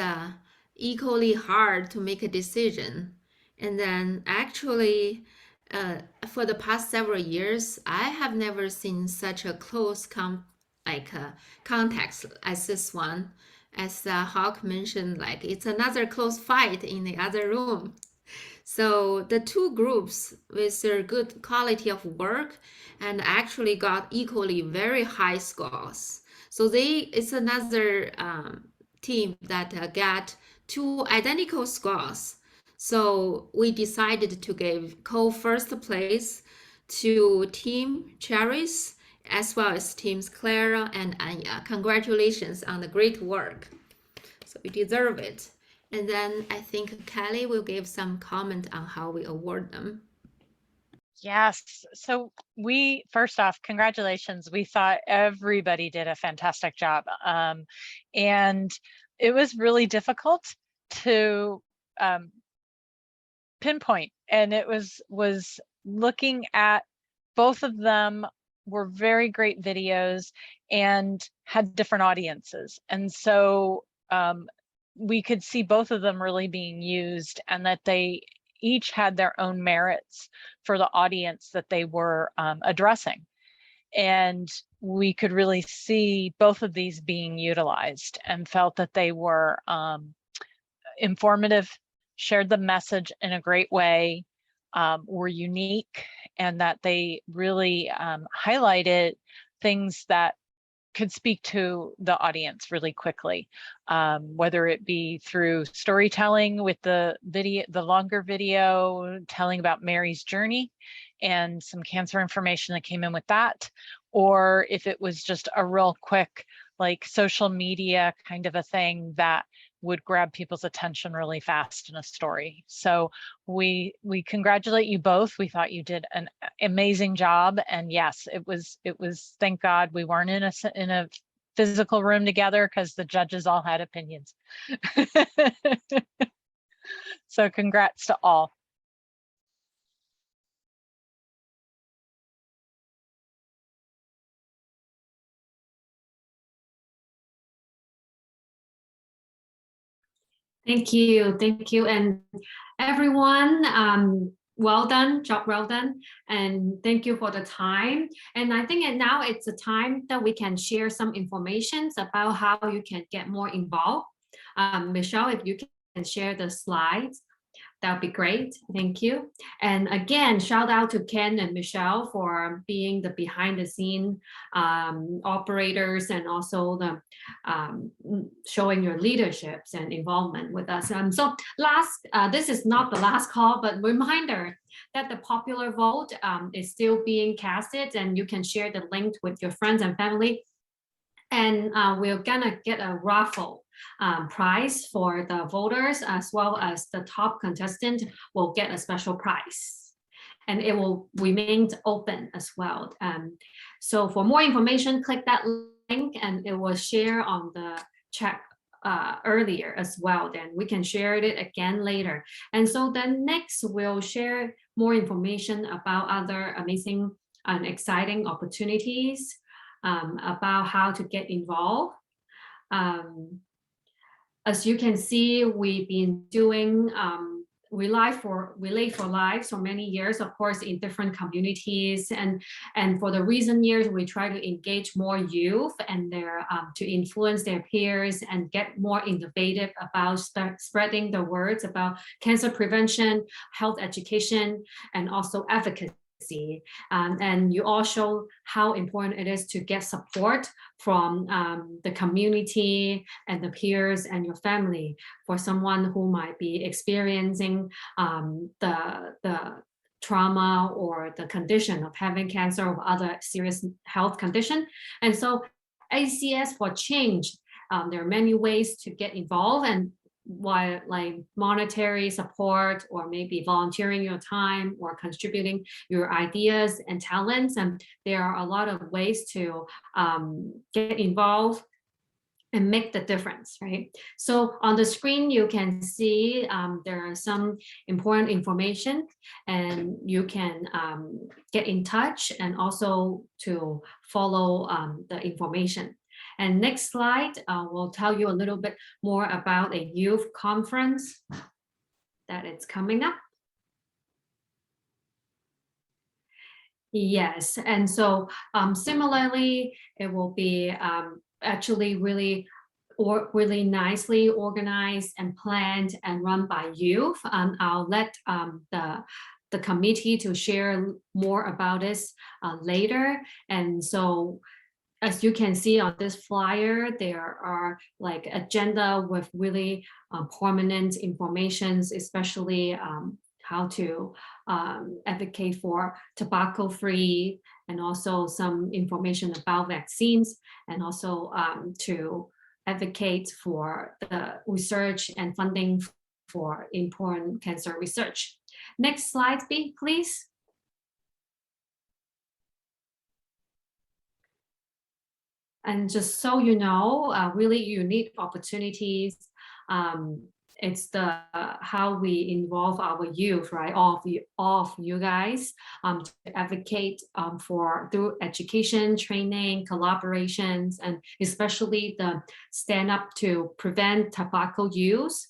equally hard to make a decision. And then actually, for the past several years, I have never seen such a close context as this one. As Hawk mentioned, like it's another close fight in the other room. So the 2 groups with their good quality of work and actually got equally very high scores. So it's another team that got 2 identical scores. So we decided to give co-first place to Team Cherries as well as Teams Clara and Anya. Congratulations on the great work. So you deserve it. And then I think Kelly will give some comment on how we award them. Yes. So first off, congratulations. We thought everybody did a fantastic job. And it was really difficult to pinpoint. And it was looking at both of them were very great videos and had different audiences. And so we could see both of them really being used, and that they each had their own merits for the audience that they were addressing. And we could really see both of these being utilized, and felt that they were informative, shared the message in a great way, were unique, and that they really highlighted things that could speak to the audience really quickly, whether it be through storytelling with the longer video telling about Mary's journey and some cancer information that came in with that, or if it was just a real quick like social media kind of a thing that would grab people's attention really fast in a story. So we congratulate you both. We thought you did an amazing job. And yes, it was, thank God we weren't in a physical room together, because the judges all had opinions. So congrats to all. Thank you, and everyone, well done, job well done, and thank you for the time. And I think now it's a time that we can share some information about how you can get more involved. Michelle, if you can share the slides, that would be great. Thank you. And again, shout out to Ken and Michelle for being the behind the scene operators, and also the showing your leaderships and involvement with us. So this is not the last call, but reminder that the popular vote is still being casted, and you can share the link with your friends and family. And we're gonna get a raffle prize for the voters, as well as the top contestant will get a special prize. And it will remain open as well. So for more information, click that link, and it will share on the chat earlier as well. Then we can share it again later. And so then next we'll share more information about other amazing and exciting opportunities, about how to get involved. As you can see, we've been doing Relay for Life for many years, of course, in different communities, and for the recent years, we try to engage more youth and their to influence their peers and get more innovative about spreading the words about cancer prevention, health education, and also advocacy. And you all show how important it is to get support from the community and the peers and your family for someone who might be experiencing the trauma or the condition of having cancer or other serious health condition. And so ACS for Change. There are many ways to get involved, and while like monetary support or maybe volunteering your time or contributing your ideas and talents. And there are a lot of ways to get involved and make the difference, right? So on the screen, you can see there are some important information, and you can get in touch and also to follow the information. And next slide will tell you a little bit more about a youth conference that is coming up. Yes, and so similarly, it will be actually really nicely organized and planned and run by youth. I'll let the committee to share more about this later. And so as you can see on this flyer, there are like agenda with really prominent informations, especially how to advocate for tobacco-free, and also some information about vaccines, and also to advocate for the research and funding for important cancer research. Next slide, please. And just so you know, really unique opportunities. It's the how we involve our youth, right? All of you guys to advocate through education, training, collaborations, and especially the stand up to prevent tobacco use.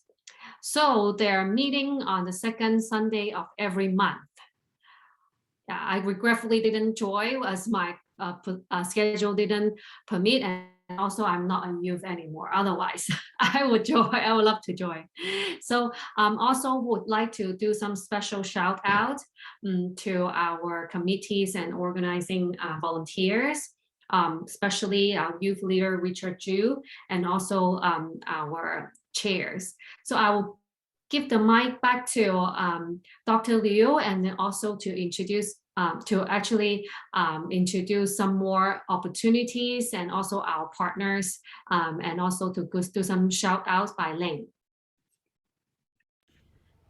So they're meeting on the second Sunday of every month. I regretfully didn't join as my schedule didn't permit, and also I'm not a youth anymore. Otherwise, I would join. I would love to join. So also would like to do some special shout out to our committees and organizing volunteers, especially our youth leader Richard Ju, and also our chairs. So I will give the mic back to Dr. Liu, and then also to introduce introduce some more opportunities and also our partners, and also to do some shout outs by Ling.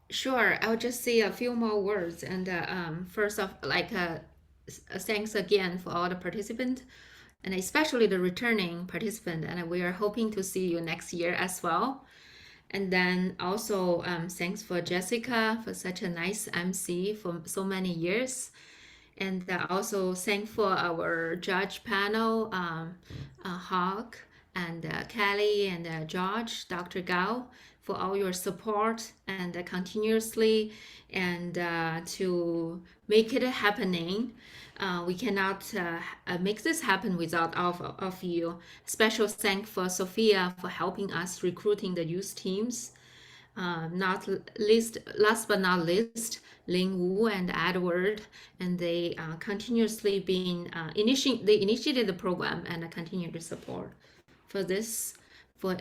Sure, I'll just say a few more words. And first off, thanks again for all the participants, and especially the returning participant. And we are hoping to see you next year as well. And then also thanks for Jessica for such a nice MC for so many years. And also thank for our judge panel, Hawk and Kelly and George, Dr. Gao, for all your support and continuously, and to make it happening. We cannot make this happen without all of you. Special thank for Sophia for helping us recruiting the youth teams. Last but not least, Ling Wu and Edward, and they continuously been they initiated the program and continue to support for this for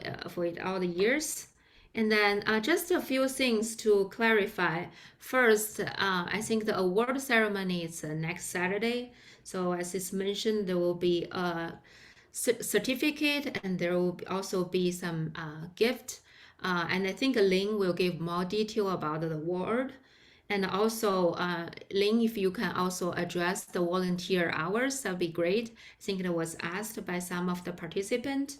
it all the years. And then just a few things to clarify. First, I think the award ceremony is next Saturday. So as is mentioned, there will be a certificate, and there will also be some gift. And I think Ling will give more detail about the award. And also, Ling, if you can also address the volunteer hours, that'd be great. I think it was asked by some of the participants.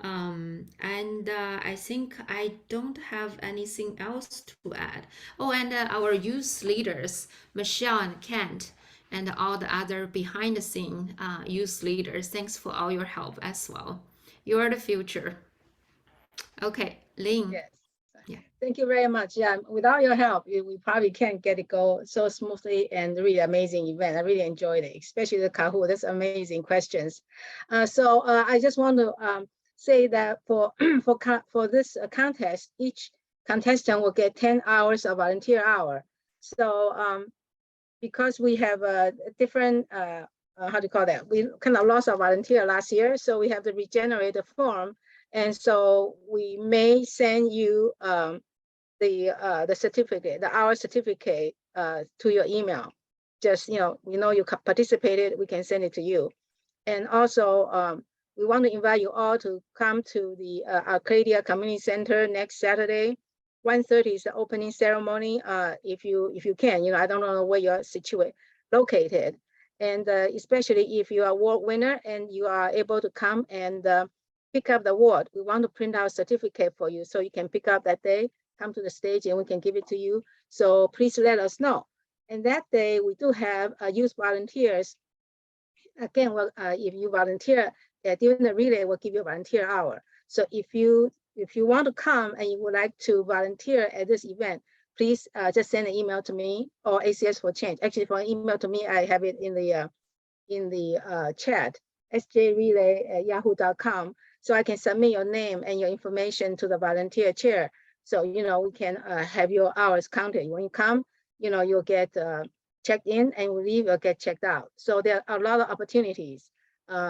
And I think I don't have anything else to add. Oh, and our youth leaders, Michelle and Kent, and all the other behind the scene youth leaders, thanks for all your help as well. You are the future. Okay, Ling. Yes. Yeah. Thank you very much. Yeah, without your help, we probably can't get it go so smoothly, and really amazing event. I really enjoyed it, especially the Kahoot. That's amazing questions. So I just want to say that for this contest, each contestant will get 10 hours of volunteer hour. So because we have a different how do you call that? We kind of lost our volunteer last year, so we have to regenerate the form. And so we may send you the certificate, the hour certificate to your email. Just, you participated, we can send it to you. And also we want to invite you all to come to the Arcadia Community Center next Saturday. 1:30 is the opening ceremony. If you can, I don't know where you're located. And especially if you are award winner and you are able to come and pick up the award, we want to print out a certificate for you so you can pick up that day, come to the stage and we can give it to you. So please let us know. And that day we do have youth volunteers. Again, well, if you volunteer during the relay, we'll give you a volunteer hour. So if you want to come and you would like to volunteer at this event, please just send an email to me or ACS for Change. Actually, for an email to me, I have it in the chat, sjrelay@yahoo.com. So I can submit your name and your information to the volunteer chair. So, we can have your hours counted. When you come, you'll get checked in and you leave or get checked out. So there are a lot of opportunities.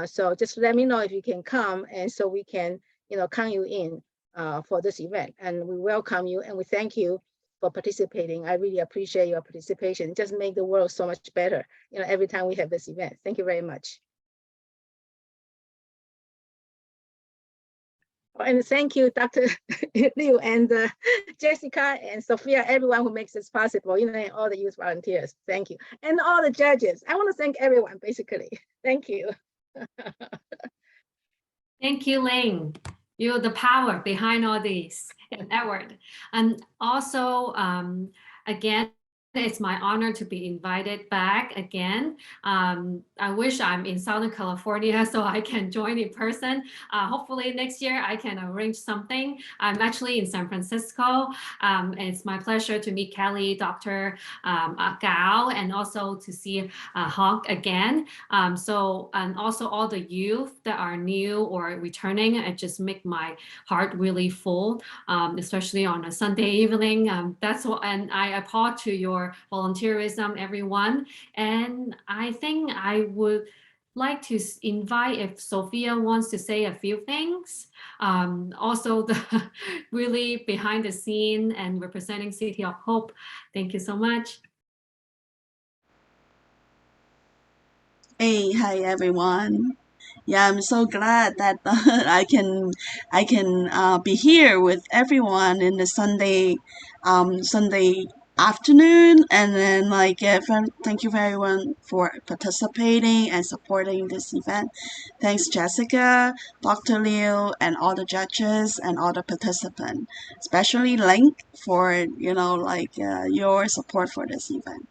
So just let me know if you can come and so we can, count you in for this event. And we welcome you and we thank you for participating. I really appreciate your participation. It just make the world so much better, every time we have this event. Thank you very much. And thank you, Dr. Liu and Jessica and Sophia, everyone who makes this possible, and all the youth volunteers. Thank you. And all the judges. I want to thank everyone, basically. Thank you. Thank you, Ling. You're the power behind all these, Edward. And also, again, it's my honor to be invited back again. I wish I'm in Southern California so I can join in person. Hopefully next year I can arrange something. I'm actually in San Francisco. And it's my pleasure to meet Kelly, Dr. Gao, and also to see Hawk again. And also all the youth that are new or returning, it just make my heart really full, especially on a Sunday evening. And I applaud to your volunteerism, everyone. And I think I would like to invite if Sophia wants to say a few things. Also, the really behind the scene and representing City of Hope. Thank you so much. Hey, hi everyone. Yeah, I'm so glad that I can be here with everyone in the Sunday afternoon, and then thank you everyone for participating and supporting this event. Thanks Jessica, Dr. Liu, and all the judges and all the participants, especially Link for your support for this event.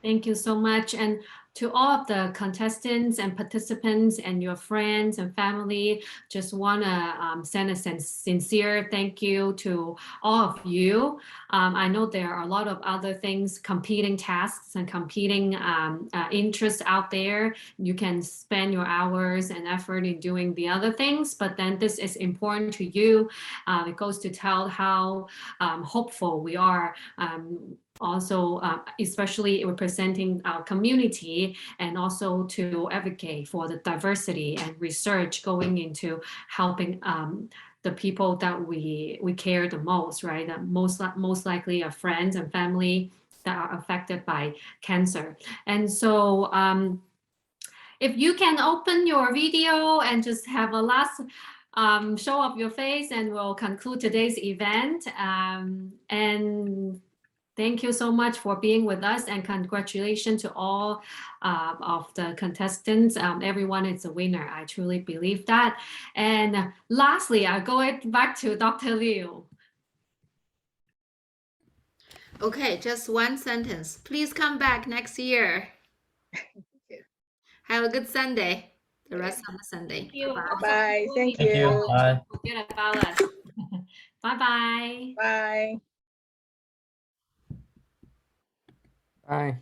Thank you so much. And to all of the contestants and participants and your friends and family, just want to send a sincere thank you to all of you. I know there are a lot of other things, competing tasks and competing interests out there. You can spend your hours and effort in doing the other things, but then this is important to you. It goes to tell how hopeful we are. Also, especially representing our community, and also to advocate for the diversity and research going into helping the people that we care the most, right? That most likely are friends and family that are affected by cancer. And so if you can open your video and just have a last show of your face, and we'll conclude today's event. And thank you so much for being with us, and congratulations to all of the contestants. Everyone is a winner. I truly believe that. And lastly, I'll go back to Dr. Liu. Okay, just one sentence. Please come back next year. Have a good Sunday. The rest of the Sunday. Thank you. Bye. Thank you. Don't forget about us. Bye-bye. Bye. Bye.